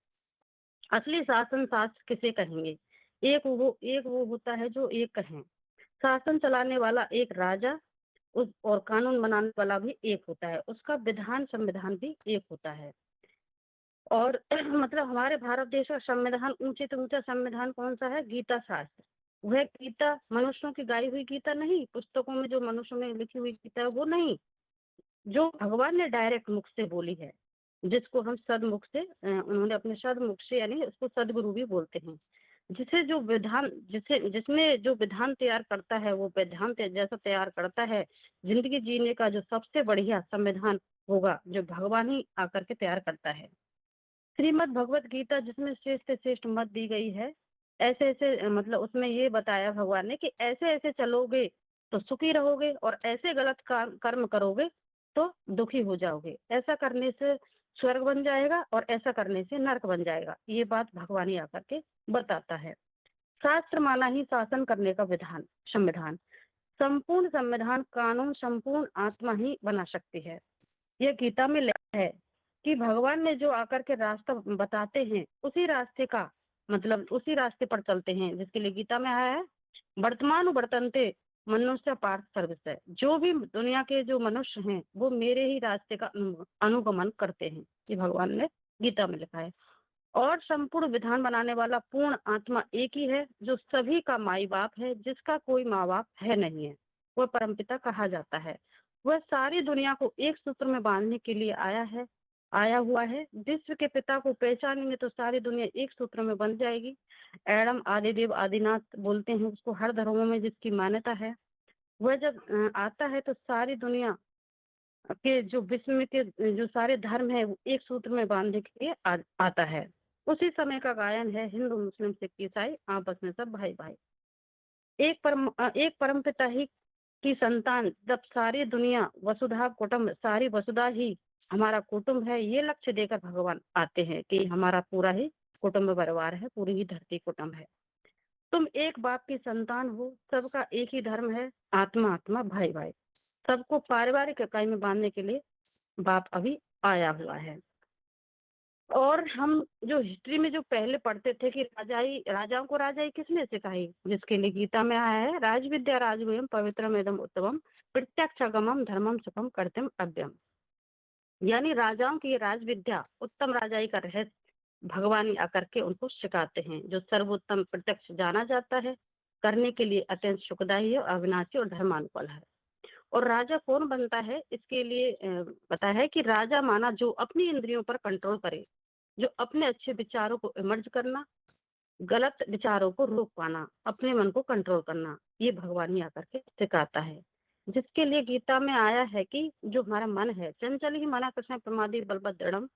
असली शासन शास्त्र किसे कहेंगे? एक वो होता है जो एक कहें। शासन चलाने वाला एक राजा और कानून बनाने वाला भी एक होता है, उसका विधान संविधान भी एक होता है। और मतलब हमारे भारत देश का संविधान ऊंचे से ऊंचा संविधान कौन सा है? गीता शास्त्र। वह गीता मनुष्यों की गाई हुई गीता नहीं, पुस्तकों में जो मनुष्यों में लिखी हुई गीता है वो नहीं, जो भगवान ने डायरेक्ट मुख से बोली है, जिसको हम सदमुख से उन्होंने अपने सदमुख से, यानी उसको सदगुरु भी बोलते हैं। जिसने जो विधान तैयार करता है, वो विधान जैसा तैयार करता है, जिंदगी जीने का जो सबसे बढ़िया संविधान होगा, जो भगवान ही आकर के तैयार करता है। श्रीमद् भगवत गीता जिसमें श्रेष्ठ से श्रेष्ठ मत दी गई है, ऐसे ऐसे मतलब उसमें ये बताया भगवान ने कि ऐसे ऐसे चलोगे तो सुखी रहोगे, और ऐसे गलत कर्म करोगे तो दुखी हो जाओगे। ऐसा करने से स्वर्ग बन जाएगा और ऐसा करने से नरक बन जाएगा। ये बात भगवान ही आकर के बताता है। शास्त्र माना ही शासन करने का विधान, संविधान। संपूर्ण संविधान कानून संपूर्ण आत्मा ही बना सकती है। यह गीता में लिखा है कि भगवान ने जो आकर के रास्ता बताते हैं, उसी रास्ते का मतलब उसी रास्ते पर चलते हैं, जिसके लिए गीता में आया है वर्तमान वर्तन्ते मनुष्य पार्थ सर्वस्य। जो भी दुनिया के जो मनुष्य हैं वो मेरे ही रास्ते का अनुगमन करते हैं, ये भगवान ने गीता में लिखा है। और संपूर्ण विधान बनाने वाला पूर्ण आत्मा एक ही है, जो सभी का माई बाप है, जिसका कोई माँ बाप है नहीं है, वह परमपिता कहा जाता है। वह सारी दुनिया को एक सूत्र में बांधने के लिए आया हुआ है। विश्व के पिता को पहचानेंगे तो सारी दुनिया एक सूत्र में बन जाएगी। एडम आदिदेव आदिनाथ बोलते हैं उसको, हर धर्मों में जिसकी मान्यता है। वह जब आता है तो सारी दुनिया के जो विश्व में के जो सारे धर्म है वो एक सूत्र में बांधने के लिए आता है। उसी समय का गायन है हिंदू मुस्लिम सिख ईसाई आपस में सब भाई भाई। एक परम पिता ही की संतान, जब सारी दुनिया वसुधा कुटुंब, सारी वसुधा ही हमारा कुटुंब है, ये लक्ष्य देकर भगवान आते हैं कि हमारा पूरा ही कुटुंब परिवार है, पूरी ही धरती कुटुंब है। तुम एक बाप की संतान हो, सबका एक ही धर्म है, आत्मा आत्मा भाई भाई। सबको पारिवारिक इकाई में बांधने के लिए बाप अभी आया हुआ है। और हम जो हिस्ट्री में जो पहले पढ़ते थे कि राजाओं को राजाई किसने सिखाई, जिसके लिए गीता में आया है राज विद्या राजगुह्यम पवित्रम एदम उत्तमम प्रत्यक्षगमम धर्मम सुखम कर्तम अव्यम। यानी राजाओं की राज विद्या, उत्तम राजाई का रहस्य भगवान ही आकर के उनको सिखाते हैं, जो सर्वोत्तम प्रत्यक्ष जाना जाता है, करने के लिए अत्यंत सुखदायी है, अविनाशी और धर्मानुकूल है। और राजा कौन बनता है, इसके लिए पता है कि राजा माना जो अपनी इंद्रियों पर कंट्रोल करे, जो अपने अच्छे विचारों को इमर्ज करना, गलत विचारों को रोक पाना, अपने मन को कंट्रोल करना, ये भगवान ही आकर के सिखाता है। जिसके लिए गीता में आया है कि जो हमारा मन है, चंचल ही मना कृष्ण प्रमादी बलभद्रम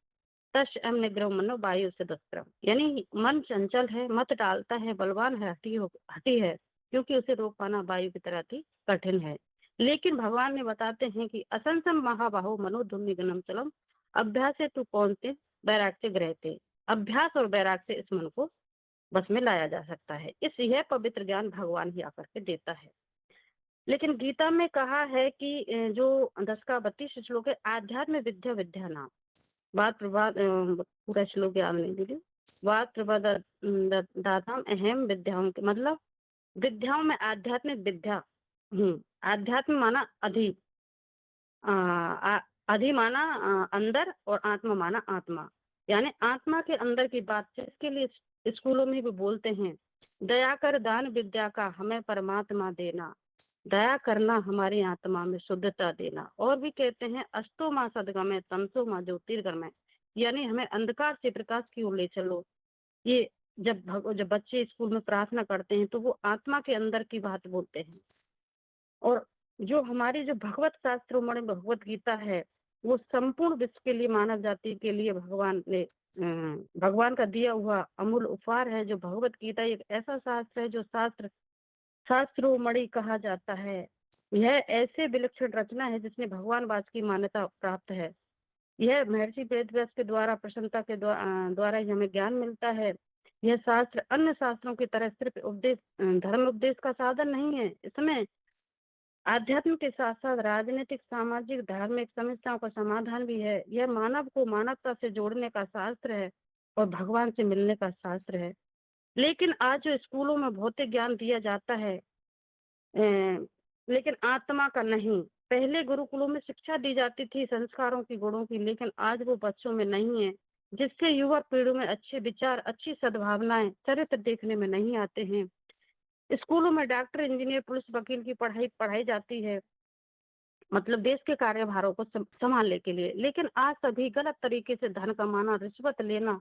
तस् एम निग्रह मनो वायु से दुष्कर्म। यानी मन चंचल है, मत डालता है, बलवान है, हठी है, क्योंकि उसे रोक पाना वायु की तरह ही कठिन है। लेकिन भगवान ने बताते हैं कि असंसम महाबाहो मनोधुम्य गनम चलम अभ्यास से तू कौनते बैराग से ग्रहते। अभ्यास और बैराग से इस मन को बस में लाया जा सकता है। इस यह पवित्र ज्ञान भगवान ही आकर के देता है। लेकिन गीता में कहा है कि जो 10 का 32 श्लोक है, आध्यात्म विद्या विद्या नाम बात प्रभात पूरा श्लोक याद नहीं दीदी। बात प्रभादाताम अहम विद्याओं के मतलब विद्याओं में आध्यात्मिक विद्या। आध्यात्म माना अधि, अधि माना अंदर और आत्मा माना आत्मा, यानी आत्मा के अंदर की बात। जिसके लिए स्कूलों में भी बोलते हैं दया कर दान विद्या का हमें परमात्मा देना, दया करना हमारी आत्मा में शुद्धता देना। और भी कहते हैं अस्तो माँ सदगमय तमसो माँ ज्योतिर्गमय, यानी हमें अंधकार से प्रकाश की ओर ले चलो। ये जब बच्चे स्कूल में प्रार्थना करते हैं तो वो आत्मा के अंदर की बात बोलते हैं। और जो हमारी जो भगवत शास्त्रों में भगवत गीता है, वो संपूर्ण विश्व के लिए मानव जाति के लिए भगवान का दिया हुआ अमूल्य उपहार है। जो भगवत गीता एक ऐसा शास्त्र है जो शास्त्रोमणि कहा जाता है। यह ऐसे विलक्षण रचना है जिसने भगवान वाच की मान्यता प्राप्त है। यह महर्षि वेदव्यास के द्वारा प्रसन्नता के द्वारा ही हमें ज्ञान मिलता है। यह शास्त्र अन्य शास्त्रों की तरह सिर्फ धर्म उपदेश का साधन नहीं है। इसमें आध्यात्म के साथ साथ राजनीतिक, सामाजिक, धार्मिक समस्याओं का समाधान भी है। यह मानव को मानवता से जोड़ने का शास्त्र है और भगवान से मिलने का शास्त्र है। लेकिन आज जो स्कूलों में भौतिक ज्ञान दिया जाता है, लेकिन आत्मा का नहीं। पहले गुरुकुलों में शिक्षा दी जाती थी संस्कारों की, गुणों की, लेकिन आज वो बच्चों में नहीं है, जिससे युवा पीढ़ी में अच्छे विचार, अच्छी सद्भावनाएं, चरित्र देखने में नहीं आते हैं। स्कूलों में डॉक्टर, इंजीनियर, पुलिस, वकील की पढ़ाई पढ़ाई जाती है, मतलब देश के कार्यभारों को संभालने के लिए। लेकिन आज सभी गलत तरीके से धन कमाना, रिश्वत लेना,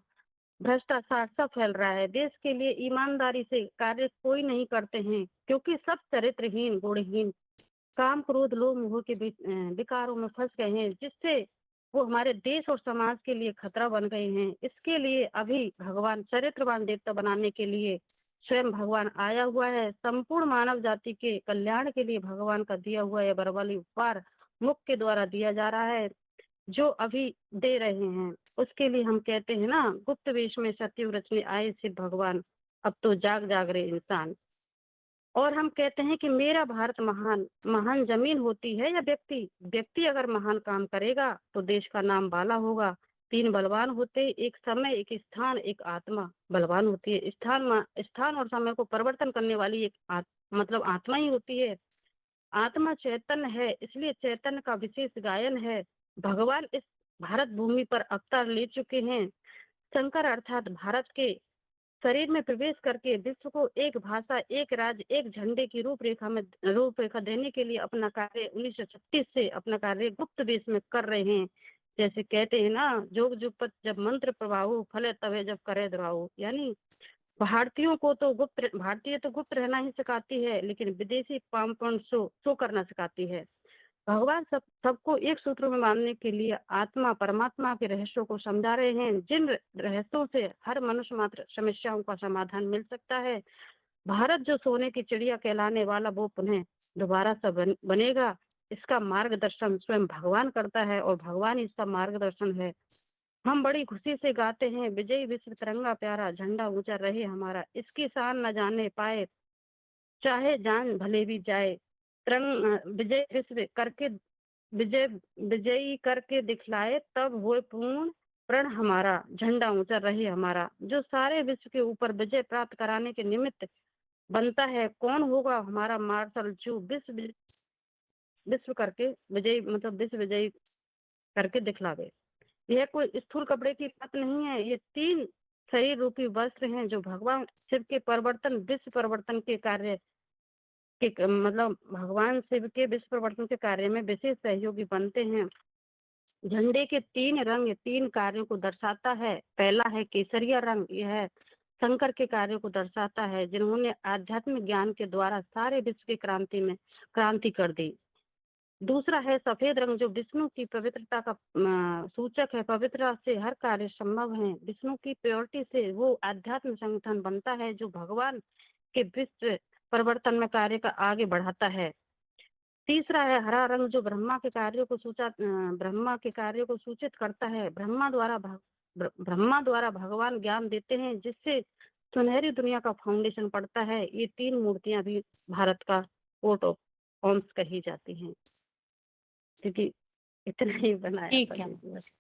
भ्रष्टाचार सब फैल रहा है। देश के लिए ईमानदारी से कार्य कोई नहीं करते हैं, क्योंकि सब चरित्रहीन, गुणहीन, काम, क्रोध, लोभ, मोह के विकारों में फंस गए हैं, जिससे वो हमारे देश और समाज के लिए खतरा बन गए हैं। इसके लिए अभी भगवान चरित्रवान देवता बनाने के लिए स्वयं भगवान आया हुआ है। संपूर्ण मानव जाति के कल्याण के लिए भगवान का दिया हुआ यह बरबली उपहार मुख के द्वारा दिया जा रहा है, जो अभी दे रहे हैं। उसके लिए हम कहते हैं ना, गुप्त वेश में सत्ययुग रचने आए शिव भगवान, अब तो जाग जाग रहे इंसान। और हम कहते हैं कि मेरा भारत महान। महान जमीन होती है या व्यक्ति? व्यक्ति अगर महान काम करेगा तो देश का नाम बाला होगा। 3 बलवान होते, एक समय, एक स्थान, एक आत्मा बलवान होती है। स्थान और समय को परिवर्तन करने वाली एक मतलब आत्मा ही होती है। आत्मा चैतन्य है, इसलिए चैतन्य का विशेष गायन है। भगवान इस भारत भूमि पर अवतार ले चुके हैं। शंकर अर्थात भारत के शरीर में प्रवेश करके विश्व को एक भाषा, एक राज्य, एक झंडे की रूपरेखा देने के लिए अपना कार्य 1936 से अपना कार्य गुप्त वेश में कर रहे हैं। जैसे कहते हैं ना, जोग जुगपत जब मंत्र प्रभाव फले तवे जब करे द्राव। यानी भारतीय तो गुप्त रहना ही सिखाती है, लेकिन विदेशी पामपन शो करना सिखाती है। भगवान सबको एक सूत्र में मानने के लिए आत्मा परमात्मा के रहस्यों को समझा रहे हैं, जिन रहस्यों से हर मनुष्य मात्र समस्याओं का समाधान मिल सकता है। भारत जो सोने की चिड़िया कहलाने वाला, वो पुनः दोबारा से बनेगा। इसका मार्गदर्शन स्वयं भगवान करता है और भगवान ही इसका मार्गदर्शन है। हम बड़ी खुशी से गाते हैं, विजयी विश्व तिरंगा प्यारा, झंडा ऊंचा रहे हमारा। इसकी शान न जाने पाए, चाहे जान भले भी जाए। विजय विश्व करके विजयी करके दिखलाए, तब हो पूर्ण प्रण हमारा, झंडा ऊंचा रहे हमारा। जो सारे विश्व के ऊपर विजय प्राप्त कराने के निमित्त बनता है, कौन होगा हमारा मार्शल जो विश्व करके विजयी, मतलब विश्व विजयी करके दिखलावे। यह कोई स्थूल कपड़े की बात नहीं है, ये 3 शरीर रूपी वस्त्र हैं, जो भगवान शिव के परिवर्तन, विश्व परिवर्तन के कार्य के मतलब भगवान शिव के विश्व परिवर्तन के कार्य में विशेष सहयोगी बनते हैं। झंडे के 3 रंग 3 कार्यों को दर्शाता है। पहला है केसरिया रंग, यह शंकर के कार्यों को दर्शाता है, जिन्होंने आध्यात्मिक ज्ञान के द्वारा सारे विश्व की क्रांति कर दी। दूसरा है सफेद रंग, जो विष्णु की पवित्रता का सूचक है। पवित्रता से हर कार्य संभव है। विष्णु की प्योरिटी से वो आध्यात्मिक संगठन बनता है, जो भगवान के विश्व परिवर्तन में कार्य का आगे बढ़ाता है। तीसरा है हरा रंग, जो ब्रह्मा के कार्यों को सूचित करता है। ब्रह्मा द्वारा भगवान ज्ञान देते हैं, जिससे सुनहरी दुनिया का फाउंडेशन पड़ता है। ये 3 मूर्तियां भी भारत का कोट ऑफ आर्म्स कही जाती हैं। क्योंकि इतना ही बनाया ठीक था है। दीदी बस।